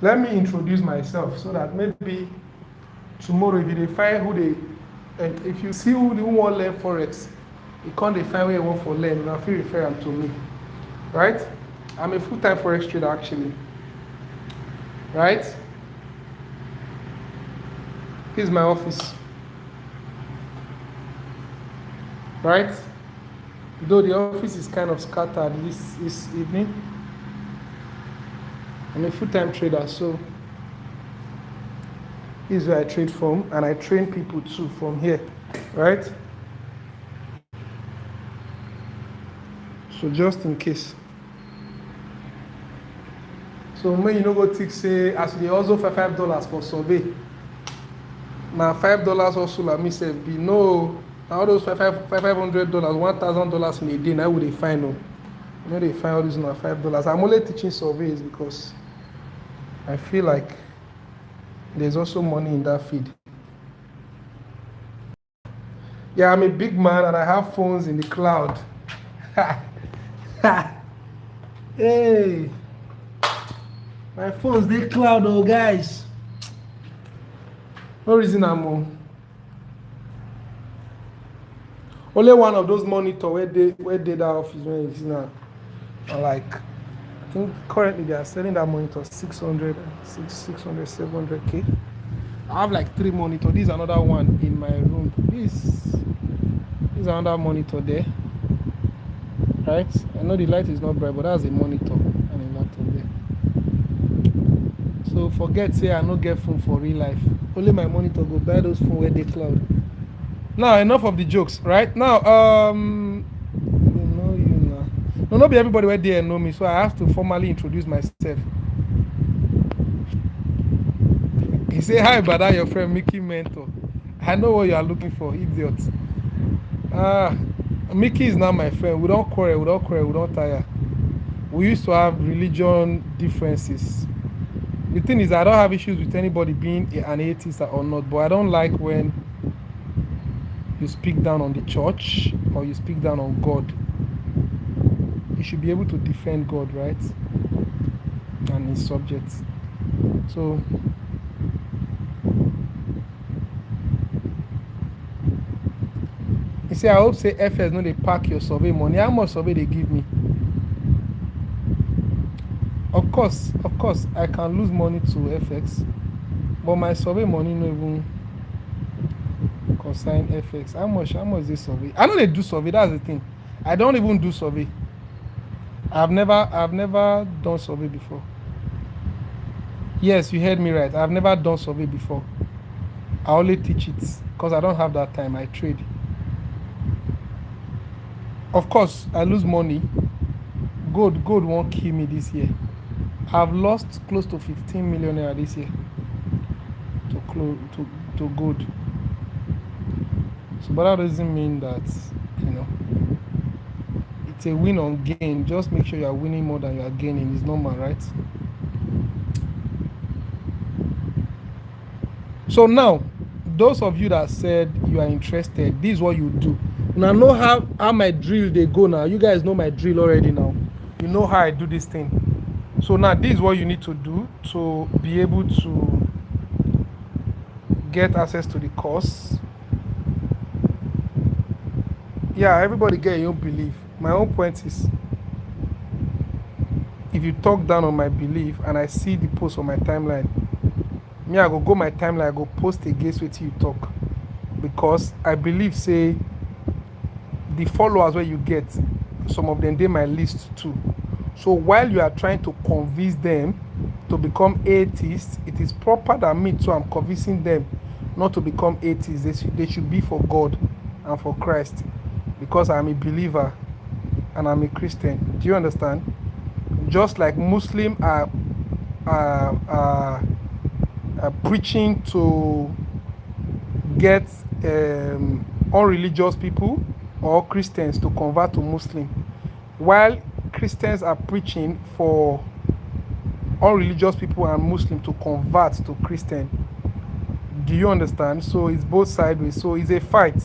Speaker 1: Let me introduce myself so that maybe tomorrow if you find who they, and if you see who want to learn forex, you can't find where you want for learn, and I feel refer them to me, right? I'm a full-time forex trader actually, right? Here's my office, right? Though the office is kind of scattered this evening. I'm a full-time trader, so this is where I trade from, and I train people too from here, right? So just in case. So when you know go take say as they also for $5 for survey. Now $5 also like me say be no all those $500, $1,000 in a day now would they find no. You know they find all these now $5. I'm only teaching surveys because I feel like there's also money in that feed. Yeah, I'm a big man and I have phones in the cloud. Hey, my phone's the cloud, oh guys. No reason I'm on. Only one of those monitor where they that office where it's now. Like I think currently they are selling that monitor 600, 700K. I have like 3 monitors. This is another one in my room. This is another monitor there. Right? I know the light is not bright, but that's a monitor and a laptop there. So forget say I no get phone for real life. Only my monitor go buy those phone where they cloud. Now enough of the jokes, right? Now no, not be everybody where they know me, so I have to formally introduce myself. He say, hi, brother, your friend Mickey Mentor. I know what you are looking for, idiot. Mickey is now my friend. We don't quarrel, we don't tire. We used to have religion differences. The thing is, I don't have issues with anybody being an atheist or not, but I don't like when you speak down on the church or you speak down on God. You should be able to defend God, right? and its subjects. So you see, I hope say FS no dey pack your survey money. How much survey they give me? Of course, I can lose money to FX, but my survey money no even concern FX. How much this survey? I know they do survey, that's the thing. I don't even do survey. I've never done survey before. Yes, you heard me right. I've never done survey before. I only teach it because I don't have that time. I trade. Of course, I lose money. Gold won't kill me this year. I've lost close to 15 million naira this year to gold. So, but that doesn't mean that, you know, it's a win on gain. Just make sure you are winning more than you are gaining. It's normal, right? So now, those of you that said you are interested, this is what you do. Now know how my drill they go now. You guys know my drill already now. You know how I do this thing. So now this is what you need to do to be able to get access to the course. Yeah, everybody get your own belief. My own point is, if you talk down on my belief and I see the post on my timeline, me I go my timeline, I go post against what you talk, because I believe say the followers where you get, some of them they my list too. So while you are trying to convince them to become atheists, it is proper that me too I'm convincing them not to become atheists. They should be for God and for Christ, because I'm a believer and I'm a Christian. Do you understand? Just like Muslims are preaching to get unreligious people or Christians to convert to Muslim, while Christians are preaching for unreligious people and Muslim to convert to Christian. Do you understand? So it's both sideways. So it's a fight.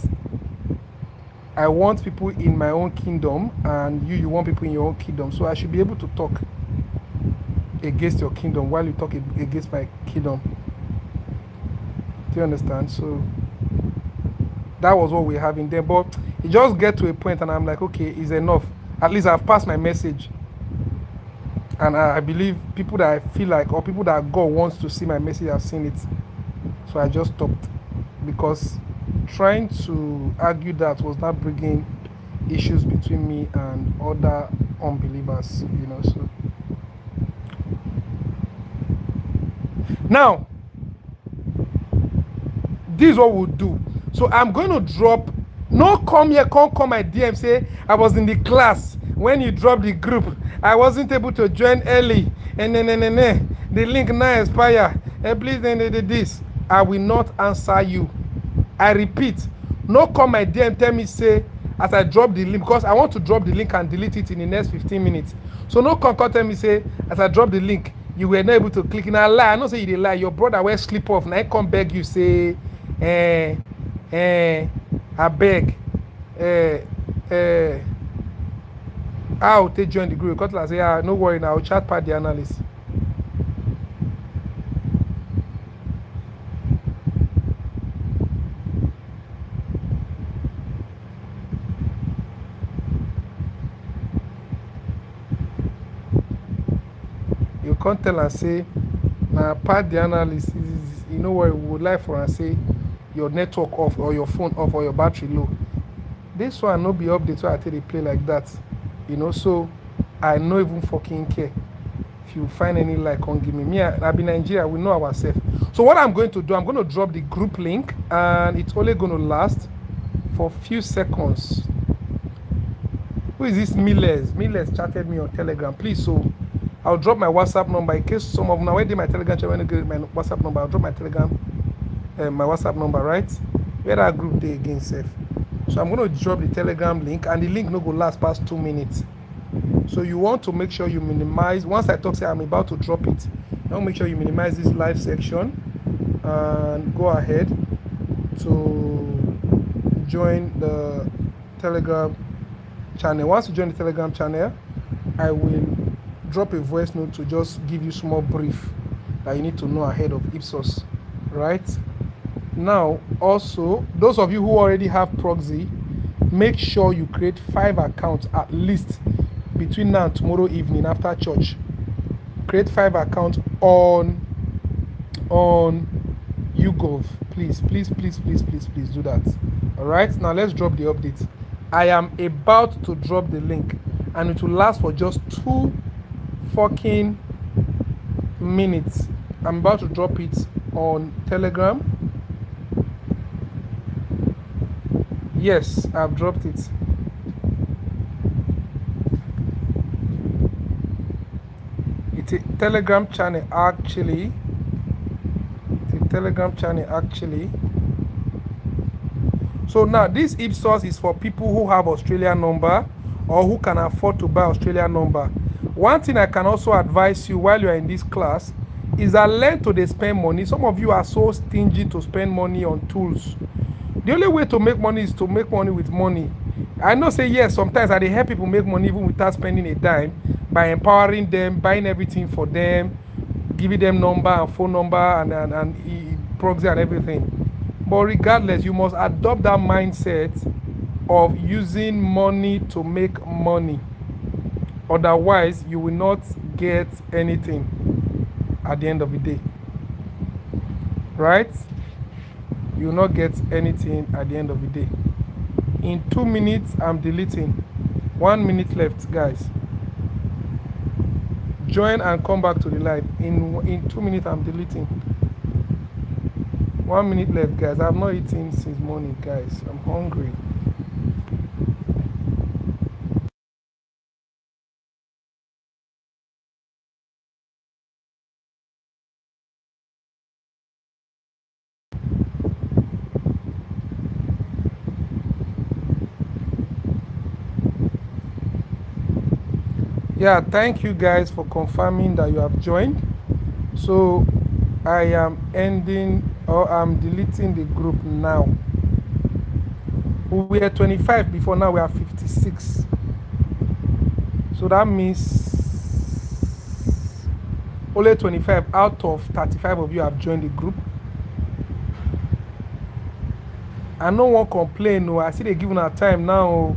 Speaker 1: I want people in my own kingdom, and you want people in your own kingdom. So I should be able to talk against your kingdom while you talk against my kingdom. Do you understand? So that was what we're having there. But it just get to a point and I'm like, okay, it's enough. At least I've passed my message. And I believe people that I feel like, or people that God wants to see my message, have seen it. So I just stopped, because trying to argue that was not bringing issues between me and other unbelievers, you know. So now, this is what we'll do. So I'm going to drop, no come here, come my DM, say I was in the class when you dropped the group, I wasn't able to join early, and the link now expire, please this. I will not answer you. I repeat, no come my DM tell me say as I drop the link, because I want to drop the link and delete it in the next 15 minutes. So no come tell me say as I drop the link you were not able to click. Now lie, I know say you dey lie. Your brother will sleep off. Now I come beg you say I beg I'll take join the group. Cutlass say no worry now, I'll chat PatDanalyst. You can't tell and say now PatDanalyst is, you know what, we would like for and say your network off or your phone off or your battery low. This one no be update, so I tell they play like that, you know. So I no even fucking care if you find any like on give me. I be Nigeria, we know ourselves. So what I'm going to do, I'm going to drop the group link, and it's only going to last for a few seconds. Who is this Miles? Miles chatted me on Telegram, please. So I'll drop my WhatsApp number in case some of now when my Telegram channel, when I get my WhatsApp number, I'll drop my Telegram, my WhatsApp number, right? Where that group day again, safe. So I'm going to drop the Telegram link, and the link no go last past 2 minutes. So you want to make sure you minimize. Once I talk, say I'm about to drop it, now make sure you minimize this live section and go ahead to join the Telegram channel. Once you join the Telegram channel, I will drop a voice note to just give you small brief that you need to know ahead of Ipsos, right? Now, also, those of you who already have proxy, make sure you create 5 accounts at least between now and tomorrow evening after church. Create 5 accounts on YouGov. Please do that. All right, now let's drop the update. I am about to drop the link, and it will last for just 2 fucking minutes. I'm about to drop it on Telegram. Yes, I've dropped it. It's a Telegram channel actually. So now this Ipsos is for people who have Australian number or who can afford to buy Australian number. One thing I can also advise you while you are in this class is that learn to spend money. Some of you are so stingy to spend money on tools. The only way to make money is to make money with money. I know say yes, sometimes I help people make money even without spending a dime by empowering them, buying everything for them, giving them number and phone number and proxy and everything. But regardless, you must adopt that mindset of using money to make money. Otherwise, you will not get anything at the end of the day. Right? You will not get anything at the end of the day. In 2 minutes, I'm deleting. 1 minute left, guys. Join and come back to the live. In 2 minutes, I'm deleting. 1 minute left, guys. I've not eaten since morning, guys. I'm hungry. Yeah, thank you guys for confirming that you have joined. So I am ending, or I'm deleting the group now. We were 25 before, now we are 56. So that means only 25 out of 35 of you have joined the group. And no one complain. No, I see they giving our time now.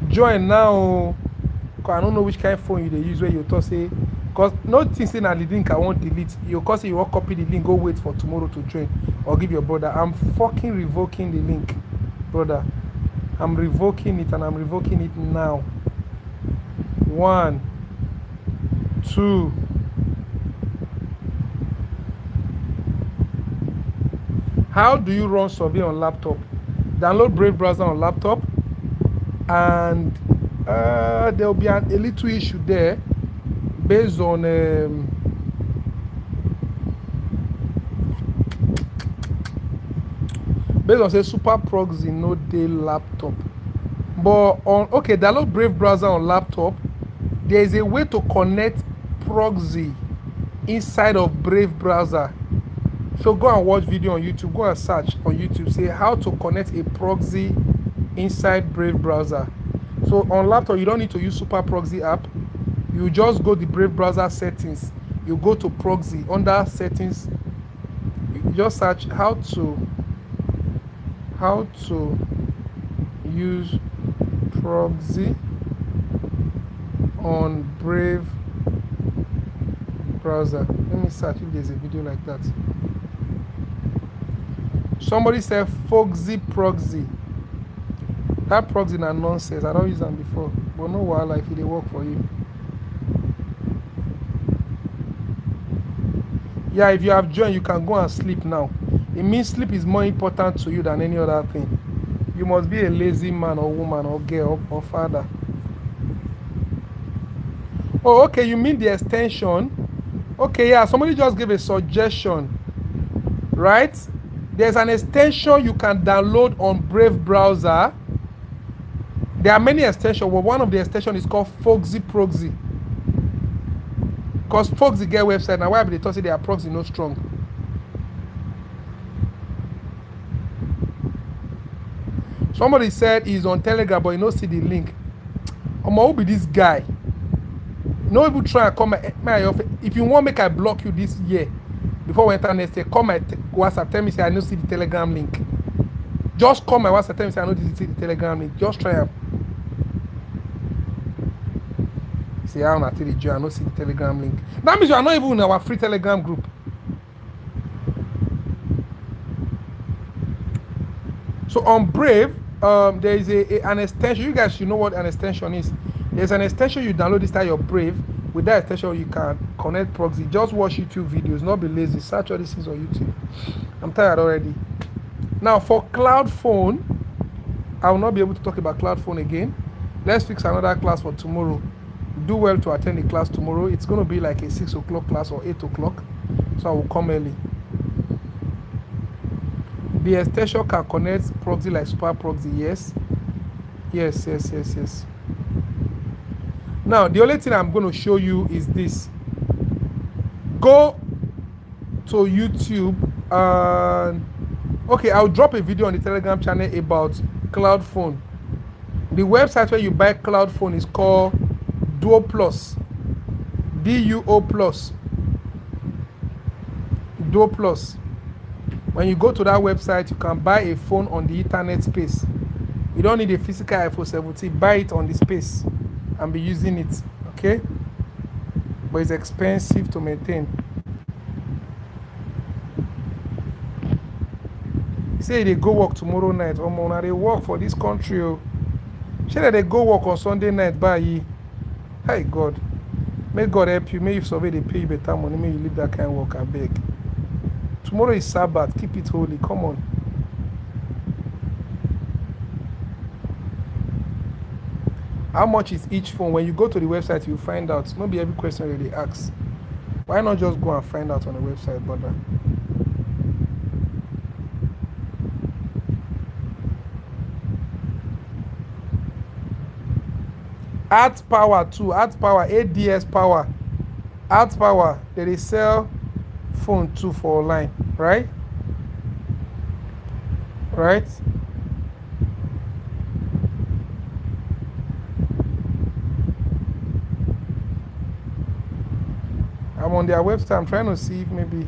Speaker 1: Join now. Cause I don't know which kind of phone you use where you talk say. Because no thing saying that the link I won't delete. You cause you won't copy the link, go wait for tomorrow to join. Or give your brother. I'm fucking revoking the link, brother. I'm revoking it, and I'm revoking it now. 1, 2. How do you run survey on laptop? Download Brave browser on laptop, and there will be a little issue there based on say super proxy no dey laptop. But on download Brave browser on laptop. There is a way to connect proxy inside of Brave browser. So go and watch video on YouTube. Go and search on YouTube. Say how to connect a proxy inside Brave browser. So on laptop, you don't need to use Super Proxy app. You just go the Brave browser settings. You go to proxy under settings. You just search how to use proxy on Brave browser. Let me search if there's a video like that. Somebody said Foxy proxy. That proxy na nonsense. I don't use them before. But no wahala if it dey work for you. Yeah, if you have joined, you can go and sleep now. It means sleep is more important to you than any other thing. You must be a lazy man or woman or girl or father. Oh, okay, you mean the extension? Okay, yeah, somebody just gave a suggestion, right? There's an extension you can download on Brave browser. There are many extensions, but one of the extensions is called Foxy Proxy. Because Foxy get website, now why they talk say their proxy no strong? Somebody said he's on Telegram, but you don't see the link. Who be this guy? No even try and call my office. If you want make I block you this year before we enter next year, call my WhatsApp, tell me say I no see the Telegram link. Just call my WhatsApp, tell me say I no see the Telegram link. Just try and say how na take the join, I no see the Telegram link. That means you are not even in our free Telegram group. So on Brave, there is an extension. You guys should know what an extension is. There's an extension you download this time your Brave. With that extension, you can connect proxy. Just watch YouTube videos, not be lazy. Search all these things on YouTube. I'm tired already. Now for Cloud Phone, I will not be able to talk about Cloud Phone again. Let's fix another class for tomorrow. Do well to attend the class tomorrow. It's going to be like a 6 o'clock class or 8 o'clock. So I will come early. The extension can connect proxy like super proxy. Yes. Now, the only thing I'm going to show you is this. Go to YouTube and okay, I'll drop a video on the Telegram channel about Cloud Phone. The website where you buy Cloud Phone is called Duo Plus. DUO Plus. Duo Plus. When you go to that website, you can buy a phone on the internet space. You don't need a physical iPhone 17. Buy it on the space and be using it, okay? But it's expensive to maintain. You say they go work tomorrow night. Now they work for this country. Say that they go work on Sunday night. Bye. Hey God, may God help you. May you survey they pay you better money. May you leave that kind of work. I beg. Tomorrow is Sabbath. Keep it holy. Come on. How much is each phone? When you go to the website, you find out. Not be every question that they ask. Why not just go and find out on the website, brother? Art Power too. Art Power, ADS Power. Art Power. They sell phone too for online, right? Right? I'm on their website. I'm trying to see if maybe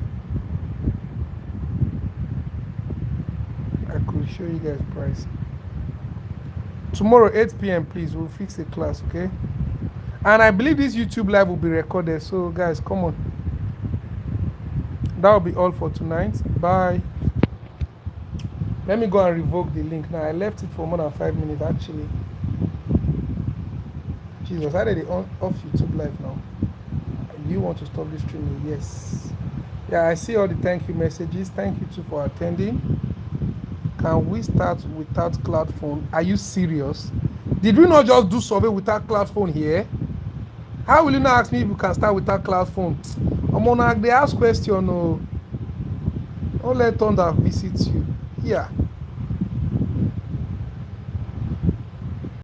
Speaker 1: I could show you guys price. Tomorrow 8 p.m. please, we'll fix the class, okay? And I believe this YouTube live will be recorded, so guys, come on. That will be all for tonight. Bye. Let me go and revoke the link. Now I left it for more than 5 minutes actually. Jesus, how did they off YouTube live now? Do you want to stop this streaming? Yes. Yeah, I see all the thank you messages. Thank you too for attending. Can we start without Cloud Phone? Are you serious? Did we not just do survey without Cloud Phone here? How will you not ask me if you can start without Cloud Phone? They ask question. No. Don't let thunder visit you. Yeah.